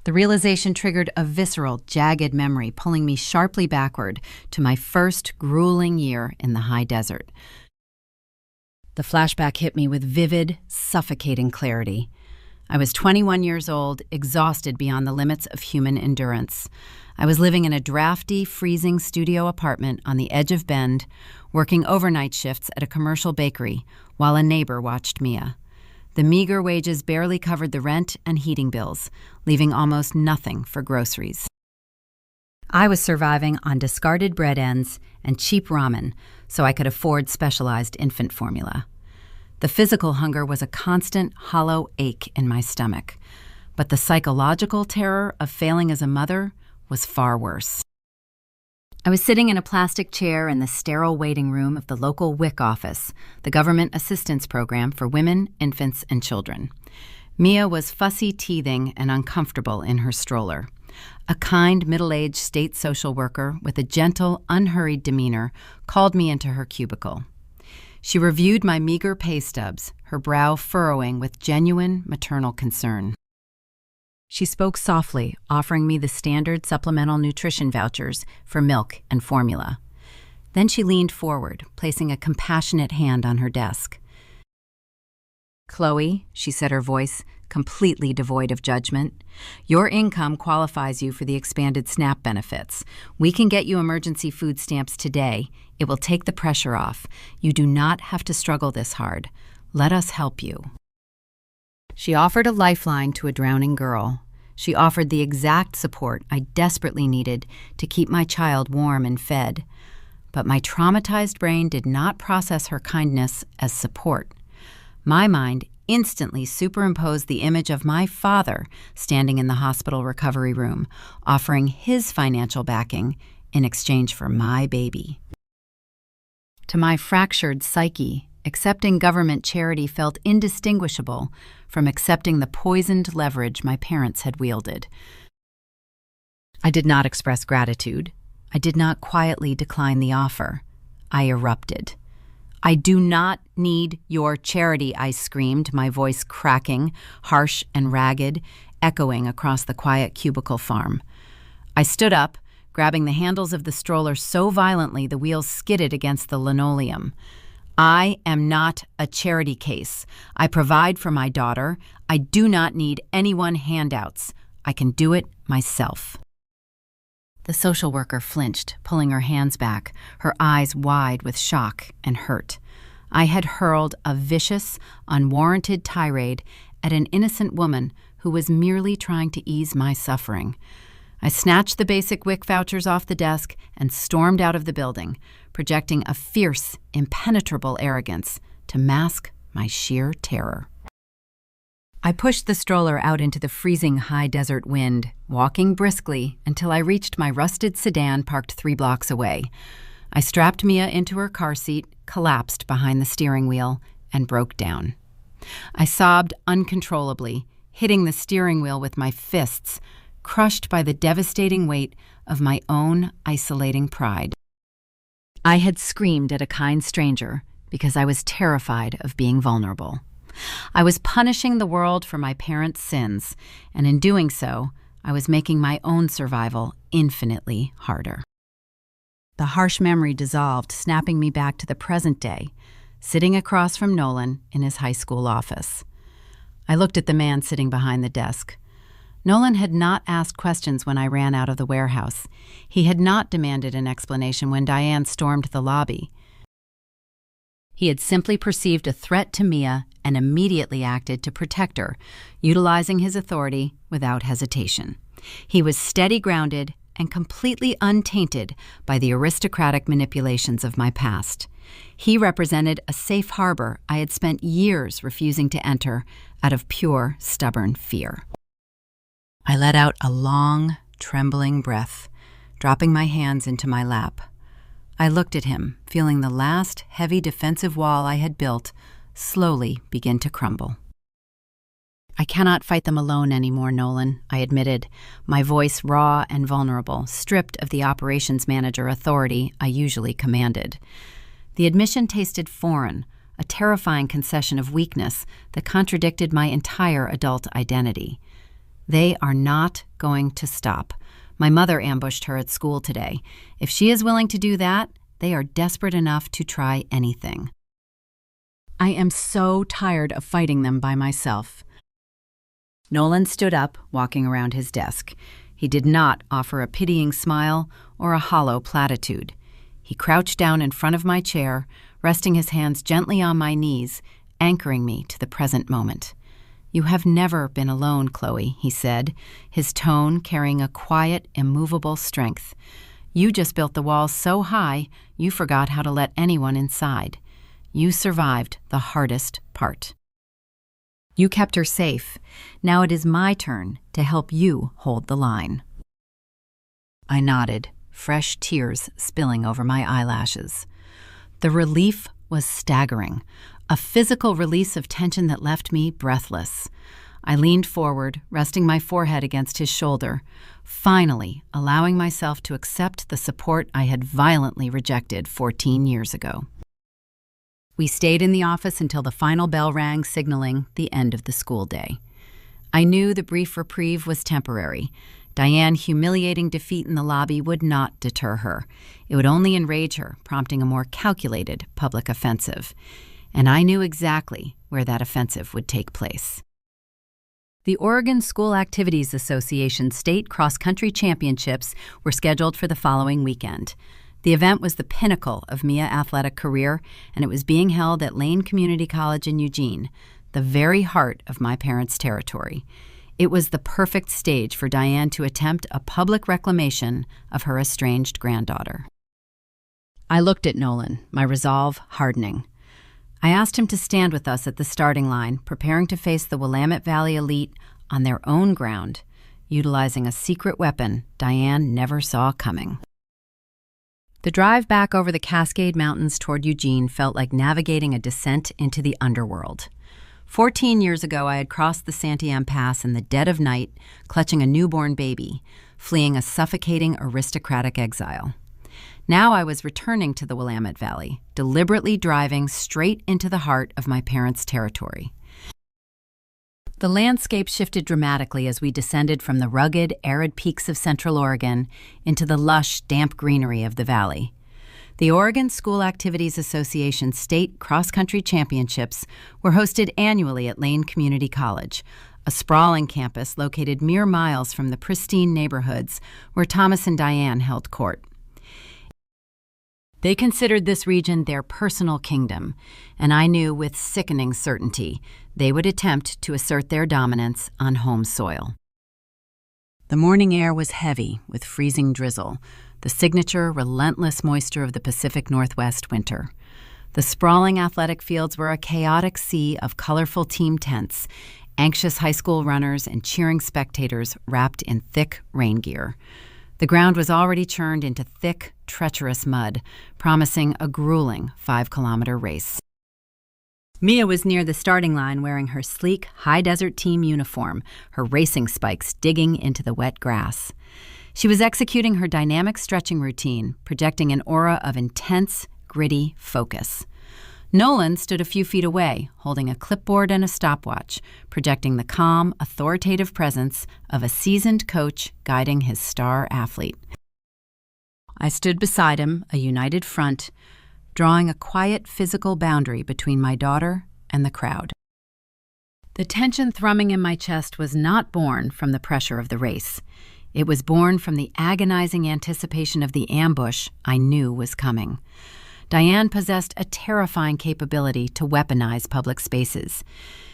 S1: The realization triggered a visceral, jagged memory, pulling me sharply backward to my first grueling year in the high desert. The flashback hit me with vivid, suffocating clarity. I was 21 years old, exhausted beyond the limits of human endurance. I was living in a drafty, freezing studio apartment on the edge of Bend, working overnight shifts at a commercial bakery, while a neighbor watched Mia. The meager wages barely covered the rent and heating bills, leaving almost nothing for groceries. I was surviving on discarded bread ends and cheap ramen so I could afford specialized infant formula. The physical hunger was a constant, hollow ache in my stomach, but the psychological terror of failing as a mother was far worse. I was sitting in a plastic chair in the sterile waiting room of the local WIC office, the Government Assistance Program for Women, Infants, and Children. Mia was fussy teething and uncomfortable in her stroller. A kind, middle-aged state social worker with a gentle, unhurried demeanor called me into her cubicle. She reviewed my meager pay stubs, her brow furrowing with genuine maternal concern. She spoke softly, offering me the standard supplemental nutrition vouchers for milk and formula. Then she leaned forward, placing a compassionate hand on her desk. "Chloe," she said, her voice completely devoid of judgment, "your income qualifies you for the expanded SNAP benefits. We can get you emergency food stamps today. It will take the pressure off. You do not have to struggle this hard. Let us help you." She offered a lifeline to a drowning girl. She offered the exact support I desperately needed to keep my child warm and fed. But my traumatized brain did not process her kindness as support. My mind instantly superimposed the image of my father standing in the hospital recovery room, offering his financial backing in exchange for my baby. To my fractured psyche, accepting government charity felt indistinguishable from accepting the poisoned leverage my parents had wielded. I did not express gratitude. I did not quietly decline the offer. I erupted. "I do not need your charity," I screamed, my voice cracking, harsh and ragged, echoing across the quiet cubicle farm. I stood up, grabbing the handles of the stroller so violently the wheels skidded against the linoleum. "I am not a charity case. I provide for my daughter. I do not need anyone's handouts. I can do it myself." The social worker flinched, pulling her hands back, her eyes wide with shock and hurt. I had hurled a vicious, unwarranted tirade at an innocent woman who was merely trying to ease my suffering. I snatched the basic WIC vouchers off the desk and stormed out of the building, projecting a fierce, impenetrable arrogance to mask my sheer terror. I pushed the stroller out into the freezing high desert wind, walking briskly until I reached my rusted sedan parked 3 blocks away. I strapped Mia into her car seat, collapsed behind the steering wheel, and broke down. I sobbed uncontrollably, hitting the steering wheel with my fists, crushed by the devastating weight of my own isolating pride. I had screamed at a kind stranger because I was terrified of being vulnerable. I was punishing the world for my parents' sins, and in doing so, I was making my own survival infinitely harder. The harsh memory dissolved, snapping me back to the present day, sitting across from Nolan in his high school office. I looked at the man sitting behind the desk. Nolan had not asked questions when I ran out of the warehouse. He had not demanded an explanation when Diane stormed the lobby. He had simply perceived a threat to Mia and immediately acted to protect her, utilizing his authority without hesitation. He was steady-grounded and completely untainted by the aristocratic manipulations of my past. He represented a safe harbor I had spent years refusing to enter out of pure, stubborn fear. I let out a long, trembling breath, dropping my hands into my lap. I looked at him, feeling the last heavy defensive wall I had built slowly begin to crumble. "I cannot fight them alone anymore, Nolan," I admitted, my voice raw and vulnerable, stripped of the operations manager authority I usually commanded. The admission tasted foreign, a terrifying concession of weakness that contradicted my entire adult identity. "They are not going to stop. My mother ambushed her at school today. If she is willing to do that, they are desperate enough to try anything. I am so tired of fighting them by myself." Nolan stood up, walking around his desk. He did not offer a pitying smile or a hollow platitude. He crouched down in front of my chair, resting his hands gently on my knees, anchoring me to the present moment. "You have never been alone, Chloe," he said, his tone carrying a quiet, immovable strength. "You just built the walls so high, you forgot how to let anyone inside. You survived the hardest part. You kept her safe. Now it is my turn to help you hold the line." I nodded, fresh tears spilling over my eyelashes. The relief was staggering, a physical release of tension that left me breathless. I leaned forward, resting my forehead against his shoulder, finally allowing myself to accept the support I had violently rejected 14 years ago. We stayed in the office until the final bell rang, signaling the end of the school day. I knew the brief reprieve was temporary. Diane's humiliating defeat in the lobby would not deter her. It would only enrage her, prompting a more calculated public offensive. And I knew exactly where that offensive would take place. The Oregon School Activities Association State Cross Country Championships were scheduled for the following weekend. The event was the pinnacle of Mia's athletic career, and it was being held at Lane Community College in Eugene, the very heart of my parents' territory. It was the perfect stage for Diane to attempt a public reclamation of her estranged granddaughter. I looked at Nolan, my resolve hardening. I asked him to stand with us at the starting line, preparing to face the Willamette Valley elite on their own ground, utilizing a secret weapon Diane never saw coming. The drive back over the Cascade Mountains toward Eugene felt like navigating a descent into the underworld. 14 years ago, I had crossed the Santiam Pass in the dead of night, clutching a newborn baby, fleeing a suffocating aristocratic exile. Now I was returning to the Willamette Valley, deliberately driving straight into the heart of my parents' territory. The landscape shifted dramatically as we descended from the rugged, arid peaks of Central Oregon into the lush, damp greenery of the valley. The Oregon School Activities Association State Cross-Country Championships were hosted annually at Lane Community College, a sprawling campus located mere miles from the pristine neighborhoods where Thomas and Diane held court. They considered this region their personal kingdom, and I knew with sickening certainty they would attempt to assert their dominance on home soil. The morning air was heavy with freezing drizzle, the signature, relentless moisture of the Pacific Northwest winter. The sprawling athletic fields were a chaotic sea of colorful team tents, anxious high school runners, and cheering spectators wrapped in thick rain gear. The ground was already churned into thick, treacherous mud, promising a grueling 5-kilometer race. Mia was near the starting line wearing her sleek, high-desert team uniform, her racing spikes digging into the wet grass. She was executing her dynamic stretching routine, projecting an aura of intense, gritty focus. Nolan stood a few feet away, holding a clipboard and a stopwatch, projecting the calm, authoritative presence of a seasoned coach guiding his star athlete. I stood beside him, a united front, drawing a quiet physical boundary between my daughter and the crowd. The tension thrumming in my chest was not born from the pressure of the race. It was born from the agonizing anticipation of the ambush I knew was coming. Diane possessed a terrifying capability to weaponize public spaces.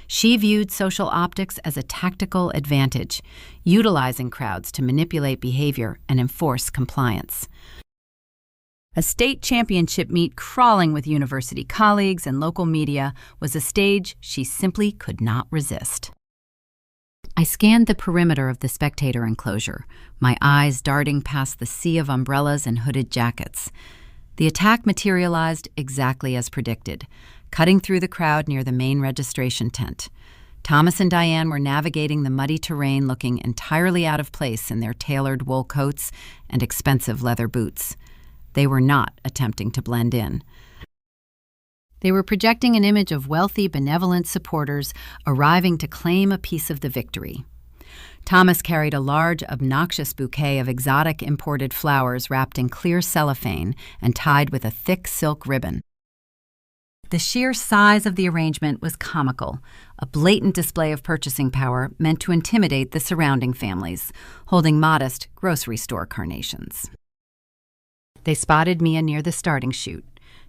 S1: She viewed social optics as a tactical advantage, utilizing crowds to manipulate behavior and enforce compliance. A state championship meet crawling with university colleagues and local media was a stage she simply could not resist. I scanned the perimeter of the spectator enclosure, my eyes darting past the sea of umbrellas and hooded jackets. The attack materialized exactly as predicted, cutting through the crowd near the main registration tent. Thomas and Diane were navigating the muddy terrain looking entirely out of place in their tailored wool coats and expensive leather boots. They were not attempting to blend in. They were projecting an image of wealthy, benevolent supporters arriving to claim a piece of the victory. Thomas carried a large, obnoxious bouquet of exotic imported flowers wrapped in clear cellophane and tied with a thick silk ribbon. The sheer size of the arrangement was comical, a blatant display of purchasing power meant to intimidate the surrounding families, holding modest grocery store carnations. They spotted Mia near the starting chute.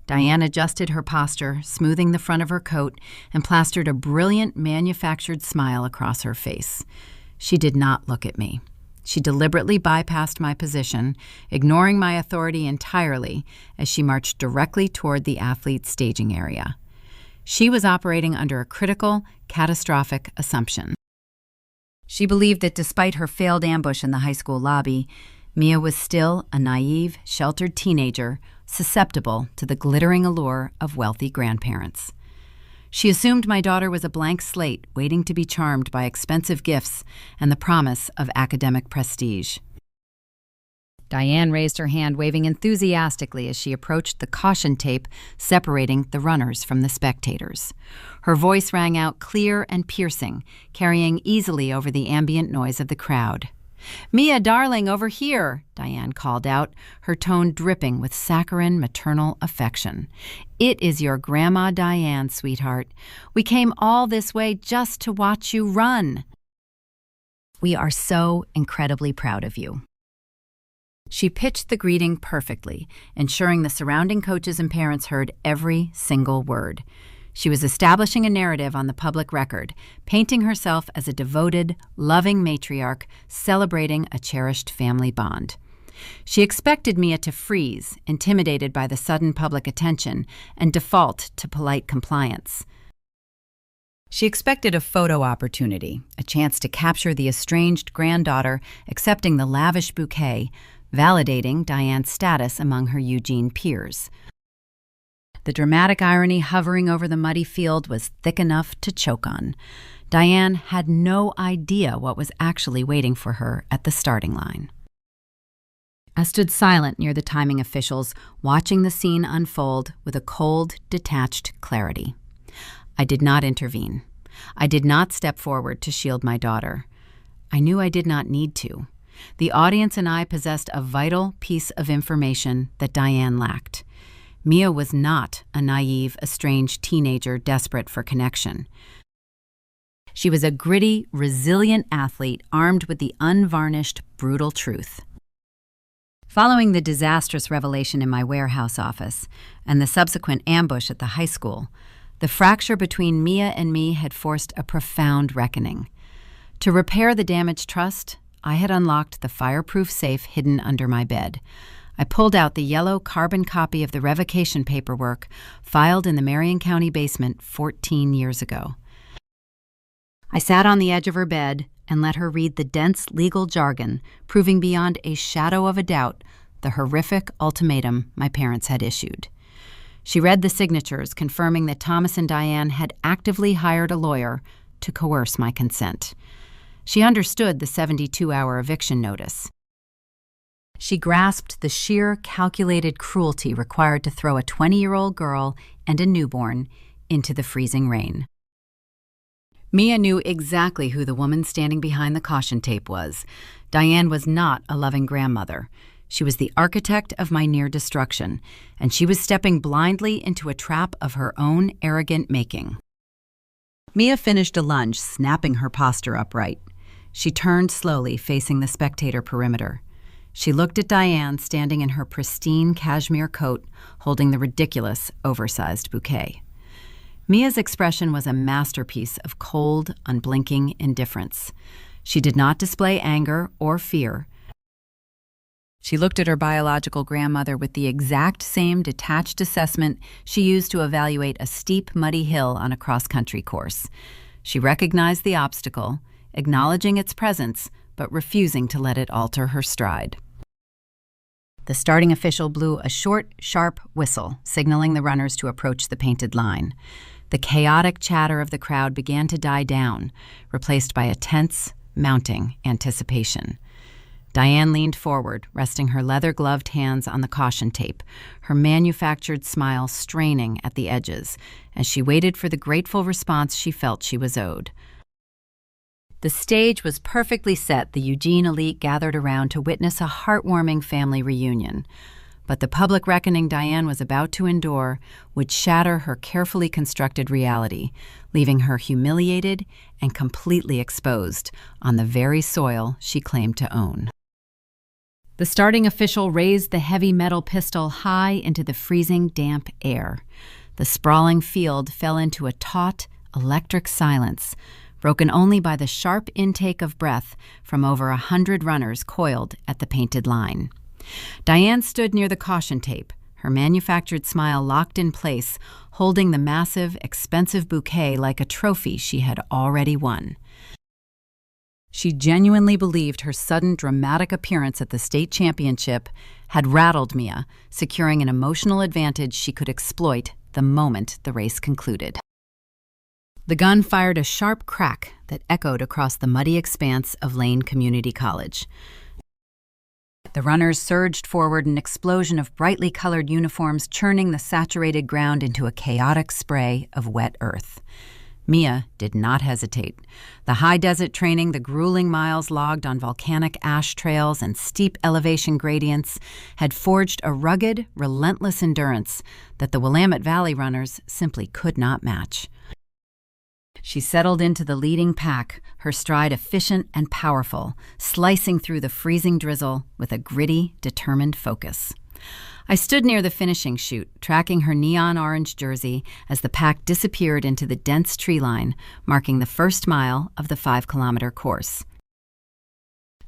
S1: Diane adjusted her posture, smoothing the front of her coat, and plastered a brilliant manufactured smile across her face. She did not look at me. She deliberately bypassed my position, ignoring my authority entirely as she marched directly toward the athlete's staging area. She was operating under a critical, catastrophic assumption. She believed that despite her failed ambush in the high school lobby, Mia was still a naive, sheltered teenager susceptible to the glittering allure of wealthy grandparents. She assumed my daughter was a blank slate waiting to be charmed by expensive gifts and the promise of academic prestige. Diane raised her hand, waving enthusiastically as she approached the caution tape separating the runners from the spectators. Her voice rang out clear and piercing, carrying easily over the ambient noise of the crowd. "Mia, darling, over here," Diane called out, her tone dripping with saccharine maternal affection. "It is your Grandma Diane, sweetheart. We came all this way just to watch you run. We are so incredibly proud of you." She pitched the greeting perfectly, ensuring the surrounding coaches and parents heard every single word. She was establishing a narrative on the public record, painting herself as a devoted, loving matriarch celebrating a cherished family bond. She expected Mia to freeze, intimidated by the sudden public attention, and default to polite compliance. She expected a photo opportunity, a chance to capture the estranged granddaughter accepting the lavish bouquet, validating Diane's status among her Eugene peers. The dramatic irony hovering over the muddy field was thick enough to choke on. Diane had no idea what was actually waiting for her at the starting line. I stood silent near the timing officials, watching the scene unfold with a cold, detached clarity. I did not intervene. I did not step forward to shield my daughter. I knew I did not need to. The audience and I possessed a vital piece of information that Diane lacked. Mia was not a naive, estranged teenager desperate for connection. She was a gritty, resilient athlete armed with the unvarnished, brutal truth. Following the disastrous revelation in my warehouse office and the subsequent ambush at the high school, the fracture between Mia and me had forced a profound reckoning. To repair the damaged trust, I had unlocked the fireproof safe hidden under my bed. I pulled out the yellow carbon copy of the revocation paperwork filed in the Marion County basement 14 years ago. I sat on the edge of her bed and let her read the dense legal jargon, proving beyond a shadow of a doubt the horrific ultimatum my parents had issued. She read the signatures confirming that Thomas and Diane had actively hired a lawyer to coerce my consent. She understood the 72-hour eviction notice. She grasped the sheer, calculated cruelty required to throw a 20-year-old girl and a newborn into the freezing rain. Mia knew exactly who the woman standing behind the caution tape was. Diane was not a loving grandmother. She was the architect of my near destruction, and she was stepping blindly into a trap of her own arrogant making. Mia finished a lunge, snapping her posture upright. She turned slowly, facing the spectator perimeter. She looked at Diane standing in her pristine cashmere coat, holding the ridiculous, oversized bouquet. Mia's expression was a masterpiece of cold, unblinking indifference. She did not display anger or fear. She looked at her biological grandmother with the exact same detached assessment she used to evaluate a steep, muddy hill on a cross-country course. She recognized the obstacle, acknowledging its presence, but refusing to let it alter her stride. The starting official blew a short, sharp whistle, signaling the runners to approach the painted line. The chaotic chatter of the crowd began to die down, replaced by a tense, mounting anticipation. Diane leaned forward, resting her leather-gloved hands on the caution tape, her manufactured smile straining at the edges, as she waited for the grateful response she felt she was owed. The stage was perfectly set. The Eugene elite gathered around to witness a heartwarming family reunion. But the public reckoning Diane was about to endure would shatter her carefully constructed reality, leaving her humiliated and completely exposed on the very soil she claimed to own. The starting official raised the heavy metal pistol high into the freezing, damp air. The sprawling field fell into a taut, electric silence, broken only by the sharp intake of breath from over 100 runners coiled at the painted line. Diane stood near the caution tape, her manufactured smile locked in place, holding the massive, expensive bouquet like a trophy she had already won. She genuinely believed her sudden dramatic appearance at the state championship had rattled Mia, securing an emotional advantage she could exploit the moment the race concluded. The gun fired a sharp crack that echoed across the muddy expanse of Lane Community College. The runners surged forward, an explosion of brightly colored uniforms churning the saturated ground into a chaotic spray of wet earth. Mia did not hesitate. The high desert training, the grueling miles logged on volcanic ash trails and steep elevation gradients had forged a rugged, relentless endurance that the Willamette Valley runners simply could not match. She settled into the leading pack, her stride efficient and powerful, slicing through the freezing drizzle with a gritty, determined focus. I stood near the finishing chute, tracking her neon orange jersey as the pack disappeared into the dense tree line, marking the first mile of the 5-kilometer course.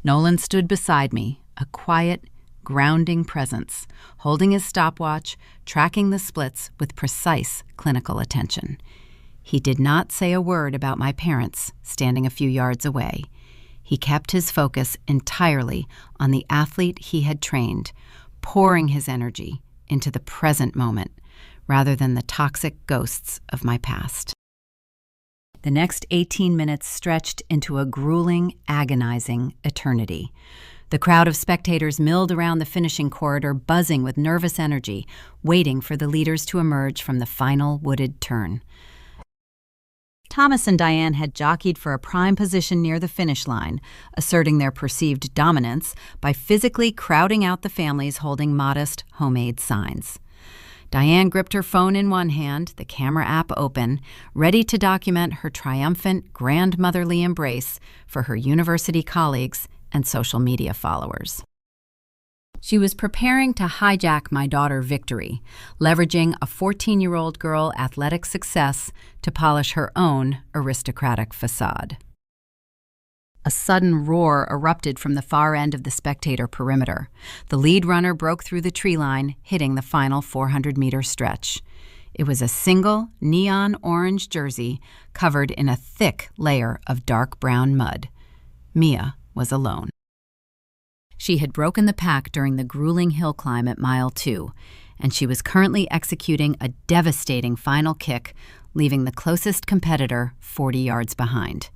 S1: Nolan stood beside me, a quiet, grounding presence, holding his stopwatch, tracking the splits with precise clinical attention. He did not say a word about my parents standing a few yards away. He kept his focus entirely on the athlete he had trained, pouring his energy into the present moment rather than the toxic ghosts of my past. The next 18 minutes stretched into a grueling, agonizing eternity. The crowd of spectators milled around the finishing corridor, buzzing with nervous energy, waiting for the leaders to emerge from the final wooded turn. Thomas and Diane had jockeyed for a prime position near the finish line, asserting their perceived dominance by physically crowding out the families holding modest, homemade signs. Diane gripped her phone in one hand, the camera app open, ready to document her triumphant, grandmotherly embrace for her university colleagues and social media followers. She was preparing to hijack my daughter Victory, leveraging a 14-year-old girl athletic success to polish her own aristocratic facade. A sudden roar erupted from the far end of the spectator perimeter. The lead runner broke through the tree line, hitting the final 400-meter stretch. It was a single, neon orange jersey covered in a thick layer of dark brown mud. Mia was alone. She had broken the pack during the grueling hill climb at mile 2, and she was currently executing a devastating final kick, leaving the closest competitor 40 yards behind.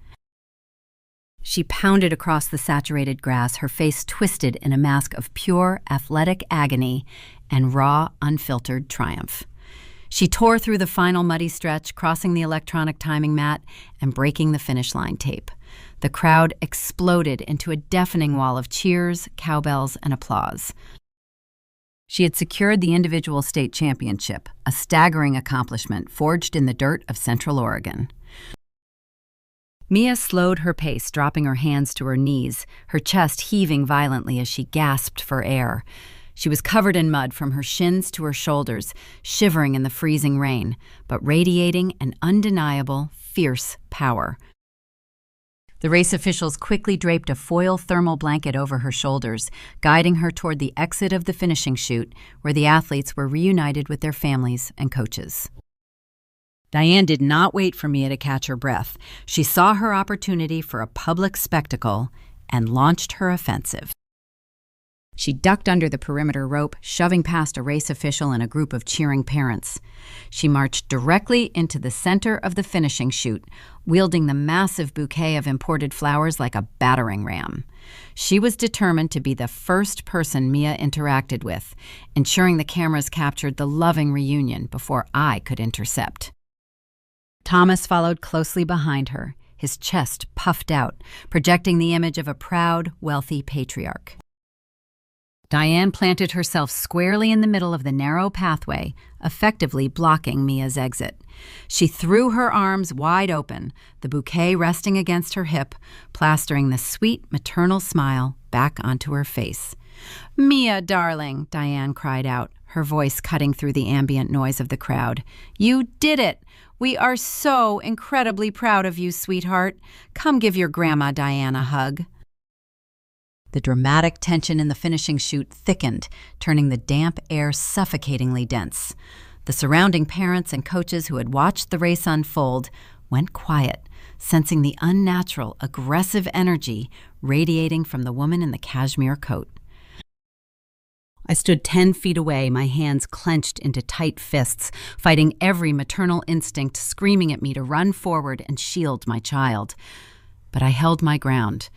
S1: She pounded across the saturated grass, her face twisted in a mask of pure athletic agony and raw, unfiltered triumph. She tore through the final muddy stretch, crossing the electronic timing mat and breaking the finish line tape. The crowd exploded into a deafening wall of cheers, cowbells, and applause. She had secured the individual state championship, a staggering accomplishment forged in the dirt of Central Oregon. Mia slowed her pace, dropping her hands to her knees, her chest heaving violently as she gasped for air. She was covered in mud from her shins to her shoulders, shivering in the freezing rain, but radiating an undeniable, fierce power. The race officials quickly draped a foil thermal blanket over her shoulders, guiding her toward the exit of the finishing chute, where the athletes were reunited with their families and coaches. Diane did not wait for Mia to catch her breath. She saw her opportunity for a public spectacle and launched her offensive. She ducked under the perimeter rope, shoving past a race official and a group of cheering parents. She marched directly into the center of the finishing chute, wielding the massive bouquet of imported flowers like a battering ram. She was determined to be the first person Mia interacted with, ensuring the cameras captured the loving reunion before I could intercept. Thomas followed closely behind her, his chest puffed out, projecting the image of a proud, wealthy patriarch. Diane planted herself squarely in the middle of the narrow pathway, effectively blocking Mia's exit. She threw her arms wide open, the bouquet resting against her hip, plastering the sweet maternal smile back onto her face. "Mia, darling," Diane cried out, her voice cutting through the ambient noise of the crowd. "You did it! We are so incredibly proud of you, sweetheart. Come give your grandma Diane a hug." The dramatic tension in the finishing chute thickened, turning the damp air suffocatingly dense. The surrounding parents and coaches who had watched the race unfold went quiet, sensing the unnatural, aggressive energy radiating from the woman in the cashmere coat. I stood 10 feet away, my hands clenched into tight fists, fighting every maternal instinct screaming at me to run forward and shield my child. But I held my ground.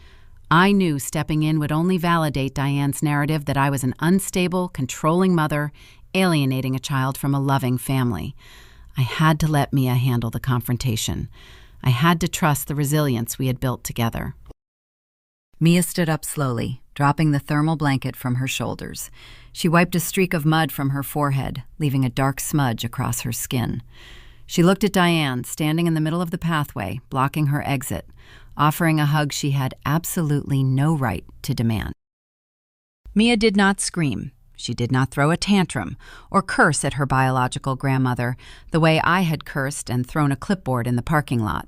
S1: I knew stepping in would only validate Diane's narrative that I was an unstable, controlling mother, alienating a child from a loving family. I had to let Mia handle the confrontation. I had to trust the resilience we had built together. Mia stood up slowly, dropping the thermal blanket from her shoulders. She wiped a streak of mud from her forehead, leaving a dark smudge across her skin. She looked at Diane, standing in the middle of the pathway, blocking her exit, offering a hug she had absolutely no right to demand. Mia did not scream. She did not throw a tantrum or curse at her biological grandmother the way I had cursed and thrown a clipboard in the parking lot.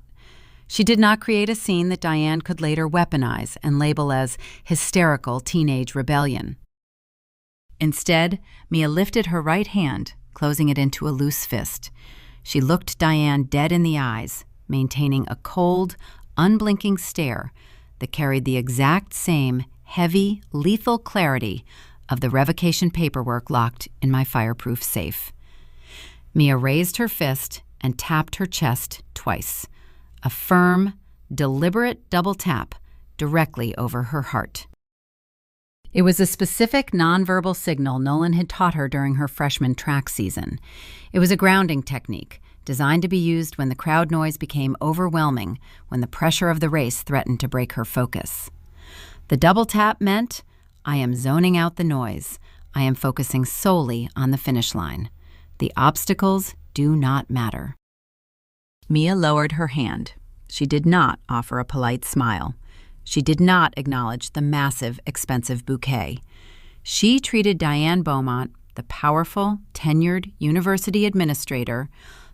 S1: She did not create a scene that Diane could later weaponize and label as hysterical teenage rebellion. Instead, Mia lifted her right hand, closing it into a loose fist. She looked Diane dead in the eyes, maintaining a cold, unblinking stare that carried the exact same heavy, lethal clarity of the revocation paperwork locked in my fireproof safe. Mia raised her fist and tapped her chest twice, a firm, deliberate double tap directly over her heart. It was a specific nonverbal signal Nolan had taught her during her freshman track season. It was a grounding technique designed to be used when the crowd noise became overwhelming, when the pressure of the race threatened to break her focus. The double tap meant, I am zoning out the noise. I am focusing solely on the finish line. The obstacles do not matter. Mia lowered her hand. She did not offer a polite smile. She did not acknowledge the massive, expensive bouquet. She treated Diane Beaumont, the powerful, tenured university administrator,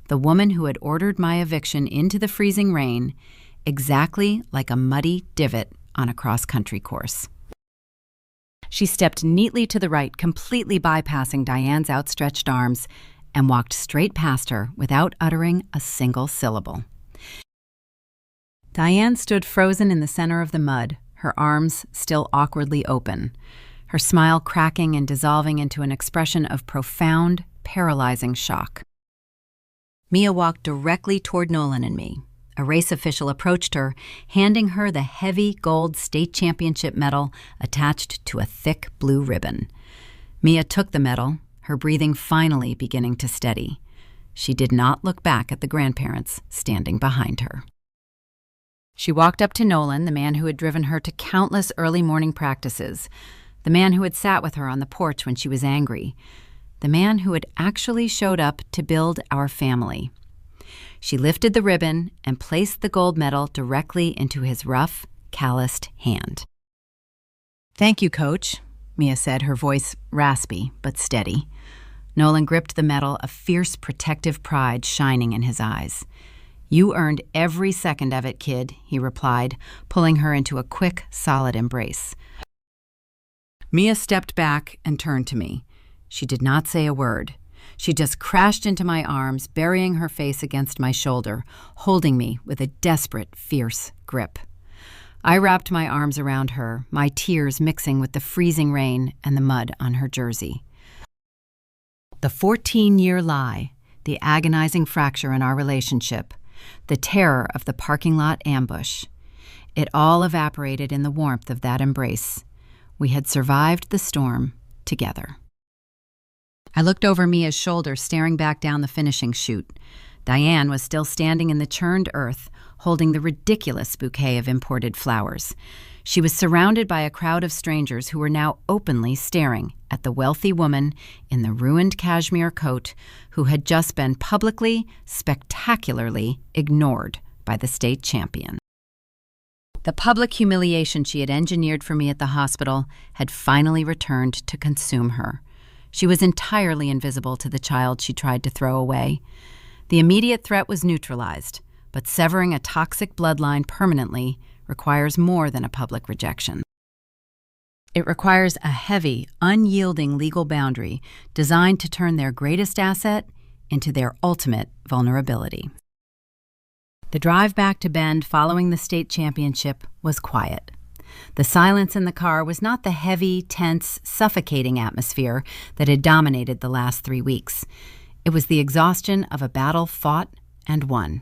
S1: the woman who had ordered my eviction into the freezing rain, exactly like a muddy divot on a cross-country course. She stepped neatly to the right, completely bypassing Diane's outstretched arms, and walked straight past her without uttering a single syllable. Diane stood frozen in the center of the mud, her arms still awkwardly open, her smile cracking and dissolving into an expression of profound, paralyzing shock. Mia walked directly toward Nolan and me. A race official approached her, handing her the heavy gold state championship medal attached to a thick blue ribbon. Mia took the medal, her breathing finally beginning to steady. She did not look back at the grandparents standing behind her. She walked up to Nolan, the man who had driven her to countless early morning practices, the man who had sat with her on the porch when she was angry, the man who had actually showed up to build our family. She lifted the ribbon and placed the gold medal directly into his rough, calloused hand. "Thank you, Coach," Mia said, her voice raspy but steady. Nolan gripped the medal, a fierce protective pride shining in his eyes. "You earned every second of it, kid," he replied, pulling her into a quick, solid embrace. Mia stepped back and turned to me. She did not say a word. She just crashed into my arms, burying her face against my shoulder, holding me with a desperate, fierce grip. I wrapped my arms around her, my tears mixing with the freezing rain and the mud on her jersey. The 14-year lie, the agonizing fracture in our relationship, the terror of the parking lot ambush. It all evaporated in the warmth of that embrace. We had survived the storm together. I looked over Mia's shoulder, staring back down the finishing chute. Diane was still standing in the churned earth, holding the ridiculous bouquet of imported flowers. She was surrounded by a crowd of strangers who were now openly staring at the wealthy woman in the ruined cashmere coat who had just been publicly, spectacularly ignored by the state champion. The public humiliation she had engineered for me at the hospital had finally returned to consume her. She was entirely invisible to the child she tried to throw away. The immediate threat was neutralized, but severing a toxic bloodline permanently requires more than a public rejection. It requires a heavy, unyielding legal boundary designed to turn their greatest asset into their ultimate vulnerability. The drive back to Bend following the state championship was quiet. The silence in the car was not the heavy, tense, suffocating atmosphere that had dominated the last 3 weeks. It was the exhaustion of a battle fought and won.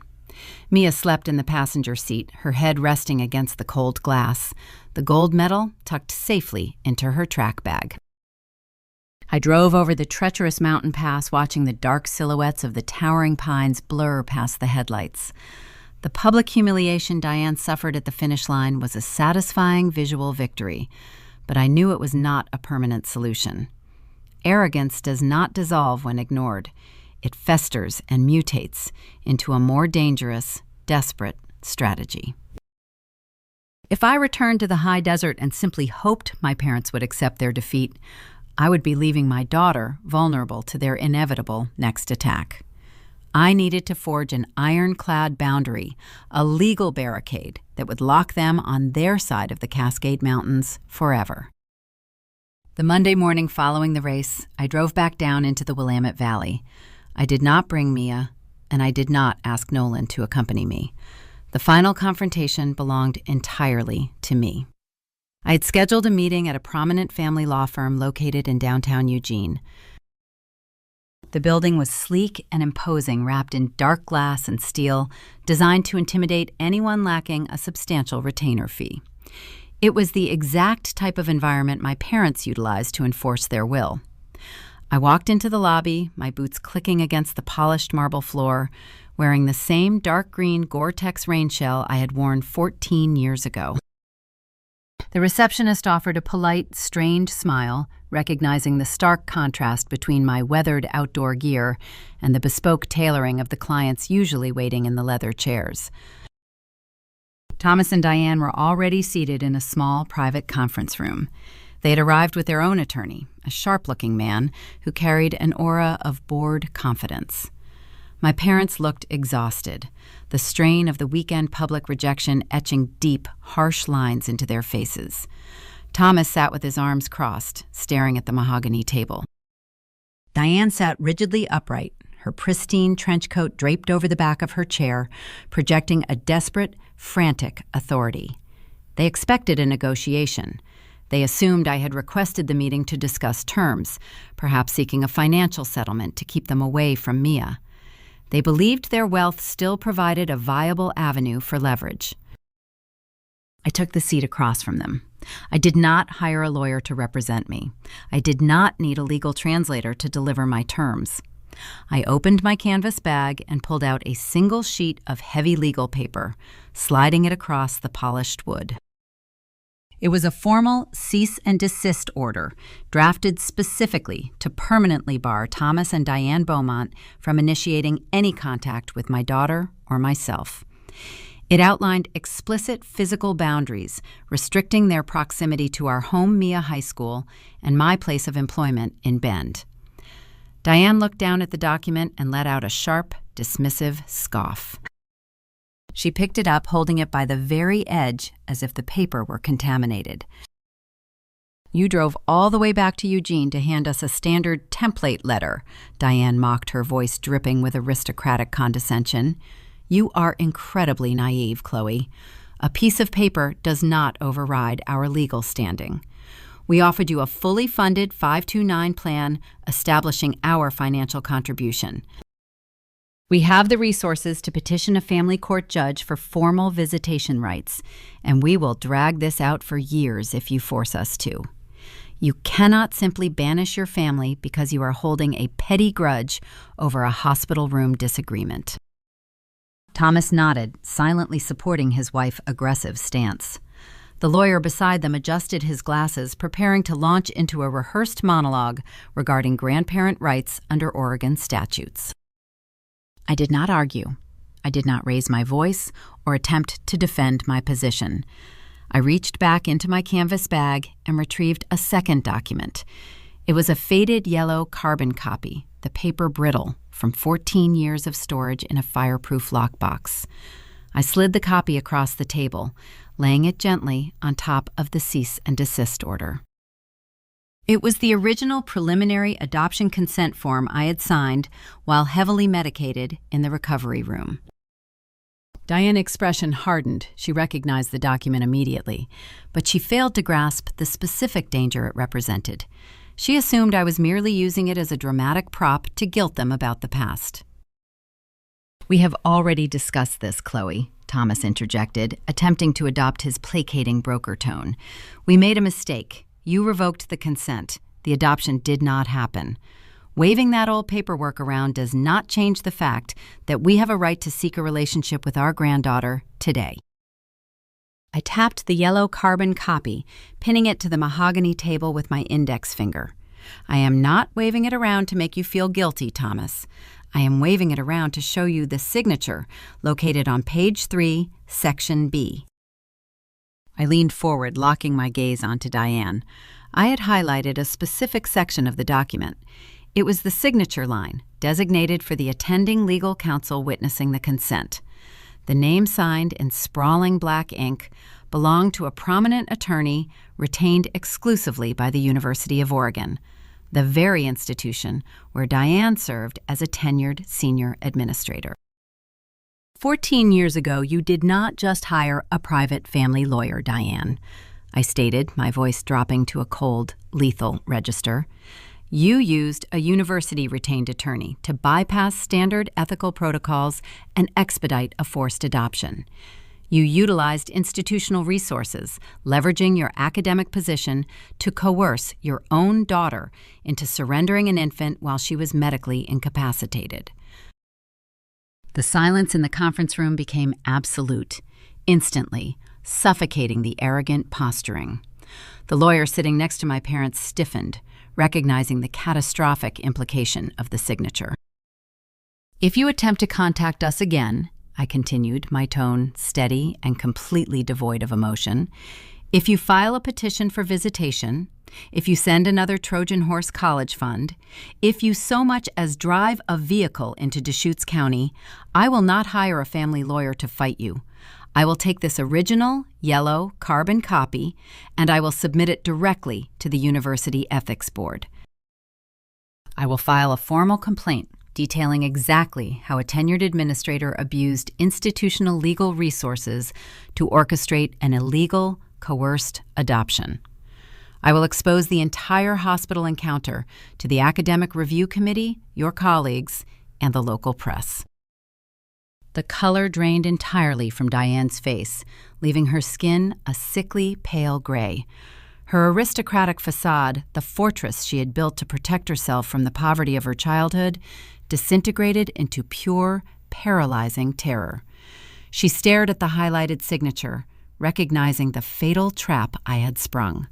S1: Mia slept in the passenger seat, her head resting against the cold glass, the gold medal tucked safely into her track bag. I drove over the treacherous mountain pass, watching the dark silhouettes of the towering pines blur past the headlights. The public humiliation Diane suffered at the finish line was a satisfying visual victory, but I knew it was not a permanent solution. Arrogance does not dissolve when ignored. It festers and mutates into a more dangerous, desperate strategy. If I returned to the high desert and simply hoped my parents would accept their defeat, I would be leaving my daughter vulnerable to their inevitable next attack. I needed to forge an ironclad boundary, a legal barricade that would lock them on their side of the Cascade Mountains forever. The Monday morning following the race, I drove back down into the Willamette Valley. I did not bring Mia, and I did not ask Nolan to accompany me. The final confrontation belonged entirely to me. I had scheduled a meeting at a prominent family law firm located in downtown Eugene. The building was sleek and imposing, wrapped in dark glass and steel, designed to intimidate anyone lacking a substantial retainer fee. It was the exact type of environment my parents utilized to enforce their will. I walked into the lobby, my boots clicking against the polished marble floor, wearing the same dark green Gore-Tex rain shell I had worn 14 years ago. The receptionist offered a polite, strained smile, recognizing the stark contrast between my weathered outdoor gear and the bespoke tailoring of the clients usually waiting in the leather chairs. Thomas and Diane were already seated in a small private conference room. They had arrived with their own attorney, a sharp-looking man who carried an aura of bored confidence. My parents looked exhausted, the strain of the weekend public rejection etching deep, harsh lines into their faces. Thomas sat with his arms crossed, staring at the mahogany table. Diane sat rigidly upright, her pristine trench coat draped over the back of her chair, projecting a desperate, frantic authority. They expected a negotiation. They assumed I had requested the meeting to discuss terms, perhaps seeking a financial settlement to keep them away from Mia. They believed their wealth still provided a viable avenue for leverage. I took the seat across from them. I did not hire a lawyer to represent me. I did not need a legal translator to deliver my terms. I opened my canvas bag and pulled out a single sheet of heavy legal paper, sliding it across the polished wood. It was a formal cease and desist order, drafted specifically to permanently bar Thomas and Diane Beaumont from initiating any contact with my daughter or myself. It outlined explicit physical boundaries, restricting their proximity to our home Mia High School and my place of employment in Bend. Diane looked down at the document and let out a sharp, dismissive scoff. She picked it up, holding it by the very edge as if the paper were contaminated. "You drove all the way back to Eugene to hand us a standard template letter," Diane mocked, her voice dripping with aristocratic condescension. "You are incredibly naive, Chloe. A piece of paper does not override our legal standing. We offered you a fully funded 529 plan establishing our financial contribution. We have the resources to petition a family court judge for formal visitation rights, and we will drag this out for years if you force us to. You cannot simply banish your family because you are holding a petty grudge over a hospital room disagreement." Thomas nodded, silently supporting his wife's aggressive stance. The lawyer beside them adjusted his glasses, preparing to launch into a rehearsed monologue regarding grandparent rights under Oregon statutes. I did not argue. I did not raise my voice or attempt to defend my position. I reached back into my canvas bag and retrieved a second document. It was a faded yellow carbon copy, the paper brittle, from 14 years of storage in a fireproof lockbox. I slid the copy across the table, laying it gently on top of the cease and desist order. It was the original preliminary adoption consent form I had signed while heavily medicated in the recovery room. Diane's expression hardened. She recognized the document immediately, but she failed to grasp the specific danger it represented. She assumed I was merely using it as a dramatic prop to guilt them about the past. "We have already discussed this, Chloe," Thomas interjected, attempting to adopt his placating broker tone. "We made a mistake. You revoked the consent. The adoption did not happen. Waving that old paperwork around does not change the fact that we have a right to seek a relationship with our granddaughter today." I tapped the yellow carbon copy, pinning it to the mahogany table with my index finger. "I am not waving it around to make you feel guilty, Thomas. I am waving it around to show you the signature located on page 3, section B." I leaned forward, locking my gaze onto Diane. I had highlighted a specific section of the document. It was the signature line, designated for the attending legal counsel witnessing the consent. The name signed in sprawling black ink belonged to a prominent attorney retained exclusively by the University of Oregon, the very institution where Diane served as a tenured senior administrator. 14 years ago, you did not just hire a private family lawyer, Diane, I stated, my voice dropping to a cold, lethal register. You used a university-retained attorney to bypass standard ethical protocols and expedite a forced adoption. You utilized institutional resources, leveraging your academic position to coerce your own daughter into surrendering an infant while she was medically incapacitated. The silence in the conference room became absolute, instantly, suffocating the arrogant posturing. The lawyer sitting next to my parents stiffened, recognizing the catastrophic implication of the signature. If you attempt to contact us again, I continued, my tone steady and completely devoid of emotion, if you file a petition for visitation, if you send another Trojan Horse College Fund, if you so much as drive a vehicle into Deschutes County, I will not hire a family lawyer to fight you. I will take this original, yellow, carbon copy, and I will submit it directly to the University Ethics Board. I will file a formal complaint detailing exactly how a tenured administrator abused institutional legal resources to orchestrate an illegal, coerced adoption. I will expose the entire hospital encounter to the Academic Review Committee, your colleagues, and the local press. The color drained entirely from Diane's face, leaving her skin a sickly, pale gray. Her aristocratic facade, the fortress she had built to protect herself from the poverty of her childhood, disintegrated into pure, paralyzing terror. She stared at the highlighted signature, recognizing the fatal trap I had sprung.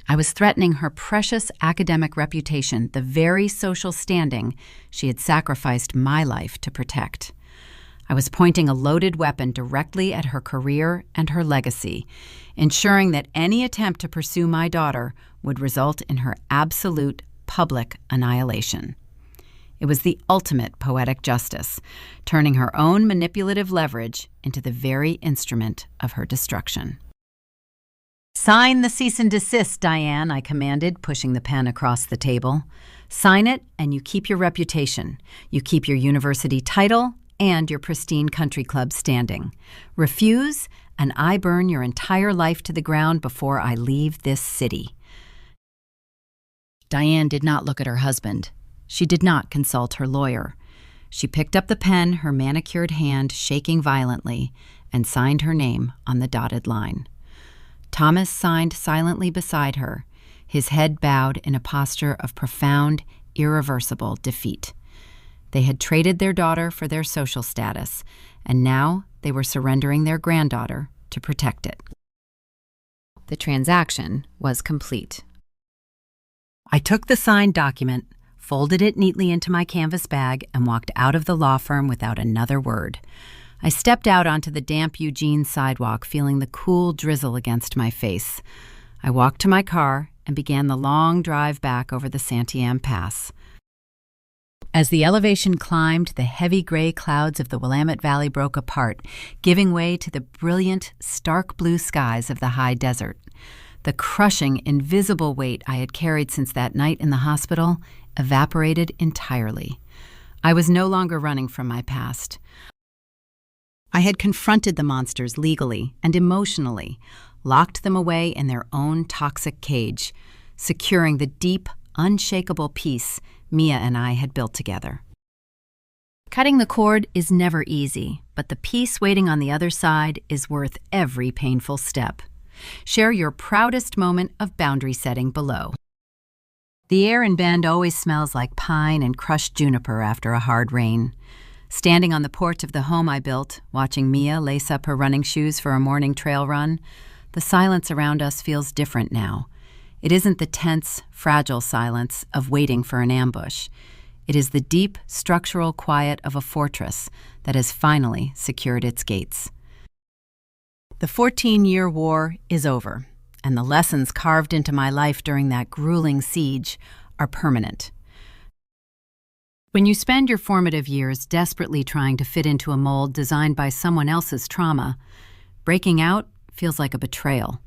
S1: I was threatening her precious academic reputation, the very social standing she had sacrificed my life to protect. I was pointing a loaded weapon directly at her career and her legacy, ensuring that any attempt to pursue my daughter would result in her absolute public annihilation. It was the ultimate poetic justice, turning her own manipulative leverage into the very instrument of her destruction. "Sign the cease and desist, Diane," I commanded, pushing the pen across the table. "Sign it, and you keep your reputation. You keep your university title and your pristine country club standing. Refuse, and I burn your entire life to the ground before I leave this city." Diane did not look at her husband. She did not consult her lawyer. She picked up the pen, her manicured hand shaking violently, and signed her name on the dotted line. Thomas signed silently beside her, his head bowed in a posture of profound, irreversible defeat. They had traded their daughter for their social status, and now they were surrendering their granddaughter to protect it. The transaction was complete. I took the signed document, folded it neatly into my canvas bag, and walked out of the law firm without another word. I stepped out onto the damp Eugene sidewalk, feeling the cool drizzle against my face. I walked to my car and began the long drive back over the Santiam Pass. As the elevation climbed, the heavy gray clouds of the Willamette Valley broke apart, giving way to the brilliant, stark blue skies of the high desert. The crushing, invisible weight I had carried since that night in the hospital evaporated entirely. I was no longer running from my past. I had confronted the monsters legally and emotionally, locked them away in their own toxic cage, securing the deep, unshakable peace Mia and I had built together. Cutting the cord is never easy, but the peace waiting on the other side is worth every painful step. Share your proudest moment of boundary setting below. The air in Bend always smells like pine and crushed juniper after a hard rain. Standing on the porch of the home I built, watching Mia lace up her running shoes for a morning trail run, the silence around us feels different now. It isn't the tense, fragile silence of waiting for an ambush. It is the deep, structural quiet of a fortress that has finally secured its gates. The 14-year war is over, and the lessons carved into my life during that grueling siege are permanent. When you spend your formative years desperately trying to fit into a mold designed by someone else's trauma, breaking out feels like a betrayal.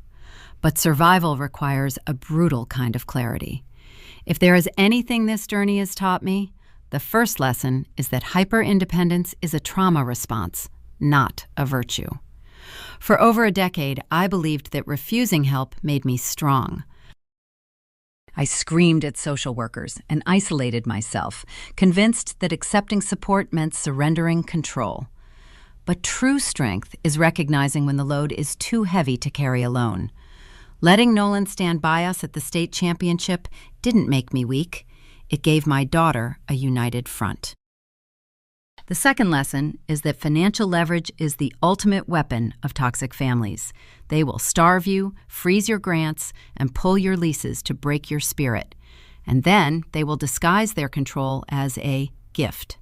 S1: But survival requires a brutal kind of clarity. If there is anything this journey has taught me, The first lesson is that hyper-independence is a trauma response, not a virtue. For over a decade, I believed that refusing help made me strong. I screamed at social workers and isolated myself, convinced that accepting support meant surrendering control. But true strength is recognizing when the load is too heavy to carry alone. Letting Nolan stand by us at the state championship didn't make me weak. It gave my daughter a united front. The second lesson is that financial leverage is the ultimate weapon of toxic families. They will starve you, freeze your grants, and pull your leases to break your spirit. And then they will disguise their control as a gift.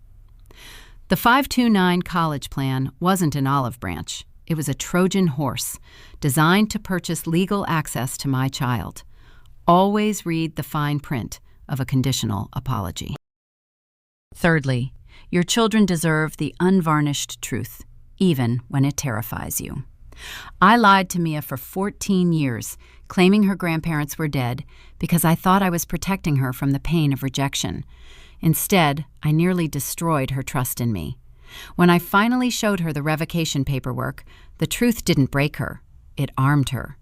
S1: The 529 college plan wasn't an olive branch. It was a Trojan horse designed to purchase legal access to my child. Always read the fine print of a conditional apology. Thirdly, your children deserve the unvarnished truth, even when it terrifies you. I lied to Mia for 14 years, claiming her grandparents were dead because I thought I was protecting her from the pain of rejection. Instead, I nearly destroyed her trust in me. When I finally showed her the revocation paperwork, the truth didn't break her. It armed her.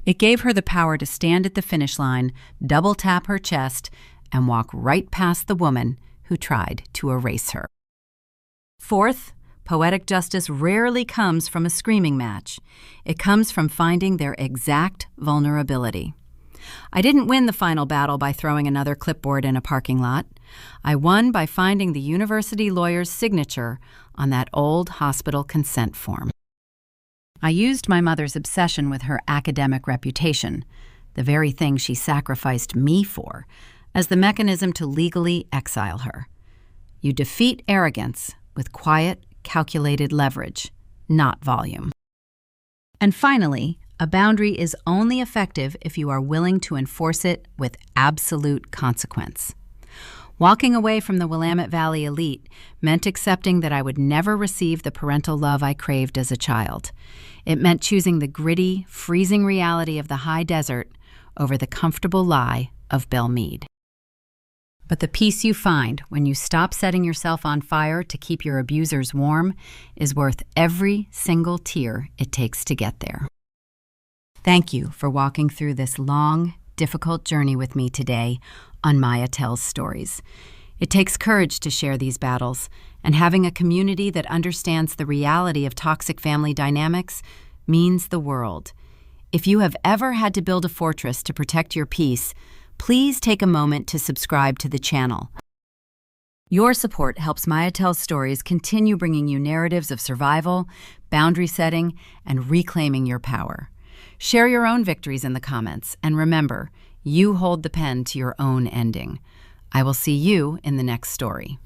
S1: It gave her the power to stand at the finish line, double-tap her chest, and walk right past the woman who tried to erase her. Fourth, poetic justice rarely comes from a screaming match. It comes from finding their exact vulnerability. I didn't win the final battle by throwing another clipboard in a parking lot. I won by finding the university lawyer's signature on that old hospital consent form. I used my mother's obsession with her academic reputation, the very thing she sacrificed me for, as the mechanism to legally exile her. You defeat arrogance with quiet, calculated leverage, not volume. And finally, a boundary is only effective if you are willing to enforce it with absolute consequence. Walking away from the Willamette Valley elite meant accepting that I would never receive the parental love I craved as a child. It meant choosing the gritty, freezing reality of the high desert over the comfortable lie of Belmead. But the peace you find when you stop setting yourself on fire to keep your abusers warm is worth every single tear it takes to get there. Thank you for walking through this long, difficult journey with me today on Maya Tells Stories. It takes courage to share these battles, and having a community that understands the reality of toxic family dynamics means the world. If you have ever had to build a fortress to protect your peace, please take a moment to subscribe to the channel. Your support helps Maya Tells Stories continue bringing you narratives of survival, boundary setting, and reclaiming your power. Share your own victories in the comments, and remember, you hold the pen to your own ending. I will see you in the next story.